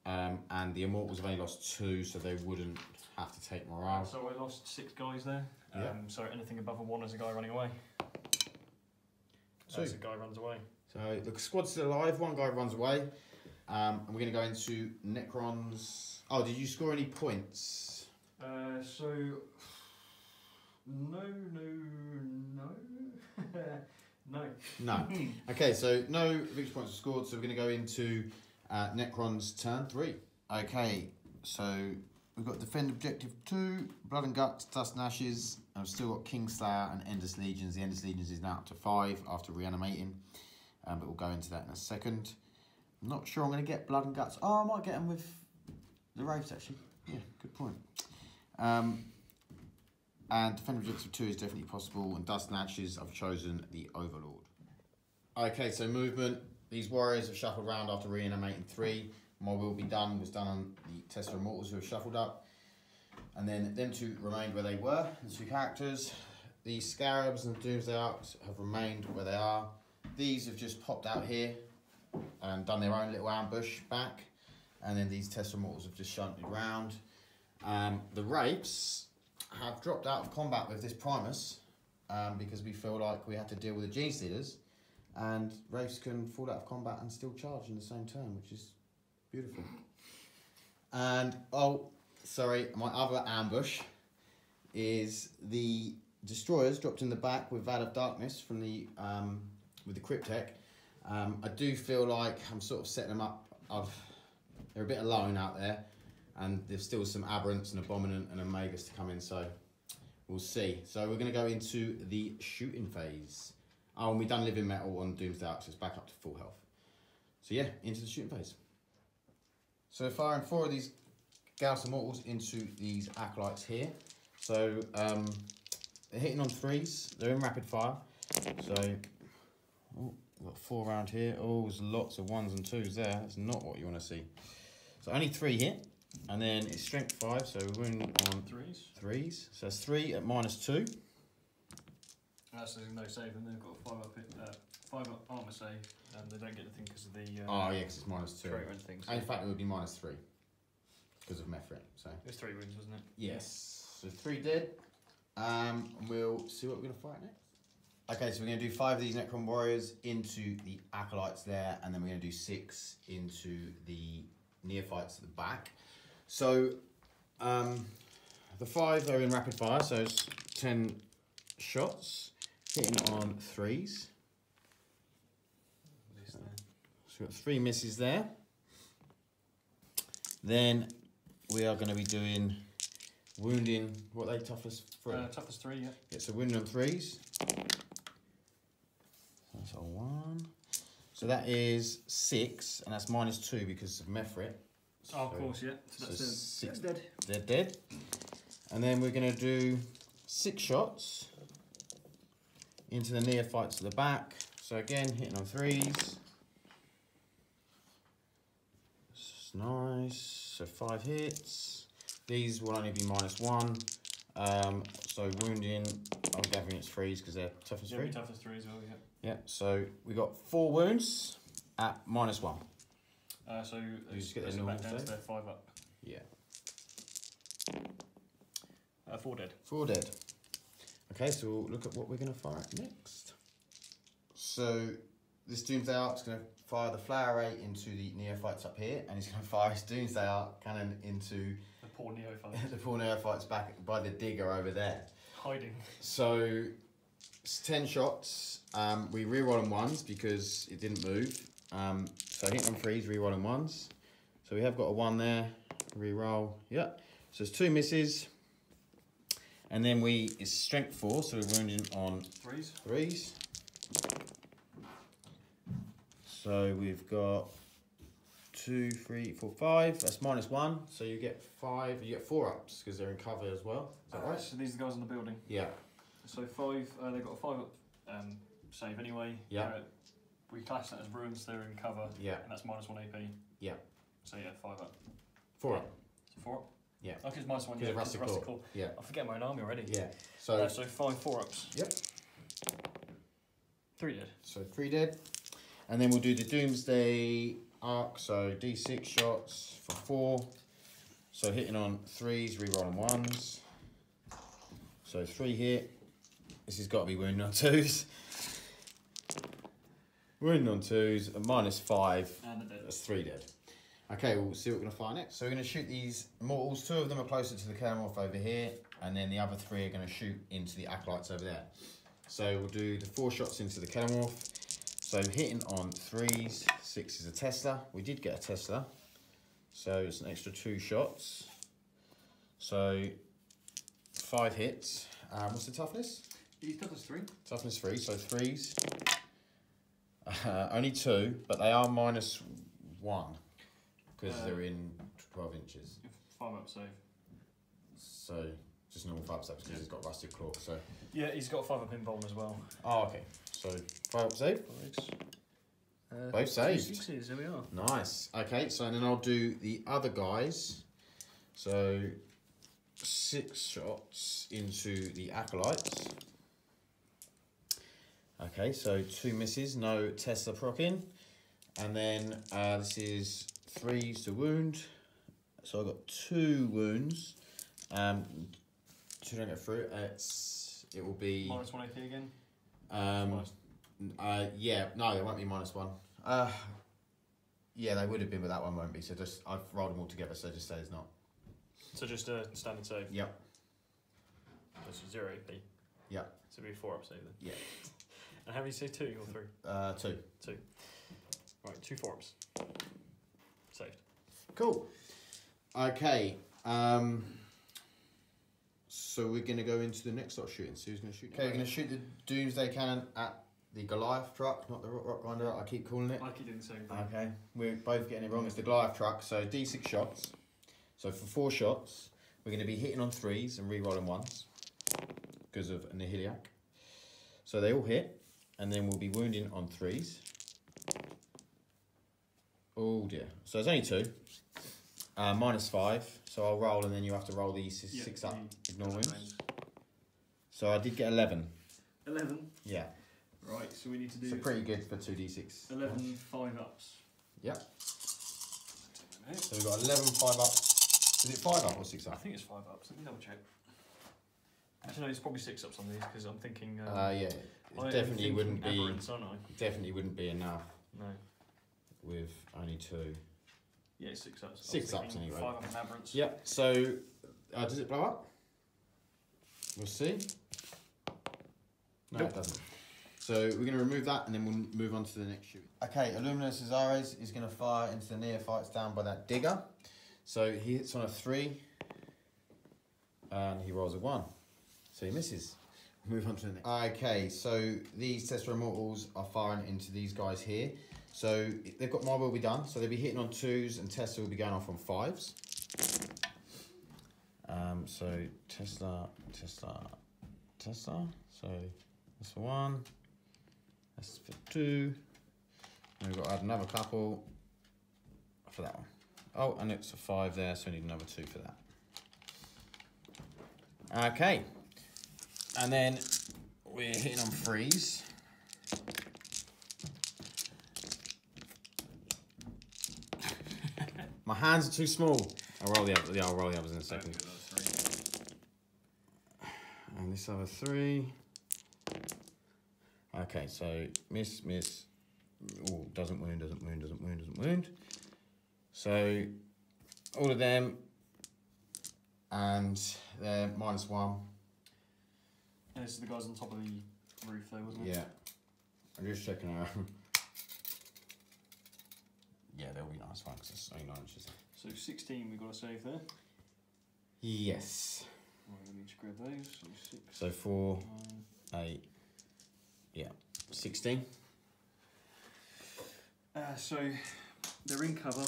And the Immortals have only lost 2, so they wouldn't have to take morale. So I lost 6 guys there. Yeah. So anything above a 1 is a guy running away. So a guy runs away. So the squad's still alive, 1 guy runs away. And we're going to go into Necrons. Oh, did you score any points? So... No. No. Okay, so no victory points are scored, so we're going to go into Necron's turn 3. Okay, so we've got Defend Objective 2, Blood and Guts, Dust and Ashes. I've still got Kingslayer and Endless Legions. The Endless Legions is now up to 5 after reanimating, but we'll go into that in a second. I'm not sure I'm going to get Blood and Guts. Oh, I might get them with the Wraiths, actually. Yeah, good point. And Defend Objective 2 is definitely possible, and Dust and Ashes, I've chosen the Overlord. Okay, so movement. These Warriors have shuffled around after reanimating 3. My Will Be Done was done on the Tesla Immortals who have shuffled up. And then them 2 remained where they were, the 2 characters. The Scarabs and the Doomsday Arcs have remained where they are. These have just popped out here and done their own little ambush back. And then these Tesla Immortals have just shunted round. The Wraiths have dropped out of combat with this Primus because we feel like we have to deal with the Genestealers, and Wraiths can fall out of combat and still charge in the same turn, which is beautiful. And oh, sorry, my other ambush is the Destroyers dropped in the back with Vat of Darkness from the with the Cryptek. I do feel like I'm sort of setting them up. They're a bit alone out there. And there's still some Aberrants and Abominant and Omegas to come in, so we'll see. So we're going to go into the shooting phase. Oh, and we've done Living Metal on Doomsday Arcs, so it's back up to full health. So yeah, into the shooting phase. So firing 4 of these Gauss Immortals into these Acolytes here. So they're hitting on 3s, they're in rapid fire. So, oh, we've got 4 around here. Oh, there's lots of 1s and 2s there. That's not what you want to see. So only 3 hit. And then it's strength 5, so we're winning on 3s. So that's 3 at -2. So there's no save, and they've got a 5 up armour save, and they don't get anything because of the. Oh yeah, because it's -2. Traitor and things. So. In fact, it would be -3 because of Methrit. So it was 3 wounds, wasn't it? Yes. So 3 dead. And we'll see what we're gonna fight next. Okay, so we're gonna do 5 of these Necron Warriors into the Acolytes there, and then we're gonna do 6 into the Neophytes at the back. So, the 5 are in rapid fire, so it's 10 shots. hitting on 3s. So we've got 3 misses there. Then we are going to be doing wounding, what are they, toughness 3? Toughness 3, yeah. Yeah, so wounding on 3s. That's a 1. So that is 6, and that's -2 because of Mephrit. So, oh, of course, yeah. So that's 6 dead. They're dead. And then we're going to do 6 shots into the neophytes at the back. So again, hitting on 3s. That's nice. So 5 hits. These will only be -1. So wounding, I'm gathering it's 3s because they're toughness 3. Yeah, toughness 3 as well, yeah. Yeah, so we got 4 wounds at -1. So you just get their normal back down to save? their 5 up. Yeah. 4 dead. 4 dead. Okay, so we'll look at what we're going to fire at next. So this Doomsday Ark's going to fire the Flower Ray into the neophytes up here, and he's going to fire his Doomsday Ark cannon into the poor neophytes. the poor neophytes back by the digger over there. Hiding. So it's 10 shots. We reroll on 1s because it didn't move. So hitting on 3s, reroll on 1s. So we have got a 1 there. Reroll. Yeah. So there's 2 misses. And then it's strength 4, so we're wounding on 3s. So we've got 2, 3, 4, 5. That's -1. So you get 5. You get 4 ups because they're in cover as well. Is that right? So these are the guys in the building. Yeah. So 5. They've got a 5 up save anyway. Yeah. We class that as ruins. They're in cover. Yeah. And that's -1 AP. Yeah. So yeah, 5 up. 4 up. So 4 up. Yeah. Okay, it's -1. Yeah, Yeah, rustic claw. Yeah. I forget my own army already. Yeah. So 5 4-ups. Yep. 3 dead. So 3 dead. And then we'll do the Doomsday Ark. So D6 shots for 4. So hitting on 3s, reroll on 1s. So 3 hit. This has got to be wounding on 2s. Wounding on 2s, a -5. And a dead. That's 3 dead. Okay, we'll see what we're going to fire next. So we're going to shoot these Immortals. 2 of them are closer to the Calamorph over here, and then the other 3 are going to shoot into the Acolytes over there. So we'll do the 4 shots into the Calamorph. So hitting on 3s, 6 is a Tesla. We did get a Tesla, so it's an extra 2 shots. So 5 hits. What's the toughness? Toughness 3. Toughness 3, so 3s. Only 2, but they are -1 because they're in 12 inches. 5 up save. So just normal 5 steps because he's got rusted claw. So Yeah, he's got a 5 up invuln as well. oh, okay. So 5 up save. Both saved. 6s, there we are. Nice. Okay, so then I'll do the other guys. So 6 shots into the Acolytes. Okay, so 2 misses, no Tesla proccing. And then this is 3s to wound. So I've got 2 wounds. 2 don't get through. It will be -1 AP again. yeah, no, it won't be -1. Yeah, they would have been, but that one won't be. So just I've rolled them all together, so just say it's not. So just a standard save. Yep. Just 0 AP. Yep. So it'll be a 4 up save then. Yeah. And how many say 2 or 3? 2. 2. Right, 2 4-ups. Saved. Cool. Okay. So we're going to go into the next lot of shooting. So who's going to shoot? Okay, we're going to shoot the Doomsday Cannon at the Goliath truck, not the Rock Grinder. I keep calling it. I keep doing the same thing. Okay, we're both getting it wrong. It's the Goliath truck. So D6 shots. So for 4 shots, we're going to be hitting on 3s and re-rolling 1s because of Nihiliac. So they all hit. And then we'll be wounding on 3s. Oh dear. So there's only 2. -5. So I'll roll and then you have to roll these 6 up. Ignore wounds. So I did get 11. 11? Yeah. Right, so we need to do... So pretty good for 2d6. 11 5-ups. Yep. So we've got 11 5-up. Is it 5-up or 6-up? I think it's 5-ups. Let me double check. Actually, no, it's probably 6-ups on these because I'm thinking... yeah. It definitely wouldn't be. Aberrants, aren't I? Definitely wouldn't be enough. No. With only 2. Yeah, 6-ups. 6-ups anyway. 5 up and aberrants. Yep. So does it blow up? We'll see. No, it doesn't. So we're going to remove that and then we'll move on to the next shoot. Okay, Illumina Cesares is going to fire into the neophytes down by that digger. So he hits on a 3 and he rolls a 1. So he misses. Move on to the next. Okay, so these Tessera Immortals are firing into these guys here. So they've got My Will Be Done, so they'll be hitting on 2s and Tesla will be going off on 5s. So Tesla. So that's for 1. That's for 2. And we've got to add another couple for that one. Oh, and it's a 5 there, so we need another 2 for that. Okay. And then we're hitting on 3s. My hands are too small. I'll roll the others in a second. And this other 3. Okay, so miss. Oh, doesn't wound. So all of them, and they're -1. And this is the guys on top of the roof though, wasn't it? Yeah. I'm just checking out. Yeah, they'll be nice ones because it's only 9 inches. So 16 we've got to save there. Yes. Right, let me just grab those. So 6. So 4, 8, yeah, 16. So they're in cover.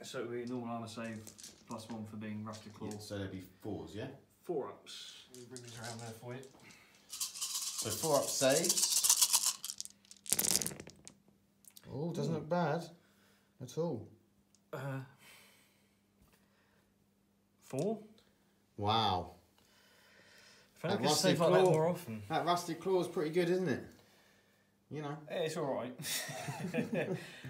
So it'll be a normal armour save +1 for being Rusted Claw. Yeah, so there'll be 4s, yeah? 4 ups. Let me bring these around there for you. So 4 up saves. Oh, doesn't look bad at all. 4. Wow. If I could save like that more often. That Rusted Claw is pretty good, isn't it? You know. Yeah, it's alright.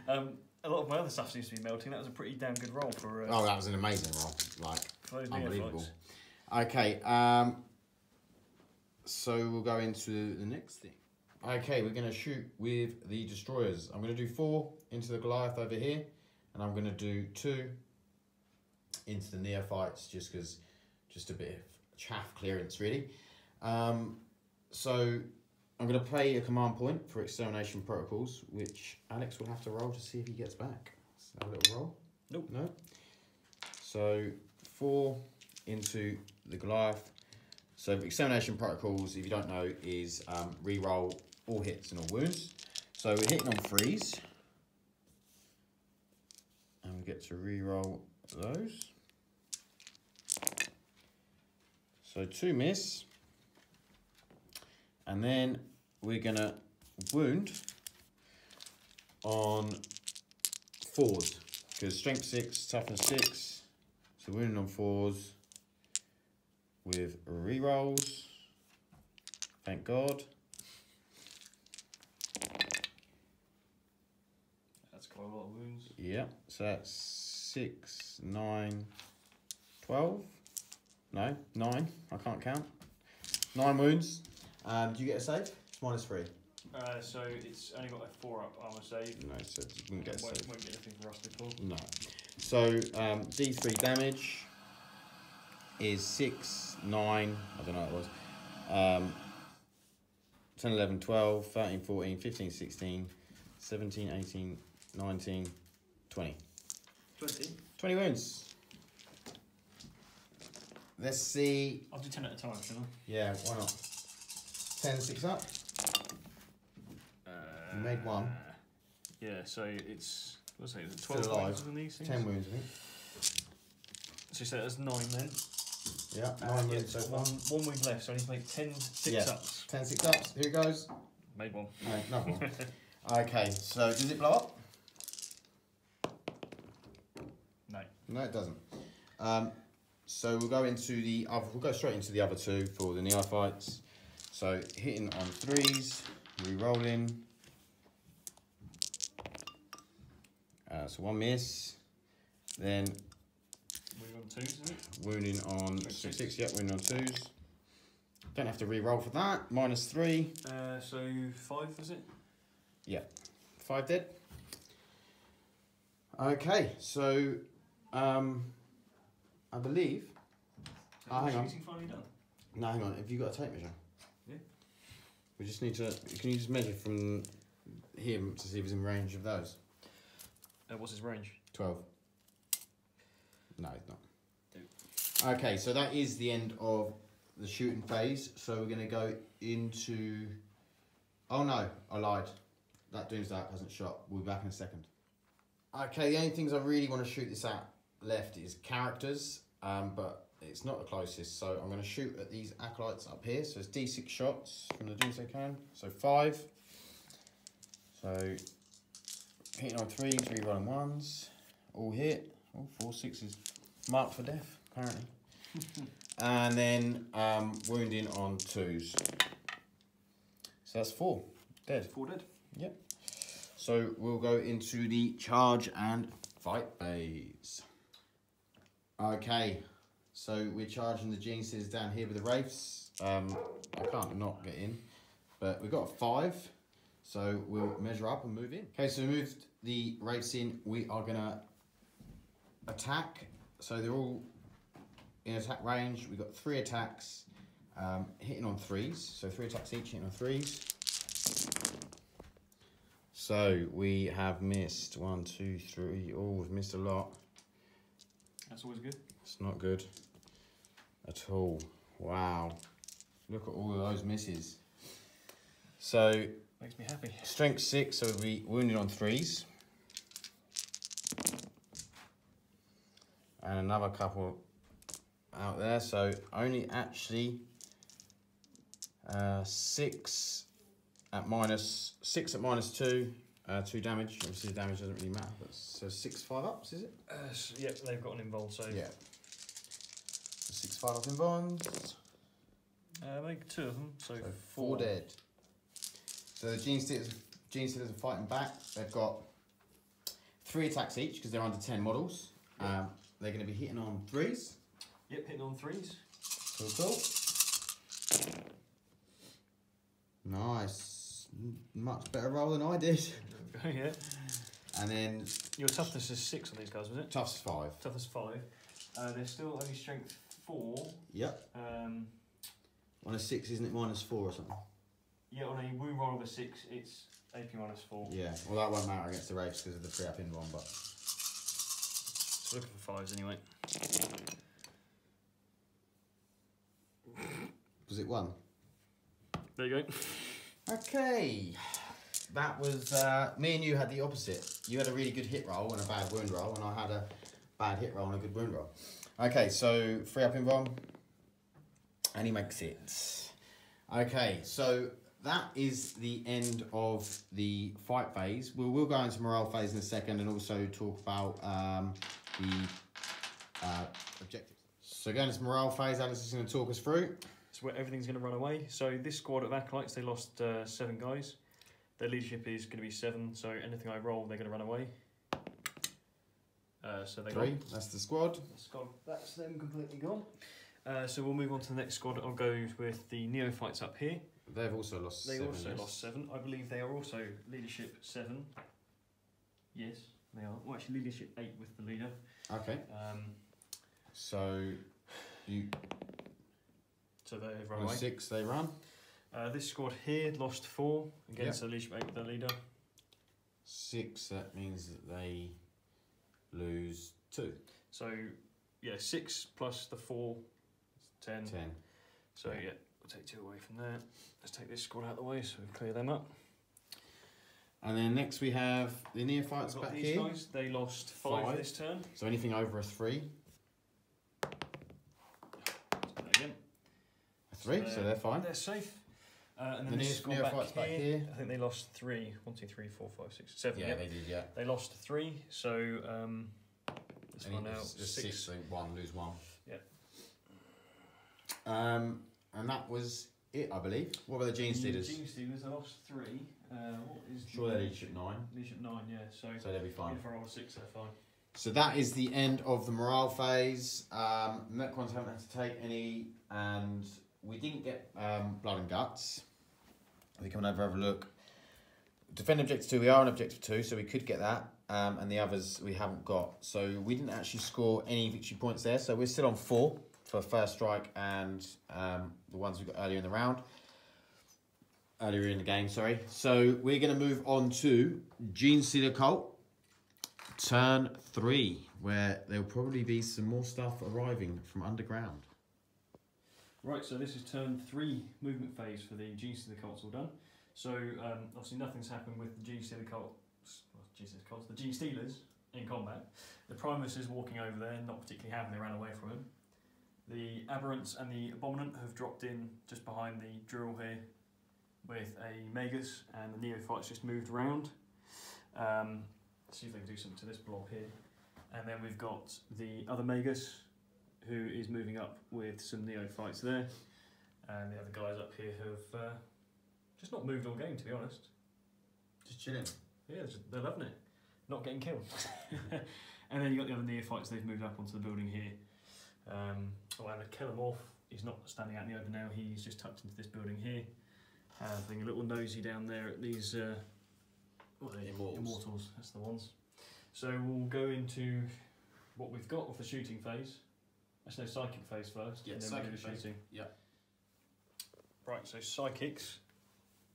A lot of my other stuff seems to be melting. That was a pretty damn good roll for... oh, that was an amazing roll. Like, unbelievable. Neophytes. Okay, so we'll go into the next thing. Okay, we're going to shoot with the Destroyers. I'm going to do 4 into the Goliath over here, and I'm going to do 2 into the Neophytes, just a bit of chaff clearance, really. So I'm going to play a command point for Extermination Protocols, which Alex will have to roll to see if he gets back. Let's have a little roll. Nope. No. So 4 into the Goliath. So Extermination Protocols, if you don't know, is re-roll all hits and all wounds. So we're hitting on 3s. And we get to re-roll those. So 2 miss. And then we're going to wound on 4s. Because strength 6, toughness 6. So wounding on 4s with re-rolls. Thank God. That's quite a lot of wounds. Yeah, so that's 6, 9, 12. No, 9. I can't count. 9 wounds. Do you get a save? It's -3. So it's only got a 4 up armour save. No, so you wouldn't get a save. Won't get anything for Rusted Claw. No. So D3 damage is 6, 9, I don't know what it was. 10, 11, 12, 13, 14, 15, 16, 17, 18, 19, 20. 20 wounds. Let's see. I'll do 10 at a time, shall I? Yeah, why not? 10, 6 up. You made 1. Yeah, so it's, what's it, 12 12 alive. wounds on these things? 10 wounds, I think. So you said that's 9 then? Yeah, 9 wounds so far. One wound left, so I need to make 10 6 ups. 10 6 ups. Here it goes. Made 1. No, another one. Okay, so does it blow up? No. No, it doesn't. So we'll go into the other, we'll go straight into the other 2 for the Neophytes. So hitting on 3s, re-rolling. So 1 miss. Then Wounding on 2s, isn't it? wounding on 6. Yep, wounding on 2s. Don't have to re-roll for that. -3. So 5, is it? Yeah, 5 dead. Okay, so I believe. So hang on. Finally done? No, hang on. Have you got a tape measure? We just need to. Can you just measure from him to see if he's in range of those? What's his range? 12. No, he's not. Okay, so that is the end of the shooting phase. So we're going to go into... Oh no, I lied. That Doomsday hasn't shot. We'll be back in a second. Okay, the only things I really want to shoot this at left is characters, but it's not the closest. So I'm going to shoot at these acolytes up here. So it's D6 shots from the Doomsday Cannon. So 5. So hitting on 3s, rerolling 1s. All hit. Oh, 4 6s. Marked for death, apparently. And then wounding on 2s. So that's 4 dead. 4 dead. Yep. So we'll go into the charge and fight phase. Okay, so we're charging the Genestealers down here with the Wraiths. I can't not get in, but we've got a 5, so we'll measure up and move in. Okay, so we moved the Wraiths in. We are gonna attack. So they're all in attack range. We've got 3 attacks, hitting on 3s. So 3 attacks each, hitting on 3s. So we have missed 1, 2, 3. Oh, we've missed a lot. That's always good. It's not good at all. Wow. Look at all of those misses. So makes me happy. Strength 6, so we'll be wounded on 3s. And another couple out there, so only actually 6 at -2, 2 damage. Obviously the damage doesn't really matter, but so 6 5-ups, is it? Yep, they've got an involved, so yeah. 6 5-up involved. Make 2 of them, so 4 dead. So the Genestealers are fighting back. They've got 3 attacks each because they're under 10 models. Yep. They're going to be hitting on 3s. Yep, hitting on 3s. Cool. Nice. Much better roll than I did. Yeah. And then... Your toughness is 6 on these guys, was it? Tough's 5. Toughness 5. They're still only strength 4. Yep. On a 6, isn't it -4 or something? Yeah, on a wound roll of a 6, it's AP -4. Yeah, well that won't matter against the Wraiths because of the 3-up in one, but... So looking for 5s anyway. Was it 1? There you go. Okay. That was... me and you had the opposite. You had a really good hit roll and a bad wound roll, and I had a bad hit roll and a good wound roll. Okay, so 3-up in one. And he makes it. Okay, so that is the end of the fight phase. We'll go into morale phase in a second and also talk about the objectives. So going into morale phase, Alex is going to talk us through. It's where everything's going to run away. So this squad of acolytes, they lost 7 guys. Their leadership is going to be 7, so anything I roll, they're going to run away. So they 3, that's the squad. That's them completely gone. So we'll move on to the next squad. I'll go with the neophytes up here. They've also lost 7. They also lost 7. I believe they are also leadership 7. Yes, they are. Well, actually, leadership 8 with the leader. Okay. So you. So they run away. 6 they run. This squad here lost 4 against the leadership 8 with their leader. 6. That means that they lose 2. So yeah, 6 plus the 4, 10. 10. So yeah, we'll take 2 away from there. Let's take this squad out of the way so we clear them up. And then next we have the neophytes back these here. Guys, they lost 5 this turn. So anything over a 3. Again. A 3, so they're fine. They're safe. And then the this squad neophytes back here. I think they lost 3. 1, 2, 3, 4, 5, 6, 7. Yeah, they did, yeah. They lost 3, so this one out. 6, so 1, lose 1. Yeah. And that was it, I believe. What were the Genestealers? Genestealers, they lost 3. What is Sure, they're leadership 9. Leadership 9, yeah. So they'll be fine. If I roll a 6, they're fine. So that is the end of the morale phase. Necrons haven't had to take any, and we didn't get blood and guts. We come over, have a look. Defend objective 2, we are on objective 2, so we could get that. And the others we haven't got. So we didn't actually score any victory points there. So we're still on 4 for first strike and the ones we got earlier in the round. earlier in the game, sorry. So we're going to move on to Genestealer Cult, turn 3, where there'll probably be some more stuff arriving from underground. Right, so this is turn 3 movement phase for the Genestealer Cults all done. So obviously nothing's happened with the Genestealer Cults, the Genestealers in combat. The Primus is walking over there, not particularly happy, they ran away from him. The Aberrants and the Abominant have dropped in just behind the drill here with a Magus, and the Neophytes just moved around. See if they can do something to this blob here. And then we've got the other Magus, who is moving up with some Neophytes there. And the other guys up here have just not moved all game, to be honest. Just chilling. Yeah, they're loving it. Not getting killed. And then you've got the other Neophytes, they've moved up onto the building here. And the Kellamorph is not standing out in the open now, he's just tucked into this building here. Having a little nosy down there at these what are they? Immortals, that's the ones. So we'll go into what we've got of the shooting phase. Let's know psychic phase first. Yeah, and then psychic we'll do the shooting. Yeah. Right, so psychics.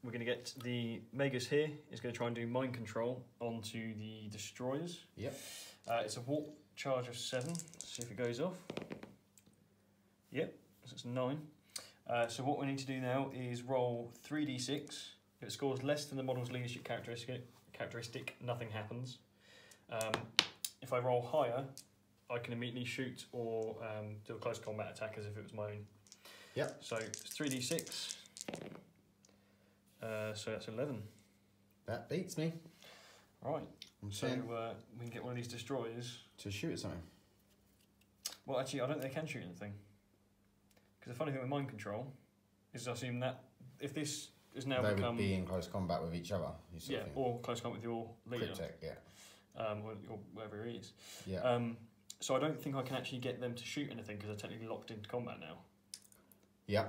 We're going to get the Magus here. Is going to try and do mind control onto the destroyers. Yep. It's a warp charge of 7. Let's see if it goes off. Yep, so it's 9. So what we need to do now is roll 3d6. If it scores less than the model's leadership characteristic, nothing happens. If I roll higher, I can immediately shoot or do a close combat attack as if it was my own. Yep. So it's 3d6. So that's 11. That beats me. Right. So we can get one of these destroyers to shoot at something. Well, actually, I don't think they can shoot anything. Because the funny thing with mind control is I assume that if this is now they become... would be in close combat with each other. Yeah, or close combat with your leader. Cryptek, yeah. Or wherever he is. Yeah. So I don't think I can actually get them to shoot anything because they're technically locked into combat now. Yeah.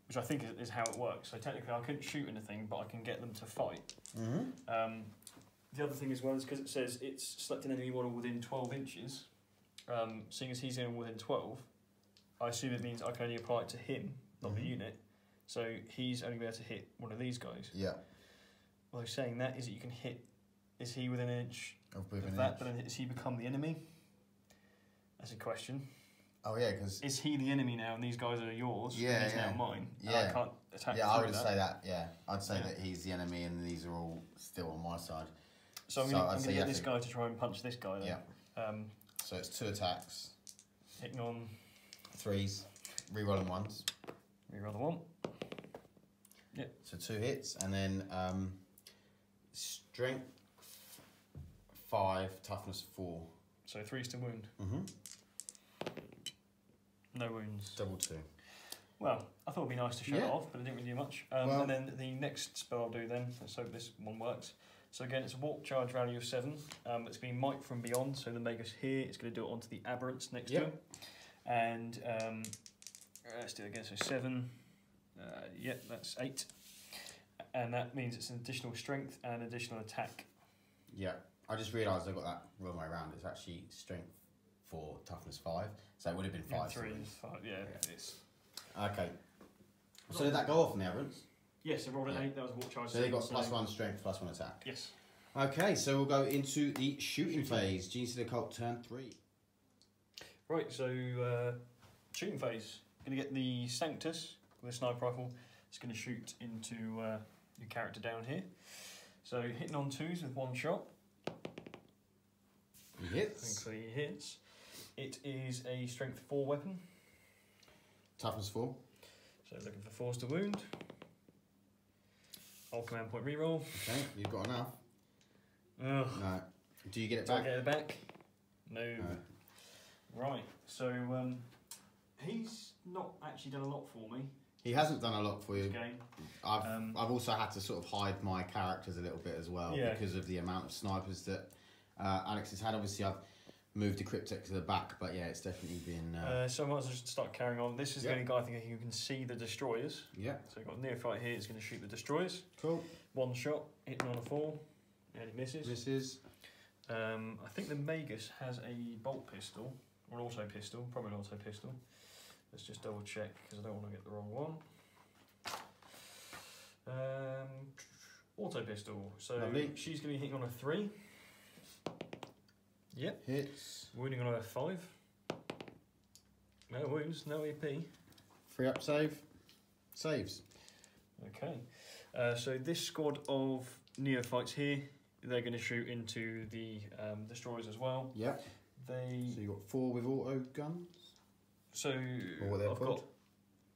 Which I think is how it works. So technically I couldn't shoot anything, but I can get them to fight. Mm-hmm. The other thing as well is because it says it's select an enemy model within 12 inches. Seeing as he's in within 12, I assume it means I can only apply it to him, not the unit. So he's only able to hit one of these guys. Yeah. Although saying that is that you can hit. Is he within an inch of that? Inch. But then has he become the enemy? That's a question. Oh yeah, because is he the enemy now, and these guys are yours? Yeah, and he's yeah. now mine. Yeah. And I can't attack. Yeah, I would say that. Yeah, I'd say that he's the enemy, and these are all still on my side. So I'm going to get this guy to try and punch this guy. Then. Yeah. So it's 2 attacks. Hitting on 3s, rerolling 1s. Reroll the 1. Yep. So 2 hits, and then strength 5, toughness 4. So 3's to wound. No wounds. Double 2. Well, I thought it'd be nice to show it off, but it didn't really do much. And then the next spell I'll do then, let's hope this one works. So again, it's a warp charge value of 7. It's going to be Might from Beyond, so the Magus here, it's going to do it onto the Aberrants next to him. And let's do it again, so 7. That's 8. And that means it's an additional strength and additional attack. Yeah, I just realised I got that wrong way around. It's actually strength 4, toughness 5. So it would have been 5. 3 and 5, it is. Okay. So did that go off in the Aberrants? Yes, I rolled an 8, that was a warp charge. So they got +1 strength, +1 attack. Yes. Okay, so we'll go into the shooting phase. Genestealer Cult turn 3. Right, so shooting phase. Going to get the Sanctus with a sniper rifle. It's going to shoot into your character down here. So hitting on 2s with 1 shot. He hits. Thankfully he hits. It is a strength 4 weapon. Toughness 4. So looking for 4s to wound. All command point reroll. Okay, you've got enough. Ugh. No. Do you get it Do back? I get it back? No. Right, so he's not actually done a lot for me. He hasn't done a lot for you. Game. I've also had to sort of hide my characters a little bit as well because of the amount of snipers that Alex has had. Obviously, I've moved the Cryptek to the back, but yeah, it's definitely been... so I might as well just start carrying on. This is the only guy I think who can see the destroyers. Yeah. So we've got a Neophyte here, he's going to shoot the destroyers. Cool. 1 shot, hitting on a 4, and he misses. Misses. I think the Magus has a bolt pistol, or an auto pistol, probably an auto pistol. Let's just double check, because I don't want to get the wrong one. auto pistol. So Lovely. she's going to be hitting on a 3. Yep. Hits. Wounding on a 5. No wounds, no EP. 3 up save. Saves. Okay. So this squad of neophytes here, they're going to shoot into the destroyers as well. Yep. So you got 4 with auto guns. So Or what they're I've called?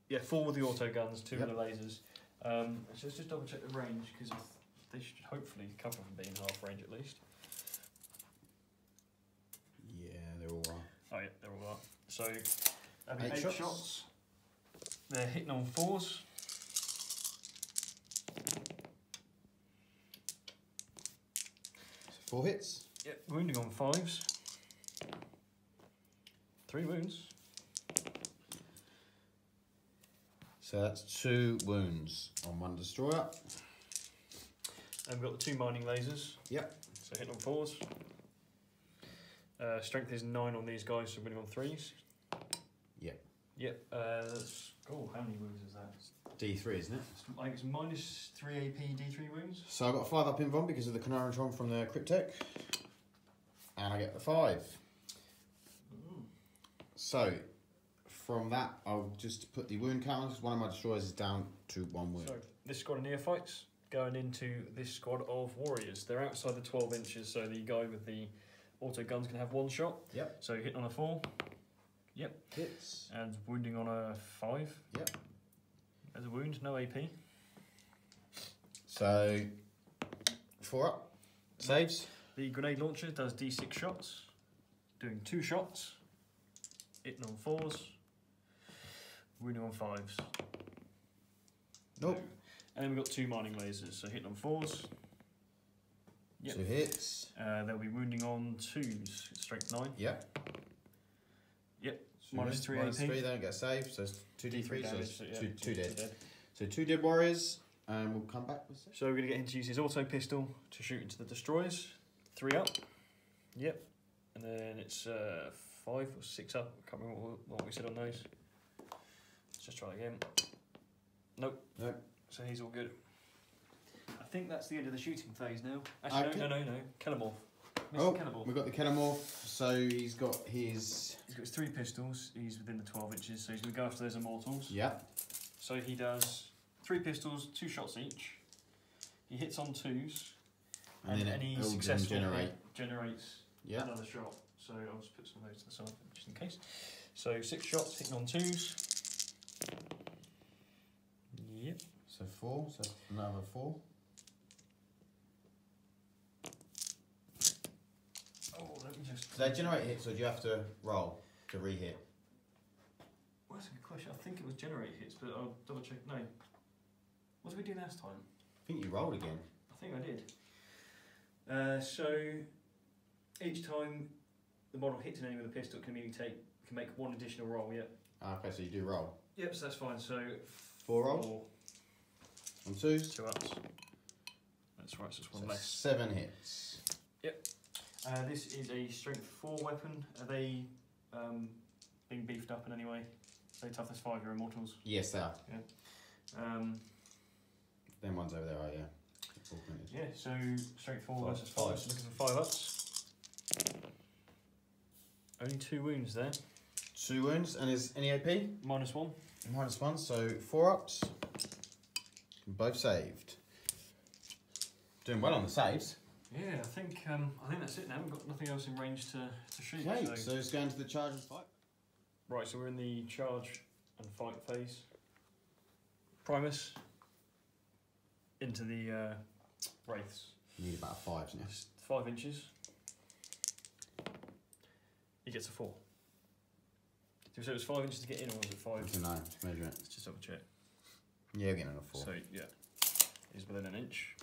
got 4 with the auto guns, 2 Yep. with the lasers. So let's just double check the range because they should hopefully a couple of them be in half range at least. Yeah, they're all right. Oh yeah, they're all right. So that'd be 8 8 shots. shots. They're hitting on 4s. So 4 hits. Yep, wounding on 5s. 3 wounds. So that's 2 wounds on 1 destroyer. And we've got the 2 mining lasers. Yep. So hitting on 4s. Strength is 9 on these guys, so winning on 3s. Yep. Yep. How many wounds is that? D3, isn't it? I think it's minus 3 AP, D3 wounds. So I got a 5 up in Von because of the Canarantron from the Cryptek. And I get the 5. Ooh. So from that, I'll just put the wound count on because one of my destroyers is down to 1 wound. So this squad of neophytes going into this squad of warriors. They're outside the 12 inches, so the guy with the auto guns can have 1 shot. Yep. So hitting on a 4. Yep. Hits. And wounding on a 5. Yep. There's a wound, no AP. So 4 up. Saves. The grenade launcher does D6 shots, doing 2 shots, hitting on 4s, wounding on 5s. Nope. And then we've got 2 mining lasers, so hitting on 4s. Yep. 2 hits. They'll be wounding on 2s, strength 9. Yep. Yep. So Minus 3 minus AP. 3, they don't get saved, so it's 2d3, so damage, it's yeah, 2 dead. So 2 dead warriors, and we'll come back with it. So we're going to get him to use his auto pistol to shoot into the destroyers. 3 up. Yep. And then it's 5 or 6 up. I can't remember what we said on those. Let's just try again. Nope. Nope. So he's all good. I think that's the end of the shooting phase now. Actually, Okay. no. Kelemorph. Oh, Kelemorph. we've got the Kelemorph, so he's got his... He's got his 3 pistols. He's within the 12 inches, so he's going to go after those immortals. Yep. So he does 3 pistols, 2 shots each. He hits on 2s. And then any it'll successful generate. generates Yep. another shot. So I'll just put some of those to the side just in case. So 6 shots hitting on 2s. Yep. So 4, so another 4. Oh, let me just. Do they generate hits, or do you have to roll to re-hit? Well, that's a good question. I think it was generate hits, but I'll double check. No. What did we do last time? I think you rolled again. I think I did. So each time the model hits an enemy with a pistol, can make 1 additional roll. Yep. Okay, so you do roll. Yep. So that's fine. So 4 rolls? 4. On 2s? 2 ups. That's right. So it's 1 So less. 7 hits. Yep. This is a strength 4 weapon. Are they being beefed up in any way? Say toughness 5, your immortals. Yes, they are. Yeah. Them ones over there are, yeah. Yeah, so strength 4 Five. versus 5. So looking for 5 ups. Only 2 wounds there. 2 wounds, and is any AP? -1. -1, so 4 ups. Both saved. Doing well on the saves. Yeah, I think that's it now. We've got nothing else in range to shoot. Okay, So. so it's going to the charge and fight. Right, so we're in the charge and fight phase. Primus into the wraiths. You need about 5, isn't it? It's 5 inches. He gets a 4. Did we say it was 5 inches to get in, or was it 5? I don't know, just measure it. Let's just double check. Yeah, we're getting a 4. So yeah, he's within an inch.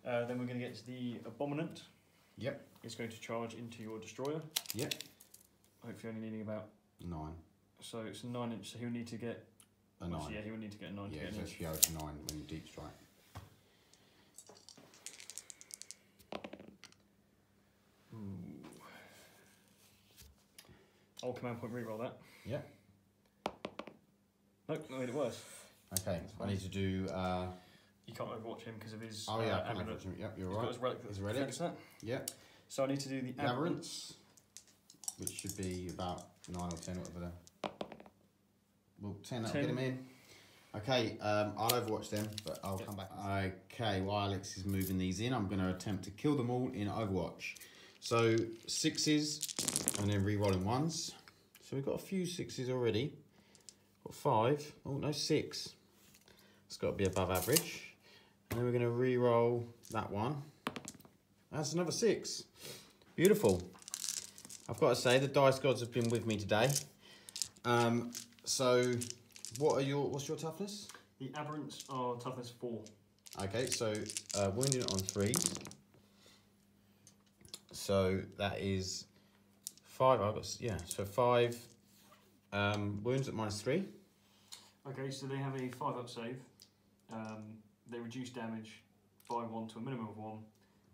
Then we're going to get to the Abominant. Yep. It's going to charge into your destroyer. Yep. Hopefully only needing about... 9. So it's a 9 inch, so he'll need to get... A 9. Actually, yeah, he will need to get a 9 to Yeah, get an so inch. if you go to 9 when you deep strike. Ooh. I'll command point reroll that. Yeah. Nope, not made it worse. Okay, I need to do you can't overwatch him because of his. Oh yeah, I can't overwatch him. Yep, you're right. He's got his relic. That. Yeah. So I need to do the aberrants, which should be about 9 or 10, whatever. Well, 10. That'll get him in. Okay, I'll overwatch them, but I'll come back. Okay, while Alex is moving these in, I'm going to attempt to kill them all in Overwatch. So 6s and then re-rolling 1s. So we've got a few 6s already. Got 5. Oh no, 6. It's got to be above average. And then we're going to re-roll that one. That's another 6. Beautiful. I've got to say the dice gods have been with me today. So what's your toughness? The aberrants are toughness 4. Okay, so wounded on 3s. So that is 5. I've got, yeah, so 5 wounds at -3. Okay, so they have a 5-up save. They reduce damage by 1 to a minimum of 1.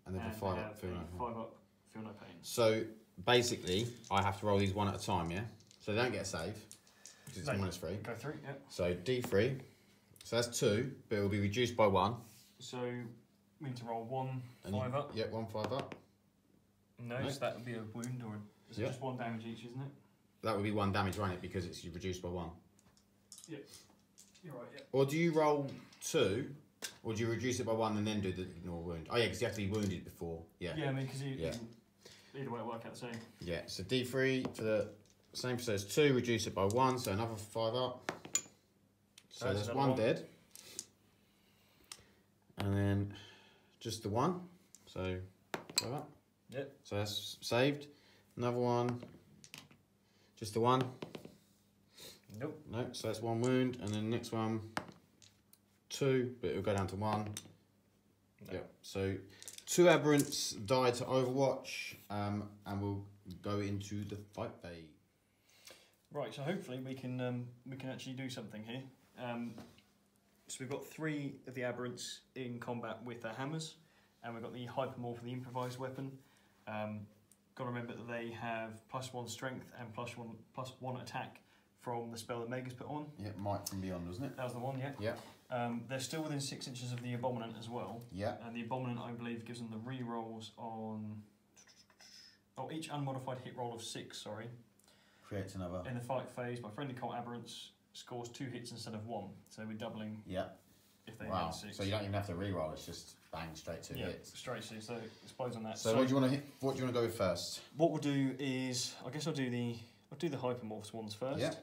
And then a 5-up, feel no pain. 5-up, feel no pain. So basically, I have to roll these one at a time, yeah? So they don't get a save, because it's -3. Go through, yeah. So D3, so that's 2, but it will be reduced by 1. So we need to roll 1 5-up. Yeah, 1 5-up. No, so that would be a wound, or is it just 1 damage each, isn't it? That would be 1 damage, won't it? Because it's reduced by 1. Yeah, you're right, yeah. Or do you roll 2, or do you reduce it by 1 and then do the ignore wound? Oh yeah, because you have to be wounded before. Yeah. Yeah, I mean, because either way it'll work out the same. Yeah, so D3 for the same, so it's 2, reduce it by 1, so another 5-up. So there's 1 dead. And then just the 1, so 5-up. Yep. So that's saved. Another 1, just the 1. Nope. No, so that's 1 wound, and then next one, 2, but it'll go down to 1. No. Yep. So 2 aberrants die to Overwatch, and we'll go into the fight phase. Right. So hopefully we can actually do something here. So we've got 3 of the aberrants in combat with their hammers, and we've got the hypermorph for the improvised weapon. Got to remember that they have +1 strength and +1 attack from the spell that Mega's put on. Yeah, Might from Beyond, wasn't it? That was the one, yeah. Yeah. They're still within 6 inches of the Abominant as well. Yeah. And the Abominant, I believe, gives them the re-rolls on... Oh, each unmodified hit roll of 6, sorry. Creates another... In the fight phase, my friendly cult aberrants scores 2 hits instead of 1. So we're doubling... Yeah. If they had 6. So you don't even have to re-roll, it's just bang, straight 2 hits. Straight 2, so it explodes on that. So what do you want to go with first? What we'll do is... I guess I'll do the hypermorphs ones first. Yeah.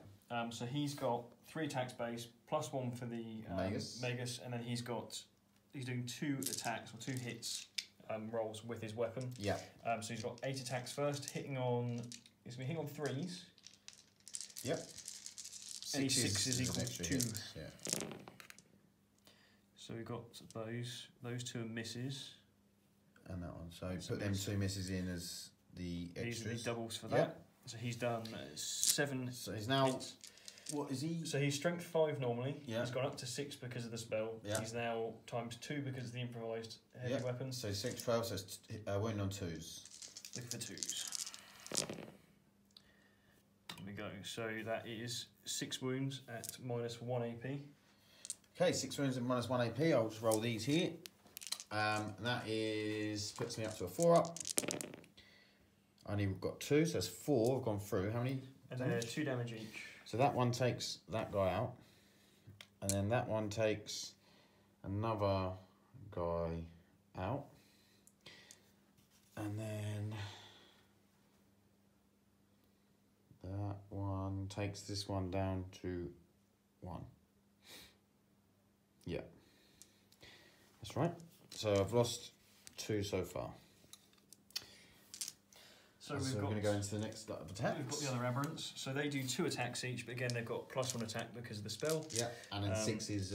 So he's got 3 attacks base, +1 for the Magus, and then he's doing 2 attacks or 2 hits rolls with his weapon. Yeah. So he's got 8 attacks first, he's going to be hitting on 3s. Yep. Any 6s equal to 2. Yeah. So we've got those 2 are misses. And that one. So put them 2 misses in as the extras. These are the doubles for that. Yep. So he's done 7. So he's now... hits. What is he? So he's strength 5 normally. Yeah. He's gone up to 6 because of the spell. Yeah. He's now ×2 because of the improvised heavy weapons. So 6, 12, so it's wound on 2s. Look for 2s. There we go. So that is 6 wounds at -1 AP. Okay, 6 wounds and -1 AP. I'll just roll these here. And that puts me up to a 4-up. I only got 2, so that's 4. I've gone through. How many? And they're 2 damage each. So that one takes that guy out, and then that one takes another guy out, and then that one takes this one down to 1. Yeah, that's right. So I've lost 2 so far. So we're going to go into the next lot of attacks. We've got the other aberrants. So they do 2 attacks each, but again they've got +1 attack because of the spell. Yeah, and then 6 is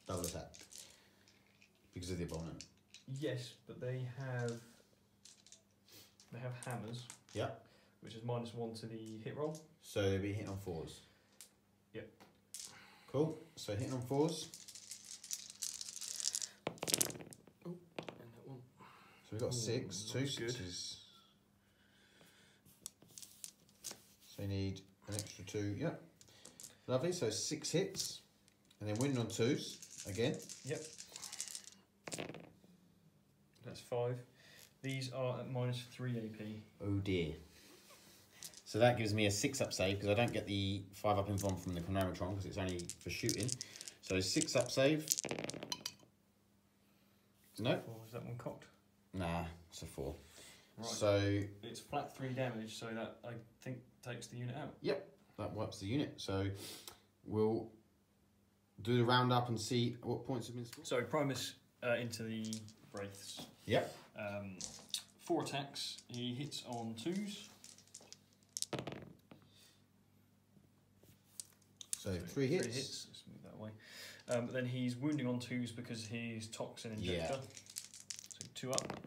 double attack because of the Abominant. Yes, but they have hammers. Yeah. Which is -1 to the hit roll. So they'll be hitting on 4s. Yep. Cool. So hitting on 4s. Oh, and that one. So we've got 6, 2 6s. So you need an extra 2, yeah. Lovely, so 6 hits. And then winning on 2s again. Yep. That's 5. These are at -3 AP. Oh dear. So that gives me a 6-up save because I don't get the 5-up invuln from the Necron because it's only for shooting. So 6-up save. No. 4. Is that one cocked? Nah, it's a 4. Right. So it's flat 3 damage, so that I think takes the unit out. Yep, that wipes the unit. So we'll do the round up and see what points have been scored. So Primus into the Wraiths. Yep. 4 attacks. He hits on 2s. So 3 hits. 3 hits. Let's move that away. But then he's wounding on 2s because he's Toxin Injector. So 2 up.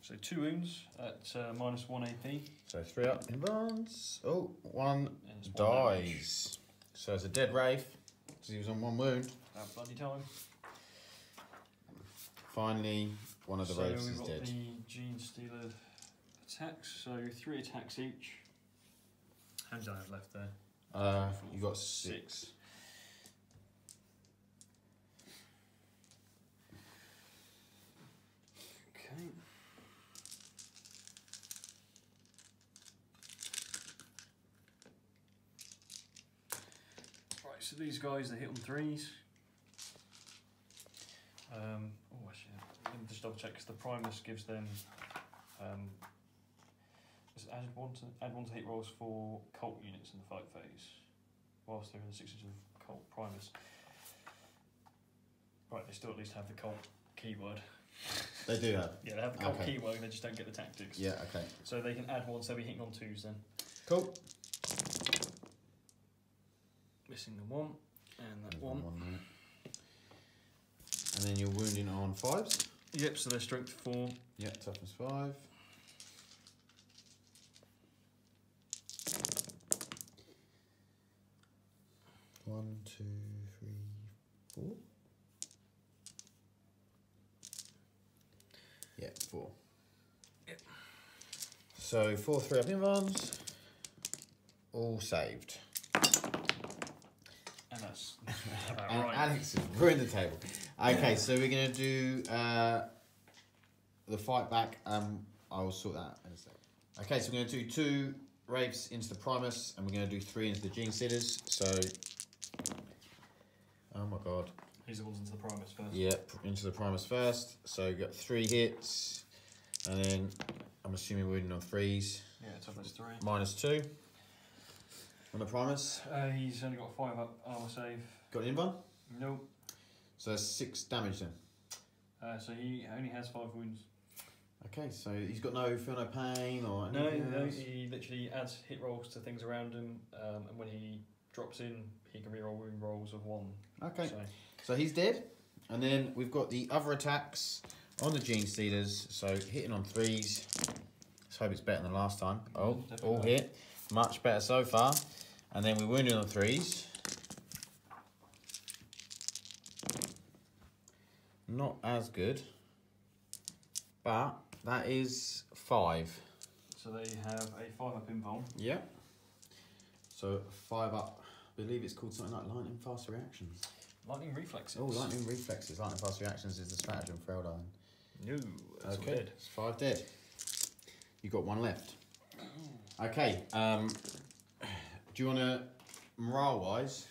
So 2 wounds at -1 AP. So 3 up invulns. Oh, 1 And dies. So it's a dead Wraith because he was on 1 wound. About bloody time. Finally, one of the Wraiths is we've got dead. the Genestealer attacks. So 3 attacks each. How many do I have left there? You got 6. Okay. Right, so these guys, they hit on 3s. Oh, actually, let me just double check because the Primus gives them. Is add one to hit rolls for cult units in the fight phase, whilst they're in the 6 inches of cult Primus. Right, they still at least have the cult keyword. They do have. Yeah, they have the cult keyword, they just don't get the tactics. Yeah, okay. So they can add 1, so they'll be hitting on 2s then. Cool. Missing the 1, and that 1. And then you're wounding on 5s. Yep, so they're strength 4. Yep, toughness 5. One, 2, 3, 4. Yeah, 4. Yep. So 4 3-up invulns, all saved. And that's about And right. Alex has ruined the table. Okay, so we're going to do the fight back. I'll sort that out in a second. Okay, so we're going to do 2 Wraiths into the Primus, and we're going to do 3 into the Genestealers. So, oh my god. He's the ones into the Primus first. Yep, into the Primus first. So we've got 3 hits, and then I'm assuming we're winning on 3s. Yeah, toughness 3. -2 on the Primus. He's only got 5-up armor save. Got an invuln? Nope. So that's 6 damage then. So he only has 5 wounds. Okay, so he's got feel no pain or No, anything else? he literally adds hit rolls to things around him, and when he drops in, he can reroll wound rolls of 1. Okay, so he's dead. And then we've got the other attacks on the Genestealers. So hitting on 3s. Let's hope it's better than last time. Oh, all hit. Much better so far. And then we're wounding on 3s. Not as good. But that is 5. So they have a 5-up invuln. Yeah. So 5-up. I believe it's called something like lightning fast reactions. Lightning reflexes. Oh, lightning reflexes. Lightning fast reactions is the stratagem for Eldar. No, that's okay. all dead. It's 5 dead. You got 1 left. Okay. Do you want to morale wise?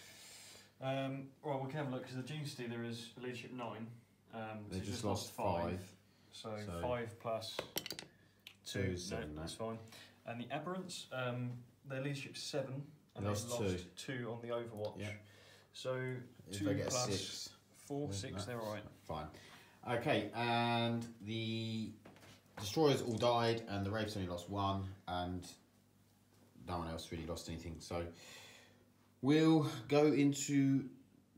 Well, we can have a look because the Genestealer is leadership 9. They so just lost 5. So 5 plus 2 is 7. No, that's fine. And the Aberrants, their leadership 7. And They they lost lost 2 on the Overwatch. Yeah. So If 2 they get plus 6. 4, 6, they're alright. Fine. Okay, and the Destroyers all died, and the Wraiths only lost 1, and no one else really lost anything. So we'll go into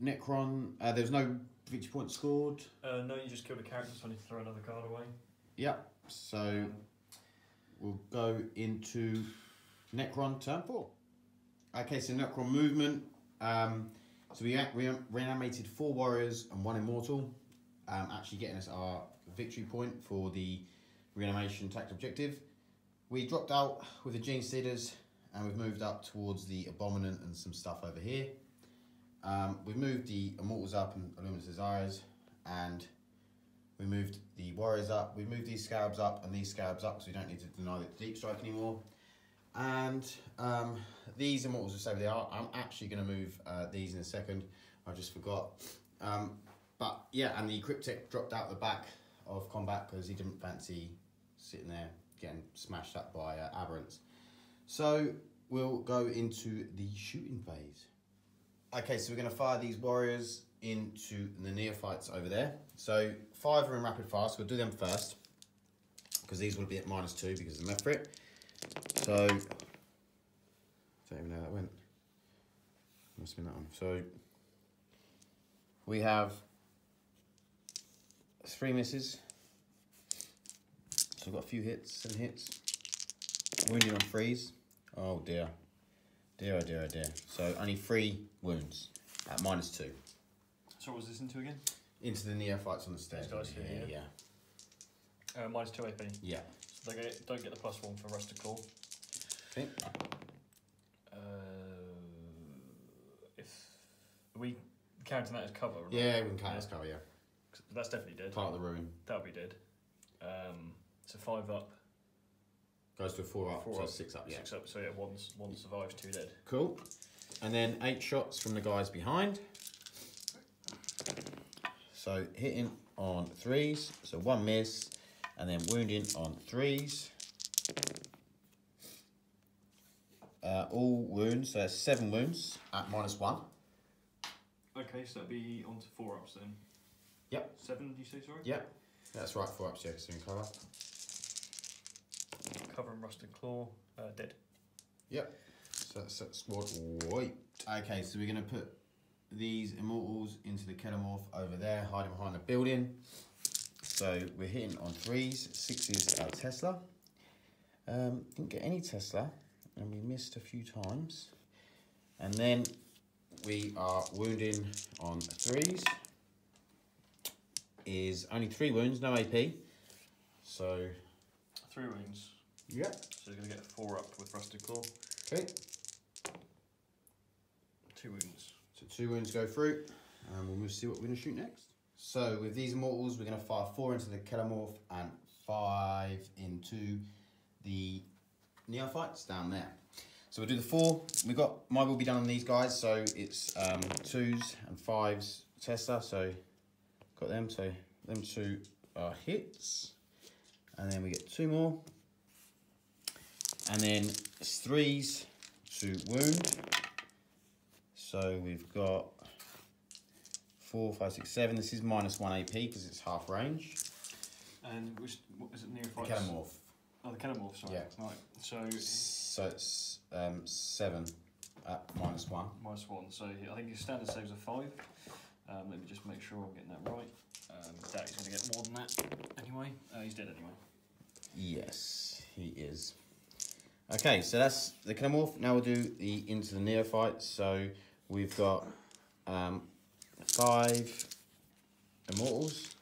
Necron. There's no victory point scored. No, you just killed a character, so I need to throw another card away. Yep. So we'll go into Necron turn 4. Okay, so Necron movement. So we reanimated 4 warriors and 1 immortal, actually getting us our victory point for the reanimation tact objective. We dropped out with the Genestealers, and we've moved up towards the Abominant and some stuff over here. We've moved the Immortals up and Illuminous Desires, and We moved the warriors up. We moved these scarabs up and these scarabs up, so we don't need to deny the deep strike anymore. And these immortals will stay where they are. I'm actually going to move these in a second. I just forgot. But yeah, and the cryptic dropped out the back of combat because he didn't fancy sitting there getting smashed up by aberrants. So we'll go into the shooting phase. Okay, so we're going to fire these warriors into the neophytes over there. So 5 are in rapid fire, so we'll do them first because these will be at -2 because of the Mephrit. So I don't even know how that went. Must have been that one. So we have 3 misses. So we've got a few hits, 7 hits. Wounded on 3s. Oh dear. Dear, oh dear, oh dear. So only 3 wounds at -2. So what was this into again? Into the neophytes on the stairs. These guys here, yeah. -2 AP. Yeah. So they don't get the +1 for Rusted Claw. Okay. If we counting that as cover, right? Yeah, we can count as cover, yeah. That's definitely dead. Part of the ruin. That'll be dead. So 5 up. Goes to a 4 up, 4 so up, 6 up, yeah. 6 up, so yeah, one survives, 2 dead. Cool. And then 8 shots from the guys behind. So hitting on 3s, so 1 miss, and then wounding on 3s. All wounds, so that's 7 wounds at -1. Okay, so that'd be on to 4 ups then. Yep. 7, do you say, sorry? Yep. That's right, 4 ups, yeah, because they're in cover. Cover and Rusted Claw, dead. Yep. So that's squad wiped. Okay, so we're going to put these immortals into the Ketamorph over there, hiding behind the building. So we're hitting on 3s, 6s out Tesla. Didn't get any Tesla, and we missed a few times. And then we are wounding on 3s. Is only 3 wounds, no AP. So 3 wounds. Yep. So you're going to get 4 up with Rusted Claw. Okay. 2 wounds. So 2 wounds go through, and we'll see what we're going to shoot next. So with these immortals, we're going to fire 4 into the Ketamorph and 5 into the neophytes down there. So we'll do the 4. My will be done on these guys, so it's 2s and 5s Tesla. So got them. So them 2 are hits, and then we get 2 more, and then it's 3s to wound. So we've got 4, 5, 6, 7. This is -1 AP because it's half range. And what is it, neophytes? The Ketamorph. Oh, the Ketamorph, sorry. Yeah. Right. So it's 7 at -1. -1. So I think his standard saves are 5. Let me just make sure I'm getting that right. Doubt he's going to get more than that anyway. He's dead anyway. Yes, he is. Okay, so that's the Ketamorph. Now we'll do the into the neophytes. So we've got 5 immortals.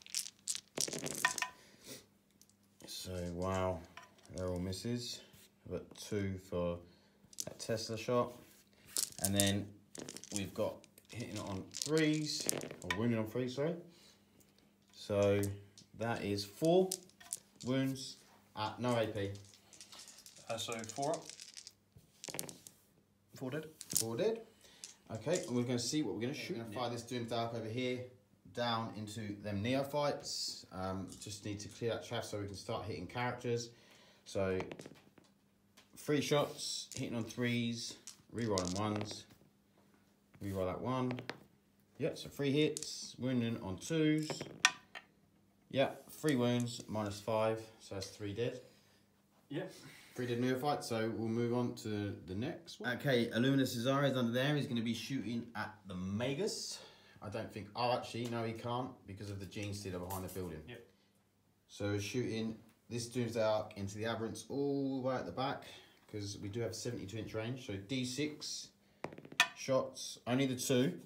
So wow, they're all misses. We've got 2 for that Tesla shot, and then we've got hitting on 3s or wounding on 3s. Sorry. So that is 4 wounds at no AP. So 4 up. 4 dead. 4 dead. Okay, and we're going to see what we're going to shoot. We're going to fire this Doom Dark over here, down into them neophytes. Just need to clear that chaff so we can start hitting characters. So 3 shots, hitting on 3s, rerolling 1s, reroll that 1. Yeah, so 3 hits, wounding on 2s. Yeah, 3 wounds, -5, so that's 3 dead. Yep. 3 dead neophytes, so we'll move on to the next one. Okay, Illuminous Cesare is under there. He's going to be shooting at the Magus. I don't think... Oh, actually, no, he can't because of the Genestealer behind the building. Yep. So we're shooting this Doomsday Arc into the Aberrants all the way at the back because we do have 72-inch range. So D6 shots, only the 2.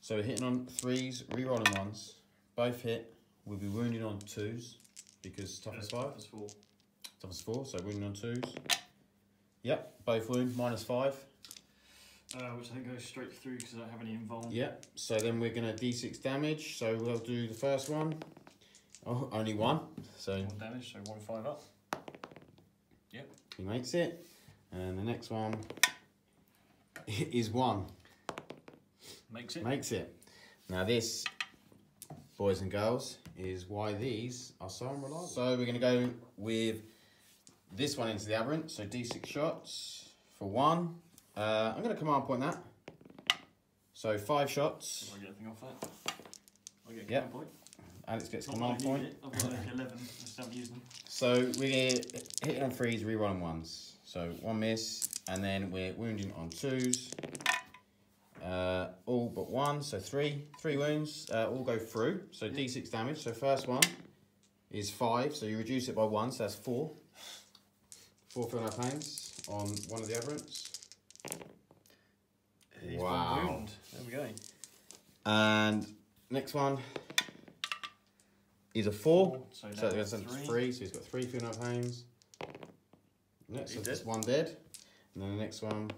So we're hitting on 3s, rerolling 1s. Both hit. We'll be wounding on 2s because toughness 5. Toughness 4. Toughness 4, so wounding on 2s. Yep, both wound, -5. Which I think goes straight through because I don't have any invuln. Yep, so then we're going to D6 damage. So we'll do the first one. Oh, only one. So 1 damage, so 1/5 up. Yep. He makes it. And the next one is 1. Makes it. Makes it. Now this, boys and girls, is why these are so unreliable. So we're going to go with this one into the aberrant. So D6 shots for 1. I'm going to command point that. So 5 shots. I get anything off that? I get a Yep. command point. Alex gets command point. I've got like 11, I still haven't used them. So we're hitting on 3s, rerolling 1s. So 1 miss, and then we're wounding on 2s. All but 1, so 3 wounds, all go through. So D6 damage. So first one is 5, so you reduce it by 1, so that's 4. 4 feel no pains on one of the aberrants. He's wow. 1 wound. There we go. And next one is a 4. So that's 3, so he's got 3 feel no pains. Next, so that's 1 dead. And then the next one,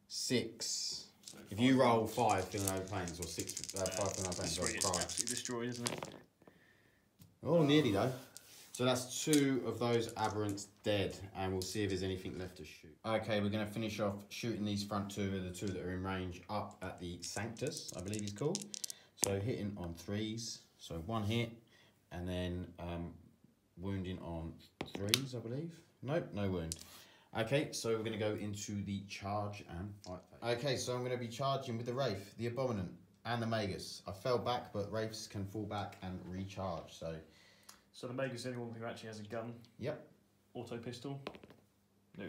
6. So if you roll 5 feel no pains, or 6, 5 feel no pains, it's absolutely destroyed, isn't it? Oh, nearly though. So that's 2 of those aberrants dead, and we'll see if there's anything left to shoot. Okay, we're going to finish off shooting these front 2 of the 2 that are in range up at the Sanctus, I believe he's called. So hitting on 3s, so 1 hit, and then wounding on 3s, I believe. Nope, no wound. Okay, so we're going to go into the charge and fight phase. Okay, so I'm going to be charging with the Wraith, the Abominant, and the Magus. I fell back, but Wraiths can fall back and recharge, so... So the Magus is the only one who actually has a gun? Yep. Auto pistol? No.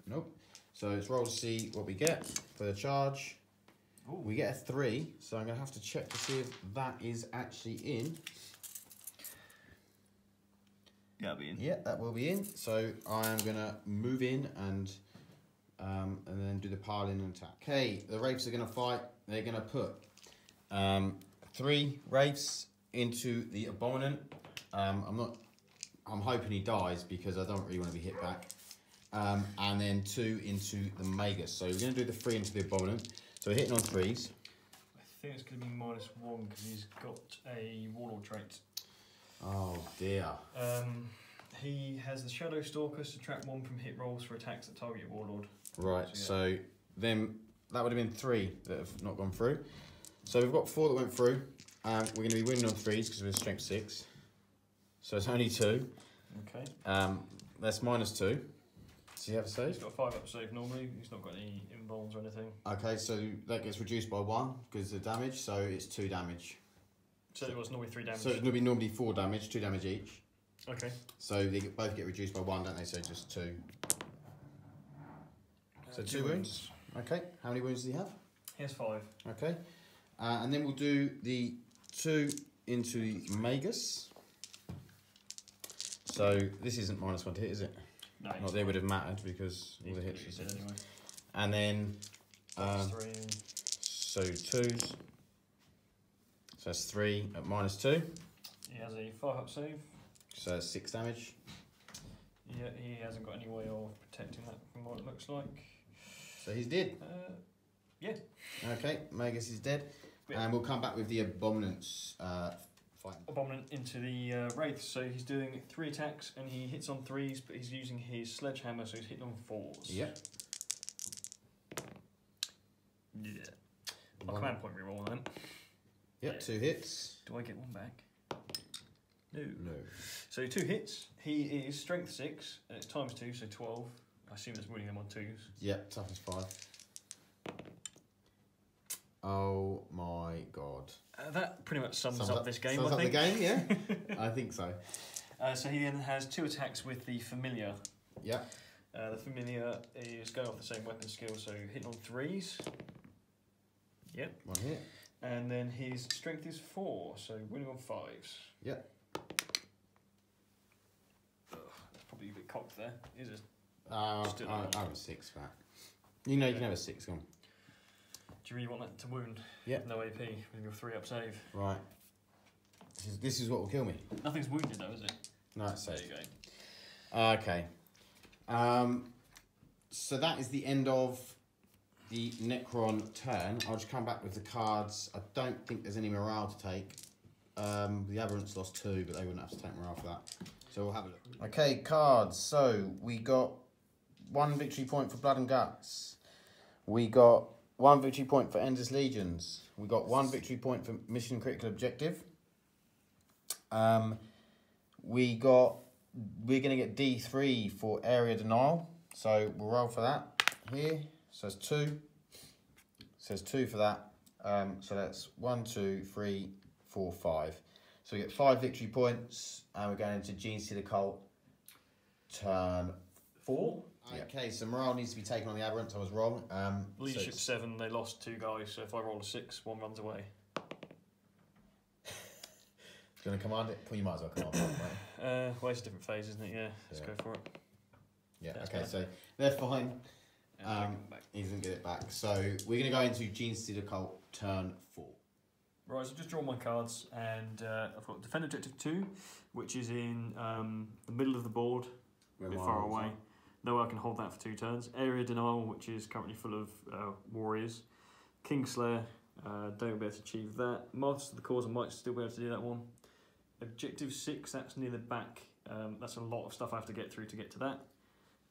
Nope. So let's roll to see what we get for the charge. Ooh. We get a 3, so I'm going to have to check to see if that is actually in. Yeah, that'll be in. Yeah, that will be in. So I'm going to move in and then do the pile in and attack. Okay, the Wraiths are going to fight. They're going to put 3 Wraiths into the Abominant. I'm hoping he dies because I don't really want to be hit back. And then 2 into the Magus. So we're going to do the 3 into the Abominant. So we're hitting on 3s. I think it's going to be -1 because he's got a Warlord trait. Oh dear. He has the Shadow Stalker, subtract 1 from hit rolls for attacks that target your Warlord. Right, so then that would have been 3 that have not gone through. So we've got 4 that went through. We're going to be winning on 3s because we're strength 6. So it's only 2. Okay. That's -2. Does he have a save? He's got a 5 up save normally. He's not got any invulns or anything. Okay, so that gets reduced by 1 because of the damage, so it's 2 damage. So it was normally 3 damage. So it would be normally 4 damage, 2 damage each. Okay. So they both get reduced by 1, don't they? So just 2. So 2 wounds. Okay. How many wounds does he have? He has 5. Okay. And then we'll do the 2 into the Magus. So this isn't -1 to hit, is it? No. Not they would have mattered because all the hits are anyway. And then 3. so 2s. So that's 3 at -2. He has a 5 up save. So that's 6 damage. Yeah, he hasn't got any way of protecting that from what it looks like. So he's dead. Yeah. Okay, Magus is dead. Yeah. And we'll come back with the Abominants fight. Abominant into the Wraith. So he's doing 3 attacks and he hits on 3s, but he's using his sledgehammer, so he's hitting on 4s. Yep. Yeah. I'll command point reroll then. Yep, Yeah. 2 hits. Do I get 1 back? No. No. So 2 hits. He is strength 6, and it's ×2, so 12. I assume that's winning them on 2s. Yep, toughness 5. Oh my god. That pretty much sums up this game, Sums I up think. the game, yeah? I think so. So he then has 2 attacks with the Familiar. Yep. The Familiar is going off the same weapon skill, so hitting on 3s. Yep. 1 hit. And then his strength is 4, so winning on 5s. Yep. That's probably a bit cocked there, is it? I have a 6 for that. You know, you can have a 6, go on. Do you really want that to wound? Yep. No AP with your 3 up save. Right. This is what will kill me. Nothing's wounded though, is it? No, it's There safe. you go. Okay. So that is the end of the Necron turn. I'll just come back with the cards. I don't think there's any morale to take. The Aberrants lost 2, but they wouldn't have to take morale for that. So we'll have a look. Okay, cards. So we got 1 victory point for Blood and Guts. We got 1 victory point for Endless Legions. We got 1 victory point for Mission Critical Objective. We're going to get D3 for Area Denial. So we'll roll for that here. So it's 2. Says 2 for that. So that's 1, 2, 3, 4, 5. So we get 5 victory points, and we're going into Genestealer Cult turn 4. Okay, so morale needs to be taken on the Aberrants. I was wrong. Leadership 7, they lost 2 guys, so if I roll a 6, 1 runs away. Do you want to command it? Well, you might as well command it, right? Well, it's a different phase, isn't it? Yeah, let's go for it. Yeah, okay, so they're fine. He's going to get it back. So we're going to go into Genestealer Cult turn 4. Right, so just draw my cards, and I've got Defend Objective 2, which is in the middle of the board, a bit far away. No way I can hold that for 2 turns. Area Denial, which is currently full of warriors. Kingslayer, don't be able to achieve that. Martyrs of the Cause, I might still be able to do that one. Objective 6, that's near the back. That's a lot of stuff I have to get through to get to that.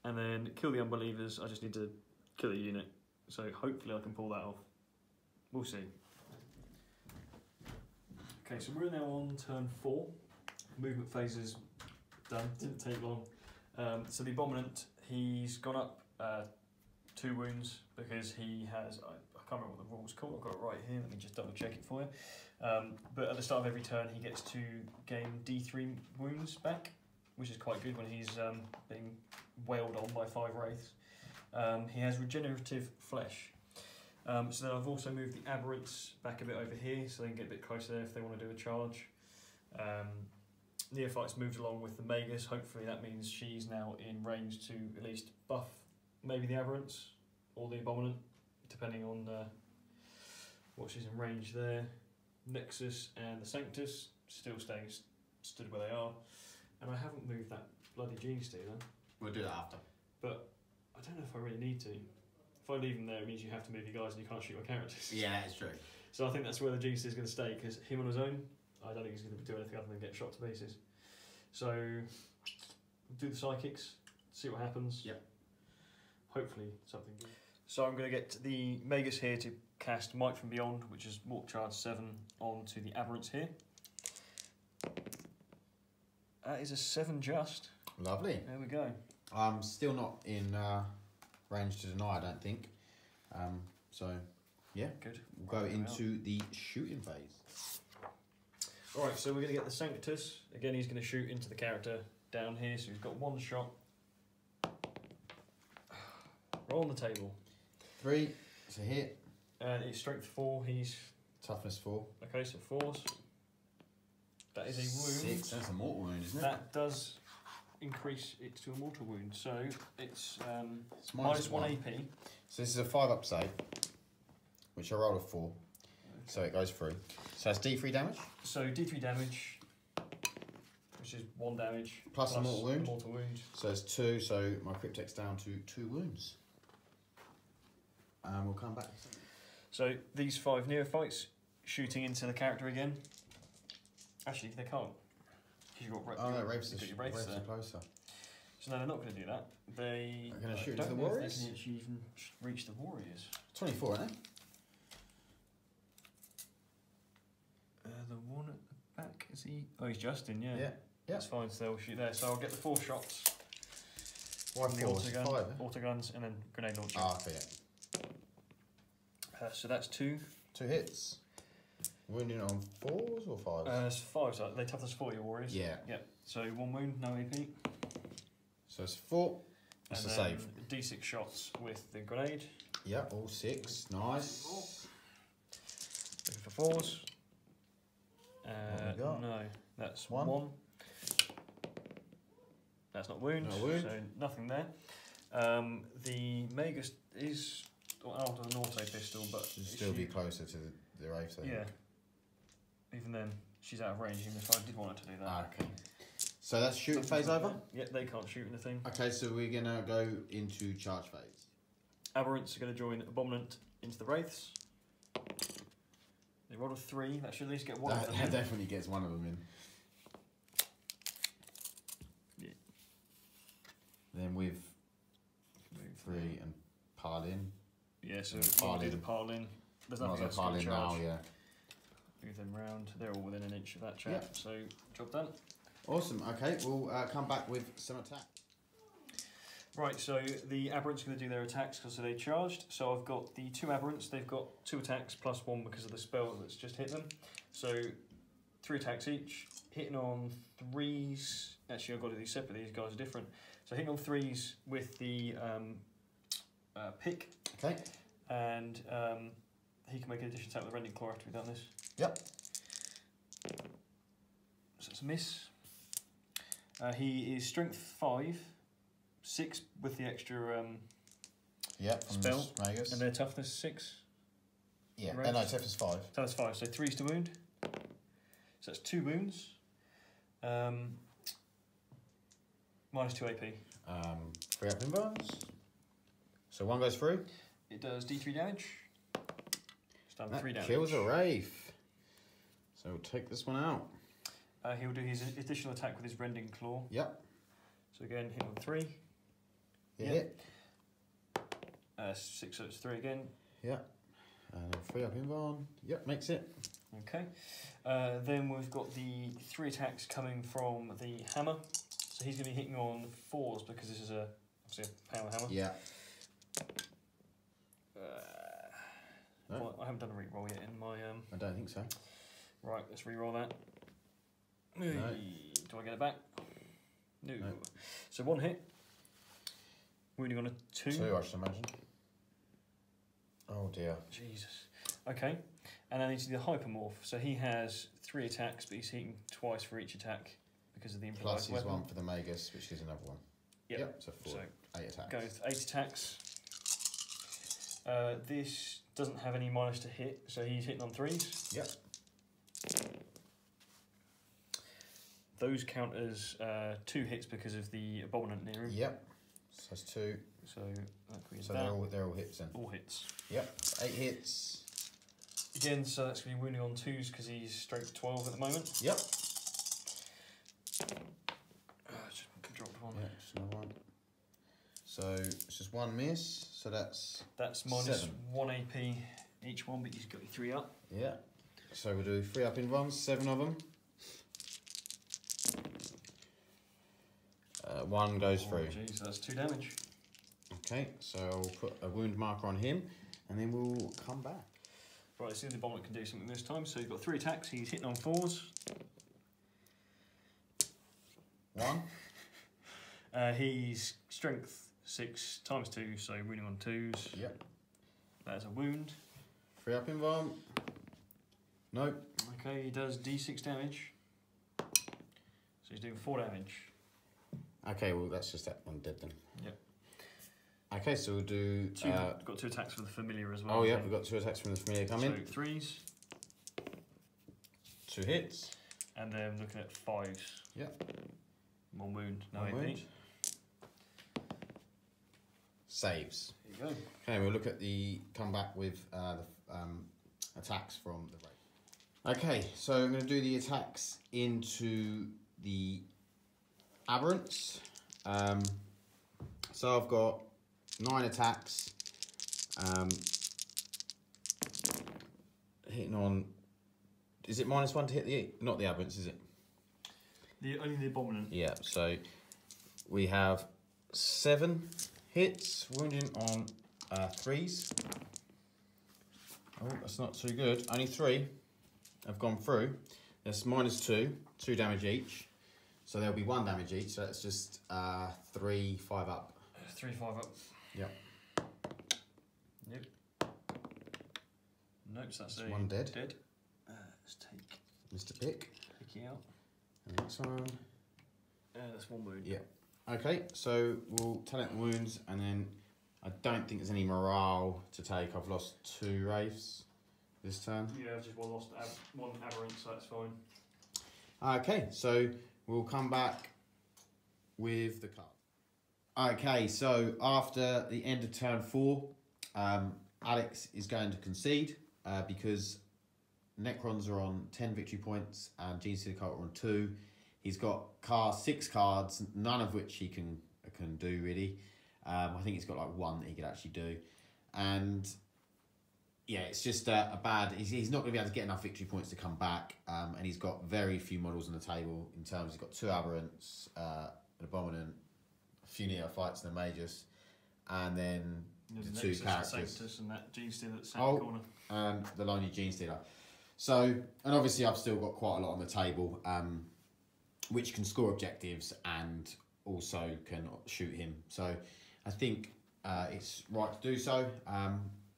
And then Kill the Unbelievers, I just need to kill a unit. So hopefully I can pull that off. We'll see. Okay, so we're now on turn 4. Movement phase is done, didn't take long. So the Abominant, he's gone up 2 wounds because he has, I can't remember what the rule's called, I've got it right here, let me just double check it for you. But at the start of every turn he gets to gain D3 wounds back, which is quite good when he's being wailed on by 5 wraiths. He has regenerative flesh. So then I've also moved the Aberrants back a bit over here so they can get a bit closer there if they want to do a charge. Neophyte's moved along with the Magus. Hopefully that means she's now in range to at least buff maybe the Aberrants or the Abominant, depending on what she's in range there. Nexus and the Sanctus still staying stood where they are. And I haven't moved that bloody Genestealer. We'll do that after. But I don't know if I really need to. If I leave him there, it means you have to move your guys and you can't shoot my characters. Yeah, it's true. So I think that's where the Genestealer is going to stay, because him on his own, I don't think he's going to do anything other than get shot to pieces. So, do the Psychics, see what happens. Yep. Hopefully something good. So I'm going to get the Magus here to cast Might from Beyond, which is Warp Charge 7, onto the Aberrants here. That is a 7 just. Lovely. There we go. I'm still not in range to deny, I don't think. So, yeah. Good. We'll go into the shooting phase. Alright, so we're going to get the Sanctus. Again, he's going to shoot into the character down here, so he's got 1 shot. Roll on the table. 3, it's a hit. It's strength 4, he's... Toughness 4. Okay, so 4s. That is a wound. 6, that's a mortal wound, isn't it? That does increase it to a mortal wound, so it's minus -1 AP. So this is a 5-up save, which I rolled a 4, okay. So it goes through. So that's D3 damage? So D3 damage, which is 1 damage. Plus a mortal wound. Mortal wound. So it's 2, so my Cryptek's down to 2 wounds. And we'll come back. So these 5 neophytes shooting into the character again. Actually, they can't. You've got Wraiths are closer. So no, they're not going to do that. They're going to shoot into the warriors? warriors? They can actually even reach the warriors. 24, isn't it? The one at the back, is he? Oh, he's Justin, yeah. Yeah. That's fine, so they'll shoot there. So I'll get the 4 shots. Why from the 4? autogun, 5, eh? autoguns, and then grenade launcher. Ah, okay, yeah. So that's 2. 2 hits. Wounding on 4s or 5s? It's 5, so they toughness 4, your warriors. Yeah. Yep. So 1 wound, no AP. So it's 4. That's a save. D6 shots with the grenade. Yep, all 6. Nice. Looking for 4s. What we got? No, that's 1. 1. That's not wound, No wound. so nothing there. The Magus is out of an auto pistol, but Should still be closer to the Wraith. Yeah. Even then, she's out of range, even if I did want her to do that. Ah, okay. So that's shooting phase over? Yeah, they can't shoot anything. Okay, so we're going to go into charge phase. Aberrants are going to join Abominant into the Wraiths. They rolled a 3. That should at least get one of them. That definitely gets one of them in. Yeah. Then with 3 and pile in. Yeah, so we'll do the pile in. There's nothing else pile in now, yeah. Move them round. They're all within an inch of that chap. So job done. Awesome. Okay, we'll come back with some attack. Right, so the aberrants are going to do their attacks because they charged. So I've got the 2 aberrants. They've got 2 attacks plus 1 because of the spell that's just hit them. So 3 attacks each. Hitting on 3s. Actually, I've got to do separately. These guys are different. So hitting on 3s with the pick. Okay. And he can make an additional attack with the rending claw after we've done this. Yep. So it's a miss. He is strength 5. 6 with the extra spell, and their toughness 6. Yeah, and no, toughness 5. Toughness 5, so 3's to wound. So that's 2 wounds. Minus 2 AP. 3 up in bones. So 1 goes through. It does D3 damage. It's done 3 damage. Kills a Wraith. So we'll take this one out. He'll do his additional attack with his rending claw. Yep. So again, hit on 3. Hit. 6, so it's 3 again. Yep. And 3 up in barn. Yep, makes it. Okay. Then we've got the 3 attacks coming from the hammer. So he's going to be hitting on 4s because this is obviously a power hammer. Yeah. Well, I haven't done a re-roll yet in my... I don't think so. Right, let's re-roll that. No. Do I get it back? No. No. So 1 hit. Wounding on a 2. 2, I should imagine. Oh dear. Jesus. Okay. And then into the hypermorph. So he has 3 attacks, but he's hitting twice for each attack because of the improvised Plus he's weapon. 1 for the Magus, which is another one. Yep. So 4. 8 attacks. Go with 8 attacks. This doesn't have any minus to hit, so he's hitting on 3s. Yep. Those count as 2 hits because of the abominant near him. Yep. So that's 2. So they're all hits then. All hits. Yep. 8 hits. Again, so that's going to be wounding on 2s because he's strength 12 at the moment. Yep. Just dropped 1. Yeah, just another one. So it's just 1 miss. So that's minus 7. 1 AP each one, but he's got 3 up. Yeah. So we'll do 3 up in ones, 7 of them. 1 goes through. Jeez, that's 2 damage. Okay, so I'll put a wound marker on him, and then we'll come back. Right, let's see if the abominant can do something this time. So he's got 3 attacks. He's hitting on 4s. 1. He's strength 6 times 2, so wounding on 2s. Yep. That is a wound. 3 up in bomb. Nope. Okay, he does D6 damage. So he's doing 4 damage. Okay, well that's just that one dead then. Yep. Okay, so we'll do... got 2 attacks from the familiar as well. Oh yeah, we've got 2 attacks from the familiar coming. So 3s. 2 hits. And then looking at 5s. Yep. 1 wound, no 1 AP. wound. Saves. There you go. Okay, we'll look at the comeback with the attacks from the raid. Okay, so I'm going to do the attacks into the aberrants. So I've got 9 attacks. Hitting on... Is it -1 to hit the... Not the aberrants, is it? Only the abominant. Yeah, so we have 7 hits, wounding on 3s. Oh, that's not too good. Only 3 have gone through. That's -2, 2 damage each. So there'll be 1 damage each, so that's just 3, 5 up. 3, 5 up. Yep. Yep. Nope, so that's 1 dead. Dead. Let's take Mr. Pick. Picky out. And next one. That's 1 wound. Yeah. Okay, so we'll talent the wounds, and then I don't think there's any morale to take. I've lost 2 wraiths this turn. Yeah, I've just one aberrant, so that's fine. Okay, so we'll come back with the card. Okay, so after the end of turn 4, Alex is going to concede because Necrons are on 10 victory points and Genestealer Cults are on 2. He's got 6 cards, none of which he can do really. I think he's got like 1 that he could actually do. And yeah, it's just a bad... He's not going to be able to get enough victory points to come back. And he's got very few models on the table in terms... He's got 2 Aberrants, an Abominant, a few Neophytes and a Magus, and then the 2 characters. And that Genestealer that's in the corner. And the lonely Genestealer. So, and obviously I've still got quite a lot on the table, which can score objectives and also can shoot him. So I think it's right to do so.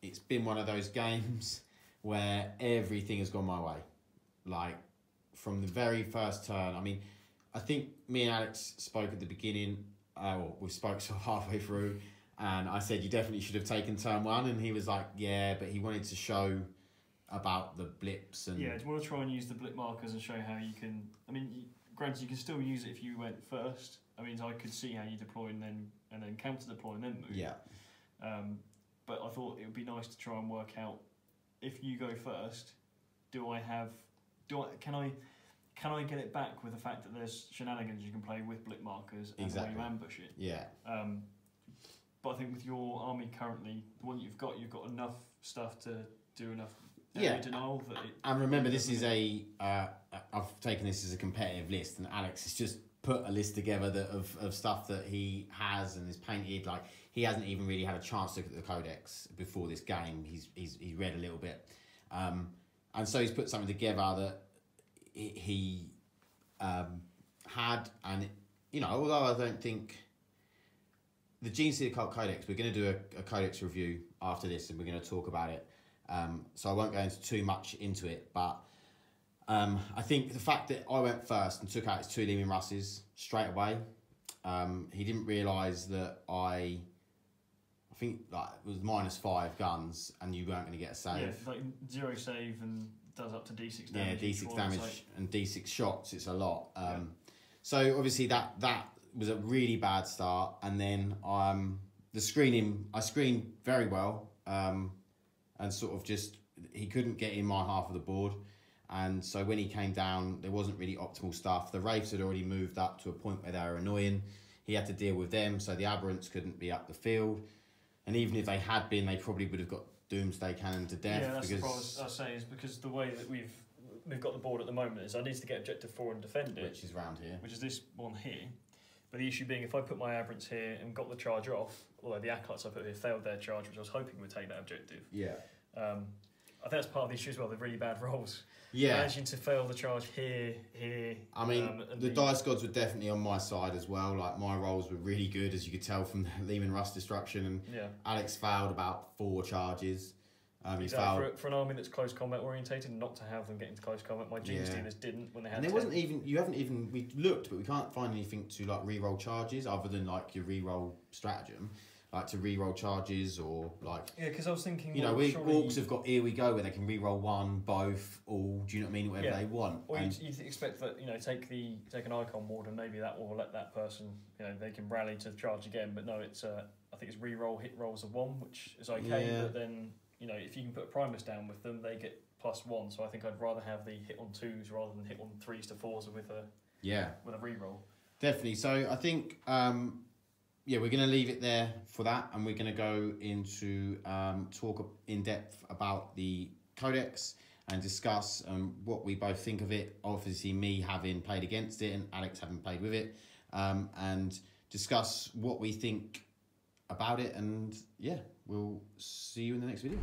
It's been one of those games where everything has gone my way. Like, from the very first turn. I mean, I think me and Alex spoke at the beginning. We spoke sort of halfway through. And I said, you definitely should have taken turn 1. And he was like, yeah, but he wanted to show about the blips. And yeah, we'll try and use the blip markers and show how you can... I mean, granted, you can still use it if you went first. I mean, I could see how you deploy and then counter deploy and then move. Yeah. But I thought it would be nice to try and work out, if you go first, can I get it back with the fact that there's shenanigans you can play with blip markers and the way you ambush it? Yeah. But I think with your army currently, the one you've got enough stuff to do enough denial that it... And remember, this is I've taken this as a competitive list, and Alex has just put a list together of stuff that he has and is painted. Like, he hasn't even really had a chance to look at the Codex before this game. He's read a little bit. And so he's put something together that he had, and, although I don't think... The Genestealer Cult Codex, we're going to do a Codex review after this, and we're going to talk about it. So I won't go into too much into it, but I think the fact that I went first and took out his 2 Leman Russes straight away, he didn't realise that I think like it was -5 guns, and you weren't going to get a save. Yeah, like 0 save and does up to D6 damage. Yeah, D6 damage and D6 shots. It's a lot. So obviously that was a really bad start, and then the screening, I screened very well, and sort of just he couldn't get in my half of the board, and so when he came down, there wasn't really optimal stuff. The Wraiths had already moved up to a point where they were annoying. He had to deal with them, so the Aberrants couldn't be up the field, and even if they had been, they probably would have got Doomsday Cannon to death. Yeah, that's the problem I say, is because the way that we've got the board at the moment is I need to get objective 4 and defend it, which is round here, which is this one here. But the issue being, if I put my Aberrants here and got the charge off, although the Acolytes I put here failed their charge, which I was hoping would take that objective. Yeah. I think that's part of the issue as well, the really bad rolls. Yeah. Managing to fail the charge here. I mean, the dice gods were definitely on my side as well. Like, my rolls were really good, as you could tell from the Leman Russ destruction. And Alex failed about 4 charges. For an army that's close combat orientated, not to have them get into close combat. My Genestealers didn't when they had. And there wasn't even. We looked, but we can't find anything to like re-roll charges other than like your re-roll stratagem, like to re-roll charges or like. Yeah, because I was thinking. Orcs have got Here We Go where they can re-roll 1, both, all. Do you know what I mean? Whatever they want. Or you'd expect that take an Icon Ward and maybe that will let that person they can rally to charge again. But no, it's I think it's re-roll hit rolls of 1, which is okay. Yeah. But then. If you can put a Primus down with them, they get +1. So I think I'd rather have the hit on 2s rather than hit on 3s to 4s with a reroll. Definitely. So I think we're going to leave it there for that, and we're going to go into talk in depth about the Codex and discuss what we both think of it. Obviously, me having played against it and Alex having played with it, and discuss what we think about it, and we'll see you in the next video.